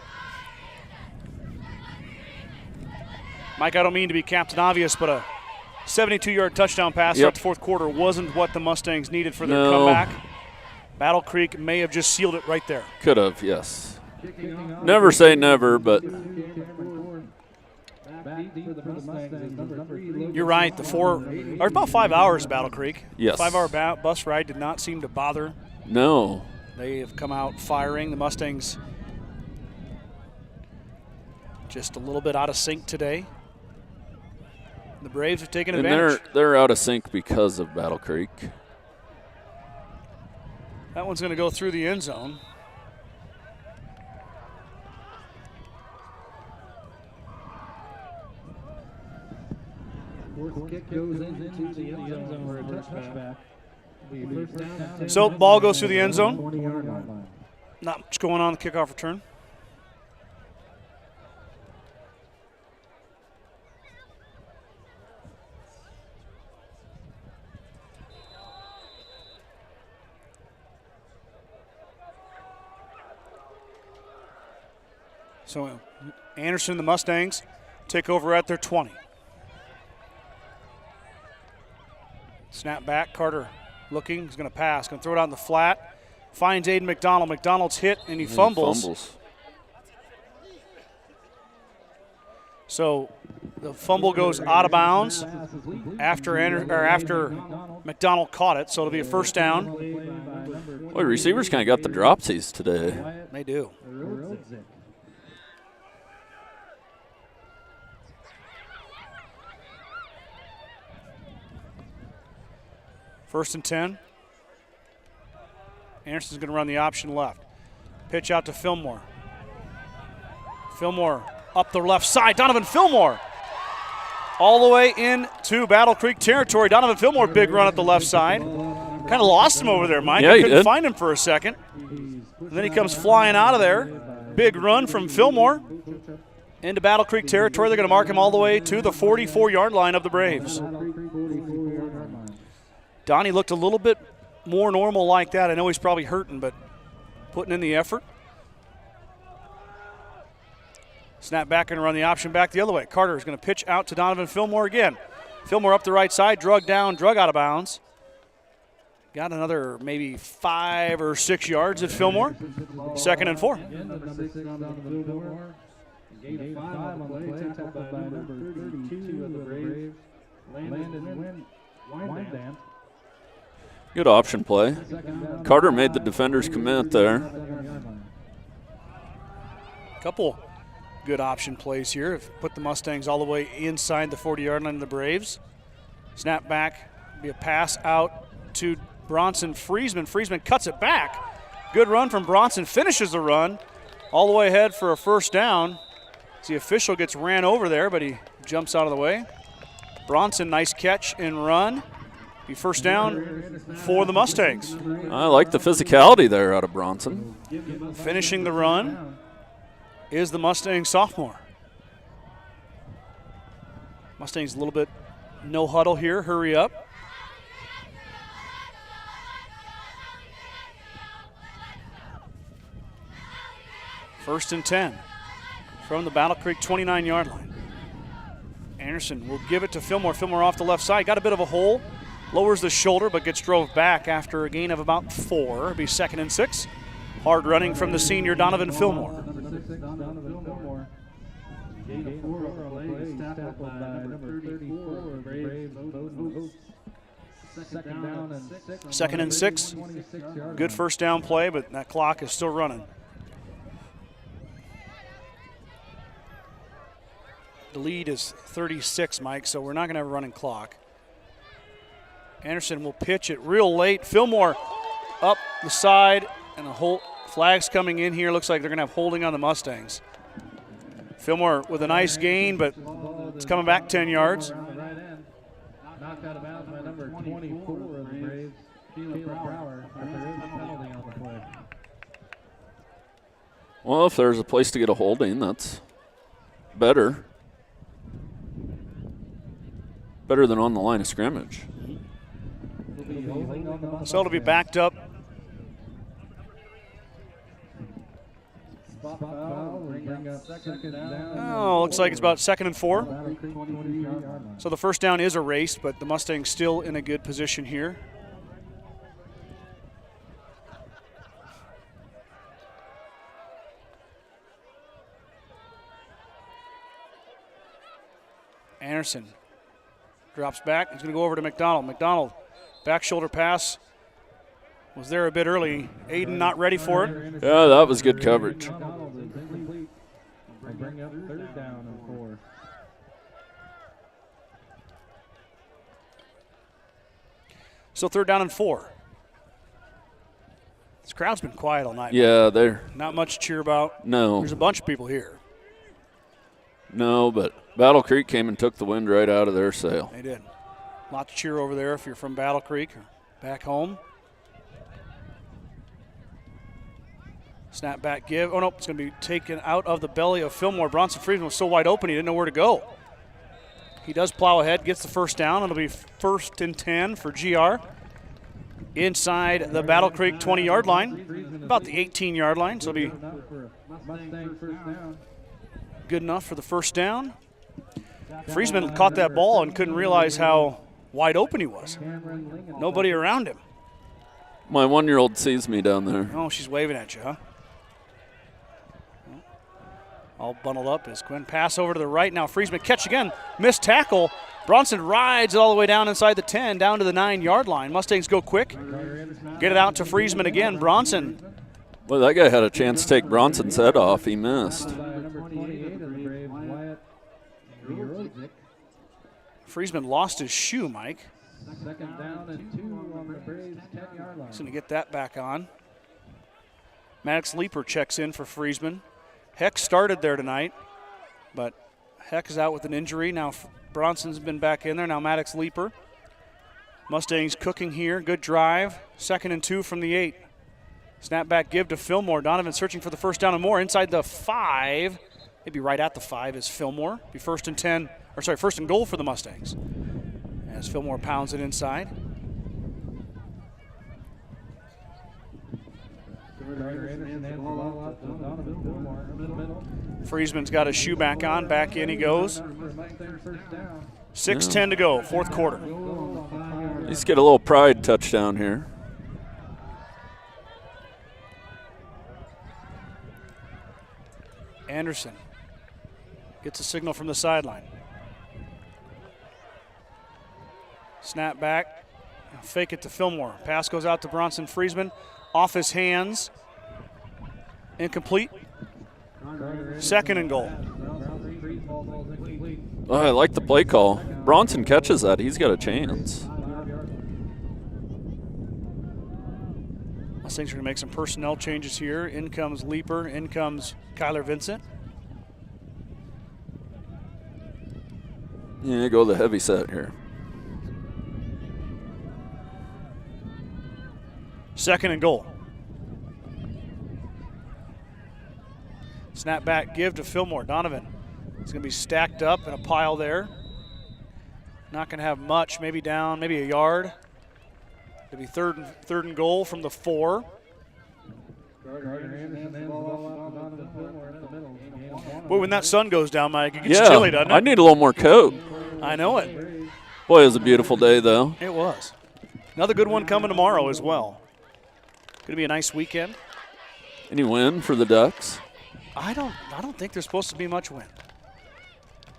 Mike, I don't mean to be Captain Obvious, but a 72-yard touchdown pass throughout the fourth quarter wasn't what the Mustangs needed for their comeback. Battle Creek may have just sealed it right there. Could have, yes. Never say never, but you're right. Or about 5 hours, Battle Creek. Yes. 5-hour bus ride did not seem to bother. no. They have come out firing. The Mustangs just a little bit out of sync today. The Braves have taken advantage. And they're out of sync because of Battle Creek. That one's going to go through the end zone. So ball goes through the end zone. Not much going on the kickoff return. So Anderson and the Mustangs take over at their 20. Snap back, Carter looking, he's going to pass, going to throw it out in the flat. Finds Aiden McDonald. McDonald's hit and he fumbles. So the fumble goes out of bounds after McDonald caught it, so it'll be a first down. Boy, receivers kind of got the dropsies today. They do. First and 10. Anderson's going to run the option left. Pitch out to Fillmore. Fillmore up the left side. Donovan Fillmore all the way into Battle Creek territory. Donovan Fillmore, big run at the left side. Kind of lost him over there, Mike. Yeah, he couldn't did. find him for a second. And then he comes flying out of there. Big run from Fillmore into Battle Creek territory. They're going to mark him all the way to the 44-yard line of the Braves. Donnie looked a little bit more normal like that. I know he's probably hurting, but putting in the effort. Snap back and run the option back the other way. Carter is going to pitch out to Donovan Fillmore again. Fillmore up the right side, drug out of bounds. Got another maybe 5 or 6 yards at Fillmore. Second and 4. Good option play. Carter made the defenders commit there. Couple good option plays here. Have put the Mustangs all the way inside the 40-yard line of the Braves. Snap back, be a pass out to Bronson Friesman. Friesman cuts it back. Good run from Bronson, finishes the run all the way ahead for a first down. The official gets ran over there, but he jumps out of the way. Bronson, nice catch and run. Be first down for the Mustangs. I like the physicality there out of Bronson. Finishing the run is the Mustang sophomore. Mustangs a little bit no huddle here, hurry up. First and 10 from the Battle Creek 29-yard line. Anderson will give it to Fillmore. Fillmore off the left side, got a bit of a hole. Lowers the shoulder, but gets drove back after a gain of about 4. It'll be second and 6. Hard running from the senior Donovan Fillmore. Second and 6. Good first down play, but that clock is still running. The lead is 36, Mike, so we're not going to have a running clock. Anderson will pitch it real late. Fillmore up the side, and the flag's coming in here. Looks like they're going to have holding on the Mustangs. Fillmore with a nice gain, but it's coming back 10 yards. Knocked out of bounds by number 24 of the Braves, Caleb Brower, but there is a penalty on the play. Well, if there's a place to get a holding, that's better. Better than on the line of scrimmage. So it'll be backed up. Oh, looks like it's about second and 4. So the first down is erased, but the Mustangs still in a good position here. Anderson drops back. He's going to go over to McDonald. McDonald, back shoulder pass. Was there a bit early. Aiden not ready for it. Yeah, that was good coverage. Bring up third down and 4. So third down and 4. This crowd's been quiet all night. Yeah, they're not much to cheer about. No. There's a bunch of people here. No, but Battle Creek came and took the wind right out of their sail. They did. A lot to cheer over there if you're from Battle Creek or back home. Snap back give. Oh, no, it's going to be taken out of the belly of Fillmore. Bronson Friedman was so wide open he didn't know where to go. He does plow ahead, gets the first down. It'll be first and 10 for GR. Inside the Battle Creek 20-yard line, about the 18-yard line. So it'll be Good enough for the first down. Friesman caught that ball and couldn't realize how wide open he was. Nobody around him. My 1-year-old sees me down there. Oh, she's waving at you, huh? All bundled up is Quinn. Pass over to the right now. Friesman catch again. Missed tackle. Bronson rides it all the way down inside the 10, down to the 9-yard line. Mustangs go quick. Get it out to Friesman again. Bronson. Well, that guy had a chance to take Bronson's head off. He missed. Friesman lost his shoe, Mike. Second down and 2 on the Braves' 10-yard line. He's going to get that back on. Maddox Leeper checks in for Friesman. Heck started there tonight, but Heck is out with an injury. Now Bronson's been back in there. Now Maddox Leeper. Mustangs cooking here. Good drive. 2nd and 2 from the 8. Snap back give to Fillmore. Donovan searching for the first down and more. Inside the 5. Maybe right at the 5 is Fillmore. Be 1st and 10, or sorry, 1st and goal for the Mustangs. As Fillmore pounds it inside. Friesman's got his shoe back on. Back in he goes. 6:10 to go, 4th quarter. Let's get a little pride touchdown here. Anderson gets a signal from the sideline. Snap back. Fake it to Fillmore. Pass goes out to Bronson Friesman. Off his hands. Incomplete. 2nd and goal. Oh, I like the play call. Bronson catches that. He's got a chance. Mustangs are going to make some personnel changes here. In comes Leeper. In comes Kyler Vincent. Yeah, go the heavy set here. 2nd and goal. Snap back give to Fillmore. Donovan. It's going to be stacked up in a pile there. Not going to have much. Maybe down, maybe a yard. It'll be third and goal from the 4. Boy, when that sun goes down, Mike, it gets chilly, doesn't it? I need a little more coat. I know it. Boy, it was a beautiful day, though. It was. Another good one coming tomorrow as well. Going to be a nice weekend. Any win for the Ducks? I don't think there's supposed to be much wind.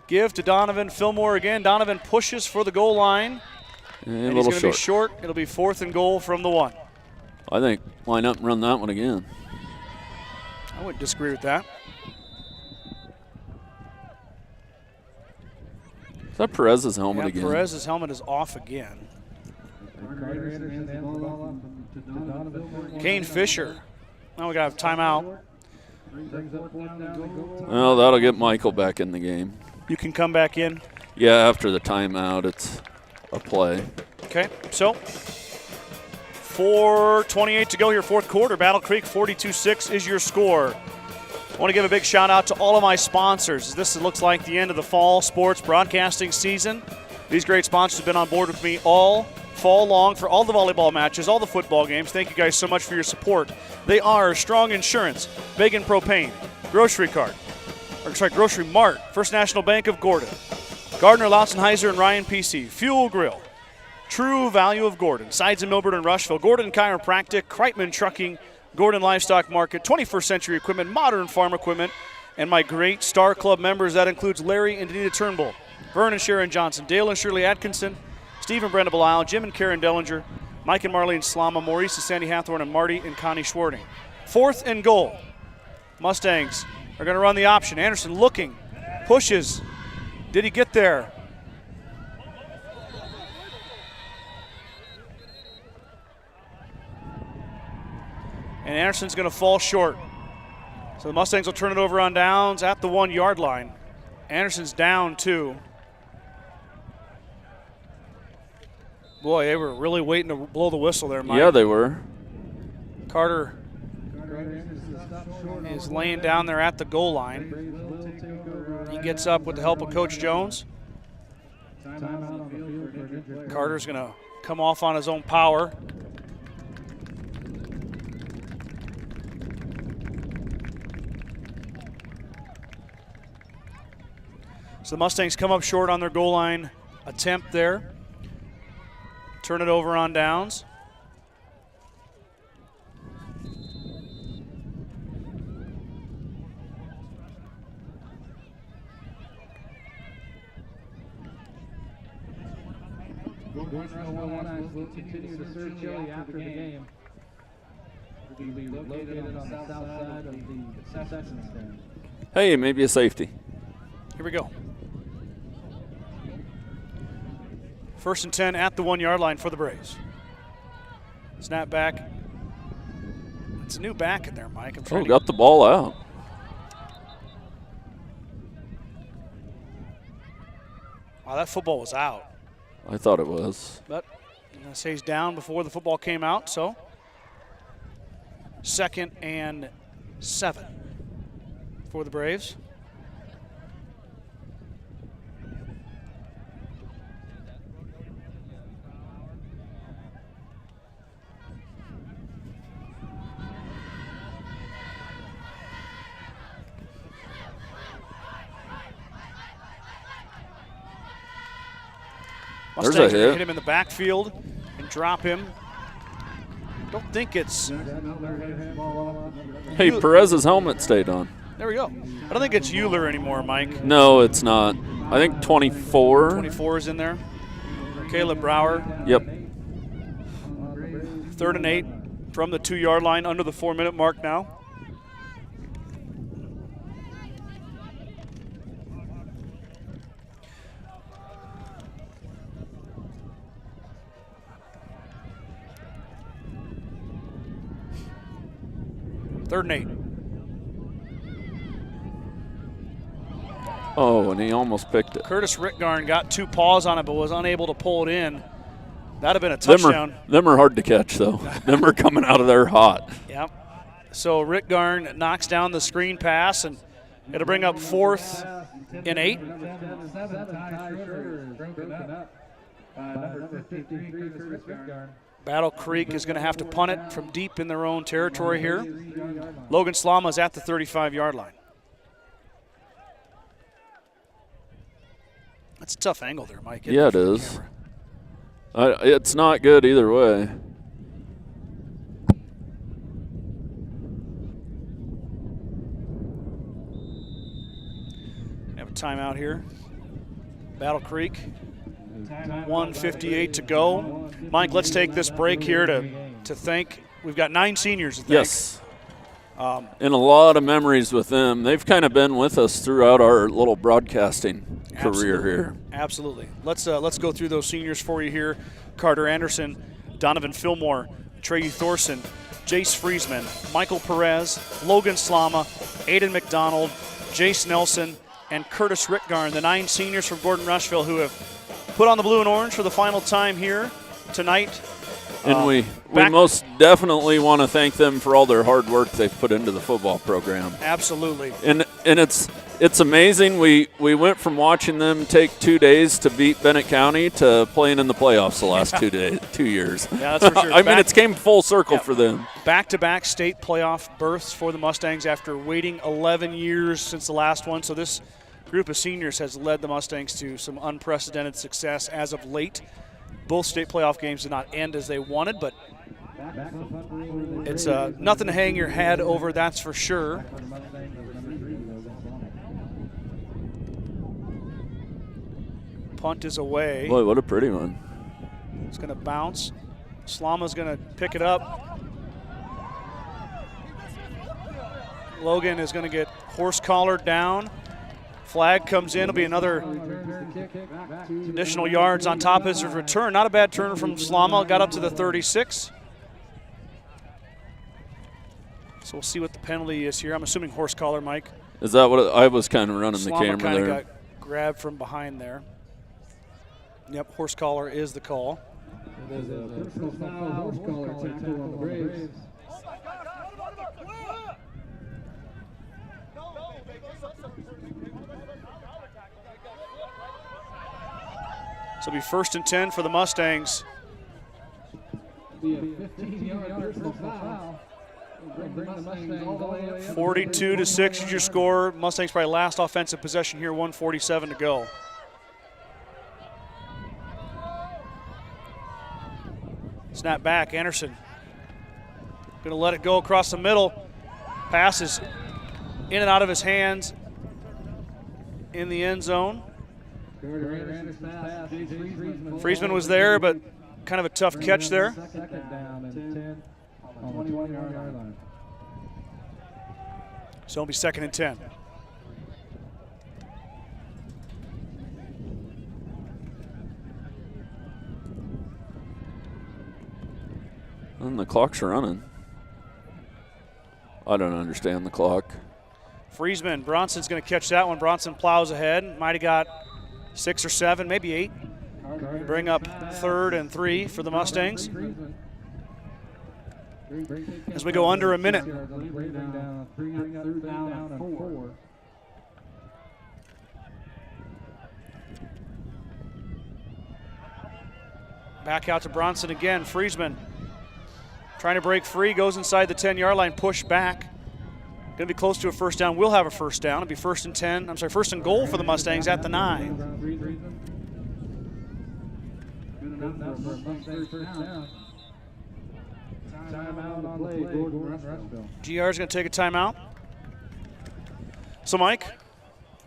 Give to Donovan. Fillmore again. Donovan pushes for the goal line. And he's going to be short. It'll be 4th and goal from the 1. I think line up and run that one again. I wouldn't disagree with that. Is that Perez's helmet again? Perez's helmet is off again. Kane Fisher. Now we got to have timeout. Well, that'll get Michael back in the game. You can come back in? Yeah, after the timeout, it's a play. Okay, so 4:28 to go here, 4th quarter. Battle Creek 42-6 is your score. I want to give a big shout out to all of my sponsors. This looks like the end of the fall sports broadcasting season. These great sponsors have been on board with me all fall long for all the volleyball matches, all the football games. Thank you guys so much for your support. They are Strong Insurance, Bacon Propane, Grocery Mart, First National Bank of Gordon, Gardner, Lautzenheiser, and Ryan PC, Fuel Grill, True Value of Gordon, Sides in Milburn and Rushville, Gordon Chiropractic, Kreitman Trucking, Gordon Livestock Market, 21st Century Equipment, Modern Farm Equipment, and my great Star Club members. That includes Larry and Anita Turnbull, Vern and Sharon Johnson, Dale and Shirley Atkinson, Steve and Brenda Belisle, Jim and Karen Dellinger, Mike and Marlene Slama, Maurice and Sandy Hathorn, and Marty and Connie Schwarting. 4th and goal. Mustangs are going to run the option. Anderson looking, pushes. Did he get there? And Anderson's going to fall short. So the Mustangs will turn it over on downs at the 1-yard line. Anderson's down 2. Boy, they were really waiting to blow the whistle there, Mike. Yeah, they were. Carter is laying down there at the goal line. He gets up with the help of Coach Jones. Carter's going to come off on his own power. So the Mustangs come up short on their goal line attempt there. Turn it over on downs. Gordon-Rushville will continue to serve chili after the game. It will be located on the south side of the concession stand. Hey, maybe a safety. Here we go. 1st and 10 at the 1-yard line for the Braves. Snap back. It's a new back in there, Mike. I'm trying to got the ball out. Wow, that football was out. I thought it was. But I'm going to say he's down before the football came out, so 2nd and 7 for the Braves. There's Mustangs a are gonna hit. hit him in the backfield and drop him. Don't think it's. Hey, Perez's helmet stayed on. There we go. I don't think it's Euler anymore, Mike. No, it's not. I think 24. 24 is in there. Caleb Brower. Yep. 3rd and 8 from the 2-yard line, under the 4-minute mark now. Third and 8. Oh, and he almost picked it. Curtis Rittgarn got 2 paws on it, but was unable to pull it in. That'd have been a touchdown. Them are hard to catch, though. Them are coming out of there hot. Yep. So Rittgarn knocks down the screen pass, and it'll bring up 4th and 8. Battle Creek is going to have to punt it from deep in their own territory here. Logan Slama is at the 35-yard line. That's a tough angle there, Mike. Yeah, it is. It's not good either way. We have a timeout here. Battle Creek. 1:58 to go. Mike, let's take this break here to thank. We've got 9 seniors to thank. Yes. And a lot of memories with them. They've kind of been with us throughout our little broadcasting career here. Absolutely. Let's go through those seniors for you here. Carter Anderson, Donovan Fillmore, Trey Thorson, Jace Friesman, Michael Perez, Logan Slama, Aiden McDonald, Jace Nelson, and Curtis Rittgarn, the 9 seniors from Gordon-Rushville who have put on the blue and orange for the final time here tonight. And we most definitely want to thank them for all their hard work they've put into the football program. Absolutely. And it's amazing. We went from watching them take 2 days to beat Bennett County to playing in the playoffs the last 2 years. Yeah, that's for sure. I mean, it's came full circle for them. Back-to-back state playoff berths for the Mustangs after waiting 11 years since the last one. So this group of seniors has led the Mustangs to some unprecedented success as of late. Both state playoff games did not end as they wanted, but it's nothing to hang your head over, that's for sure. Punt is away. Boy, what a pretty one. It's going to bounce. Slama's going to pick it up. Logan is going to get horse collared down. Flag comes in. It'll be another additional yards on top of his return. Not a bad turn from Slama. Got up to the 36. So we'll see what the penalty is here. I'm assuming horse collar, Mike. Is that what I was kind of running the camera Slama there? kind of got grabbed from behind there. Yep, horse collar is the call. There's a personal foul, horse collar tackle on the Braves. So it'll be 1st and 10 for the Mustangs. Be a 15-yard personal foul. 42-6 is your score. Mustangs probably last offensive possession here, 1:47 to go. Snap back, Anderson. Gonna let it go across the middle. Pass is in and out of his hands in the end zone. Friesman was there, but kind of a tough catch there. So it'll be 2nd and 10. And the clock's running. I don't understand the clock. Friesman, Bronson's going to catch that one. Bronson plows ahead. Might have got 6 or 7, maybe 8. Bring up 3rd and 3 for the Mustangs. As we go under a minute. Back out to Bronson again. Friesman trying to break free, goes inside the 10-yard line, push back. Going to be close to a first down. We'll have a first down. It'll be 1st and 10. I'm sorry, 1st and goal for the Mustangs at the 9. GR is going to take a timeout. So, Mike,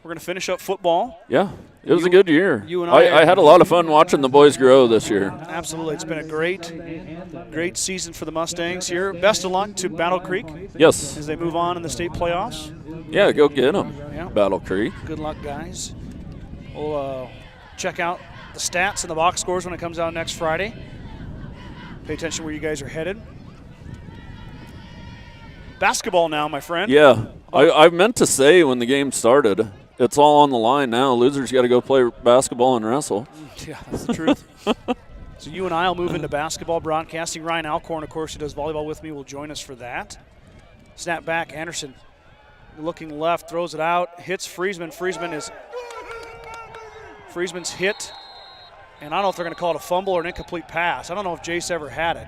we're going to finish up football. Yeah, it was a good year. You and I had a lot of fun watching the boys grow this year. Absolutely. It's been a great season for the Mustangs here. Best of luck to Battle Creek. Yes. As they move on in the state playoffs. Yeah, go get them, Yeah. Battle Creek. Good luck, guys. We'll check out the stats and the box scores when it comes out next Friday. Pay attention where you guys are headed. Basketball now, my friend. Yeah, I meant to say when the game started, it's all on the line now. Losers got to go play basketball and wrestle. Yeah, that's the truth. So you and I will move into basketball broadcasting. Ryan Alcorn, of course, who does volleyball with me, will join us for that. Snap back, Anderson looking left, throws it out, hits Friesman. Friesman's hit, and I don't know if they're going to call it a fumble or an incomplete pass. I don't know if Jace ever had it.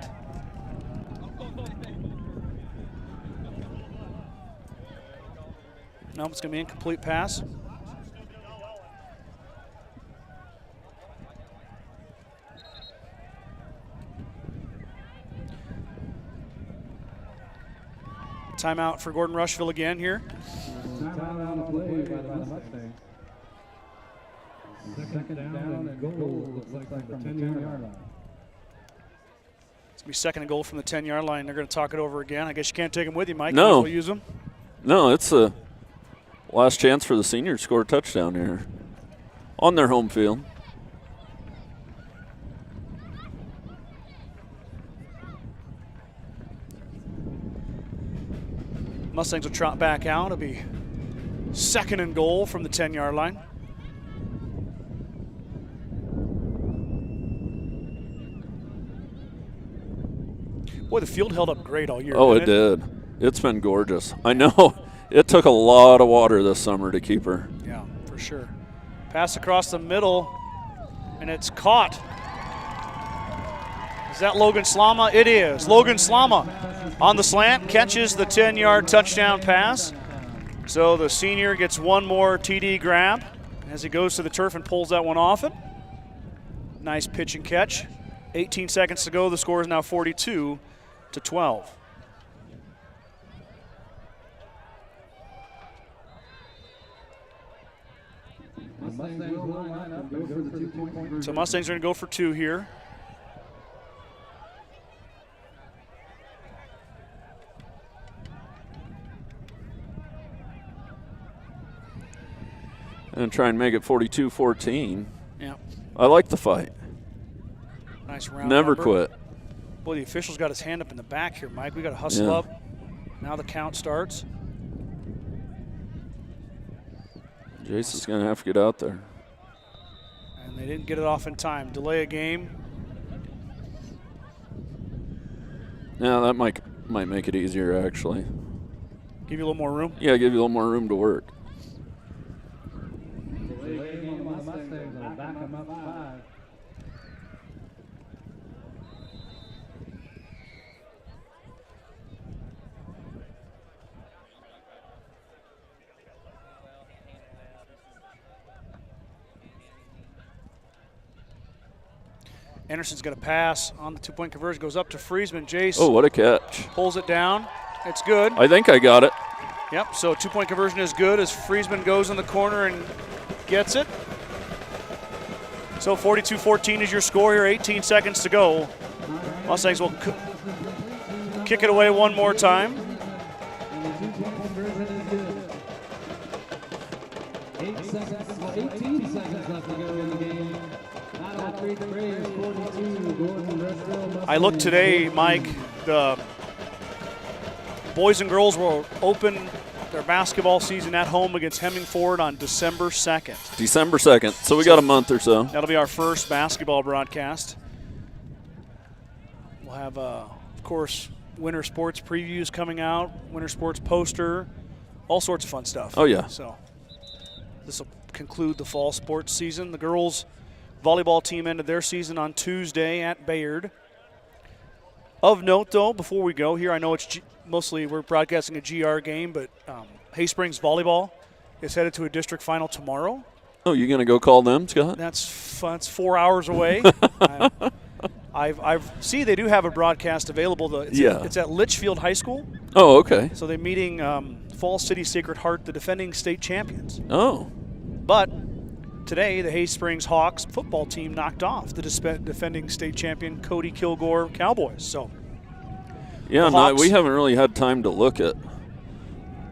No, it's going to be an incomplete pass. Timeout for Gordon-Rushville again here. Timeout on the play by the Mustangs. 2nd down and goal, looks like from the 10-yard line. It's going to be 2nd and goal from the 10-yard line. They're going to talk it over again. I guess you can't take them with you, Mike. No. You might as well use them. No, it's a last chance for the seniors to score a touchdown here on their home field. Mustangs will trot back out. It'll be 2nd and goal from the 10-yard line. Boy, the field held up great all year. Oh, it did. It's been gorgeous. I know it took a lot of water this summer to keep her. Yeah, for sure. Pass across the middle, and it's caught. Is that Logan Slama? It is. Logan Slama on the slant catches the 10-yard touchdown pass. So the senior gets one more TD grab as he goes to the turf and pulls that one off it. Nice pitch and catch. 18 seconds to go. The score is now 42-12. So Mustangs are going to go for 2 here. And try and make it 42-14. Yeah. I like the fight. Nice round Never number. quit. Boy, the official's got his hand up in the back here, Mike. We got to hustle up. Now the count starts. Jason's going to have to get out there. And they didn't get it off in time. Delay a game. Yeah, that might make it easier, actually. Give you a little more room. Yeah, give you a little more room to work. Anderson's going to pass on the 2-point conversion. Goes up to Friesman. Jace Oh, what a catch. pulls it down. It's good. I think I got it. Yep, so 2-point conversion is good as Friesman goes in the corner and gets it. So 42-14 is your score here, 18 seconds to go. Mustangs will kick it away one more time. 18 seconds left to go in the game. Battle Creek Braves 42, Gordon-Rushville. I looked today, Mike, the boys and girls will open their basketball season at home against Hemmingford on December 2nd. December 2nd, so we got a month or so. That'll be our first basketball broadcast. We'll have, of course, winter sports previews coming out, winter sports poster, all sorts of fun stuff. Oh, yeah. So this will conclude the fall sports season. The girls' volleyball team ended their season on Tuesday at Bayard. Of note, though, before we go here, I know it's mostly we're broadcasting a GR game, but Hay Springs volleyball is headed to a district final tomorrow. Oh, you going to go call them, Scott? That's fun. It's 4 hours away. I've see they do have a broadcast available. It's at Litchfield High School. Oh, okay. So they're meeting Falls City Sacred Heart, the defending state champions. Oh. But today, the Hay Springs Hawks football team knocked off the defending state champion Cody Kilgore Cowboys. So, yeah, no, we haven't really had time to look at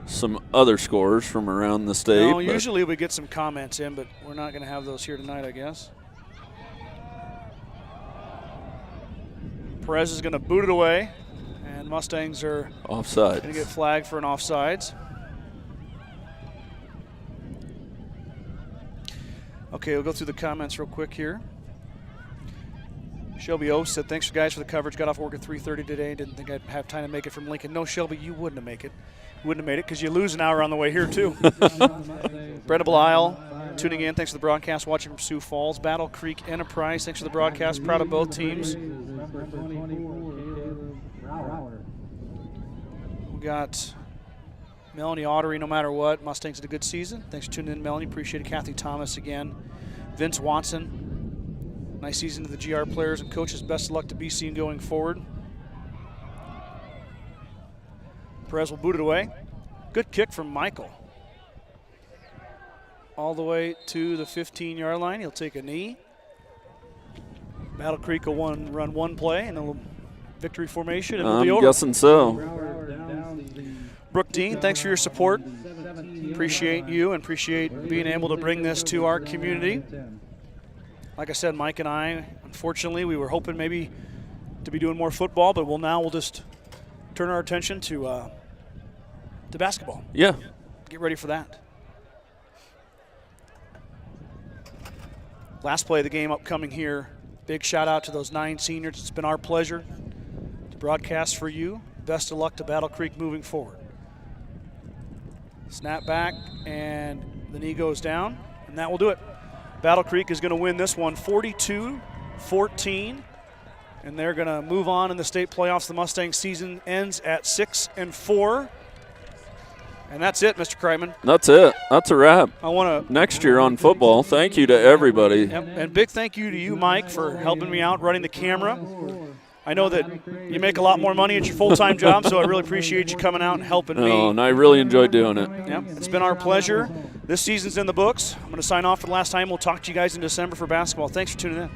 some other scores from around the state. No, usually we get some comments in, but we're not going to have those here tonight, I guess. Perez is going to boot it away, and Mustangs are offside. Going to get flagged for an offsides. Okay, we'll go through the comments real quick here. Shelby O said, thanks guys for the coverage. Got off work at 3:30 today. Didn't think I'd have time to make it from Lincoln. No, Shelby, you wouldn't have made it. You wouldn't have made it because you lose an hour on the way here, too. Brenda Belisle tuning in. Thanks for the broadcast. Watching from Sioux Falls. Battle Creek Enterprise. Thanks for the broadcast. Proud of both teams. We got Melanie Autry, no matter what. Mustangs had a good season. Thanks for tuning in, Melanie. Appreciate it. Kathy Thomas again. Vince Watson. Nice season to the GR players and coaches. Best of luck to BC going forward. Perez will boot it away. Good kick from Michael. All the way to the 15-yard line. He'll take a knee. Battle Creek will run one play and a little victory formation, and it'll be over. I'm guessing so. Brooke Dean, thanks for your support. Appreciate you and appreciate being able to bring this to our community. Like I said, Mike and I, unfortunately, we were hoping maybe to be doing more football, but we'll just turn our attention to basketball. Yeah. Get ready for that. Last play of the game upcoming here. Big shout out to those 9 seniors. It's been our pleasure to broadcast for you. Best of luck to Battle Creek moving forward. Snap back, and the knee goes down, and that will do it. Battle Creek is going to win this one 42-14, and they're going to move on in the state playoffs. The Mustang season ends at 6-4. And that's it, Mr. Kreitman. That's it. That's a wrap. I want to next year on football. Thank you to everybody. Yep, and big thank you to you, Mike, for helping me out running the camera. I know that you make a lot more money at your full-time job, so I really appreciate you coming out and helping me. Oh, and I really enjoyed doing it. Yep, it's been our pleasure. This season's in the books. I'm going to sign off for the last time. We'll talk to you guys in December for basketball. Thanks for tuning in.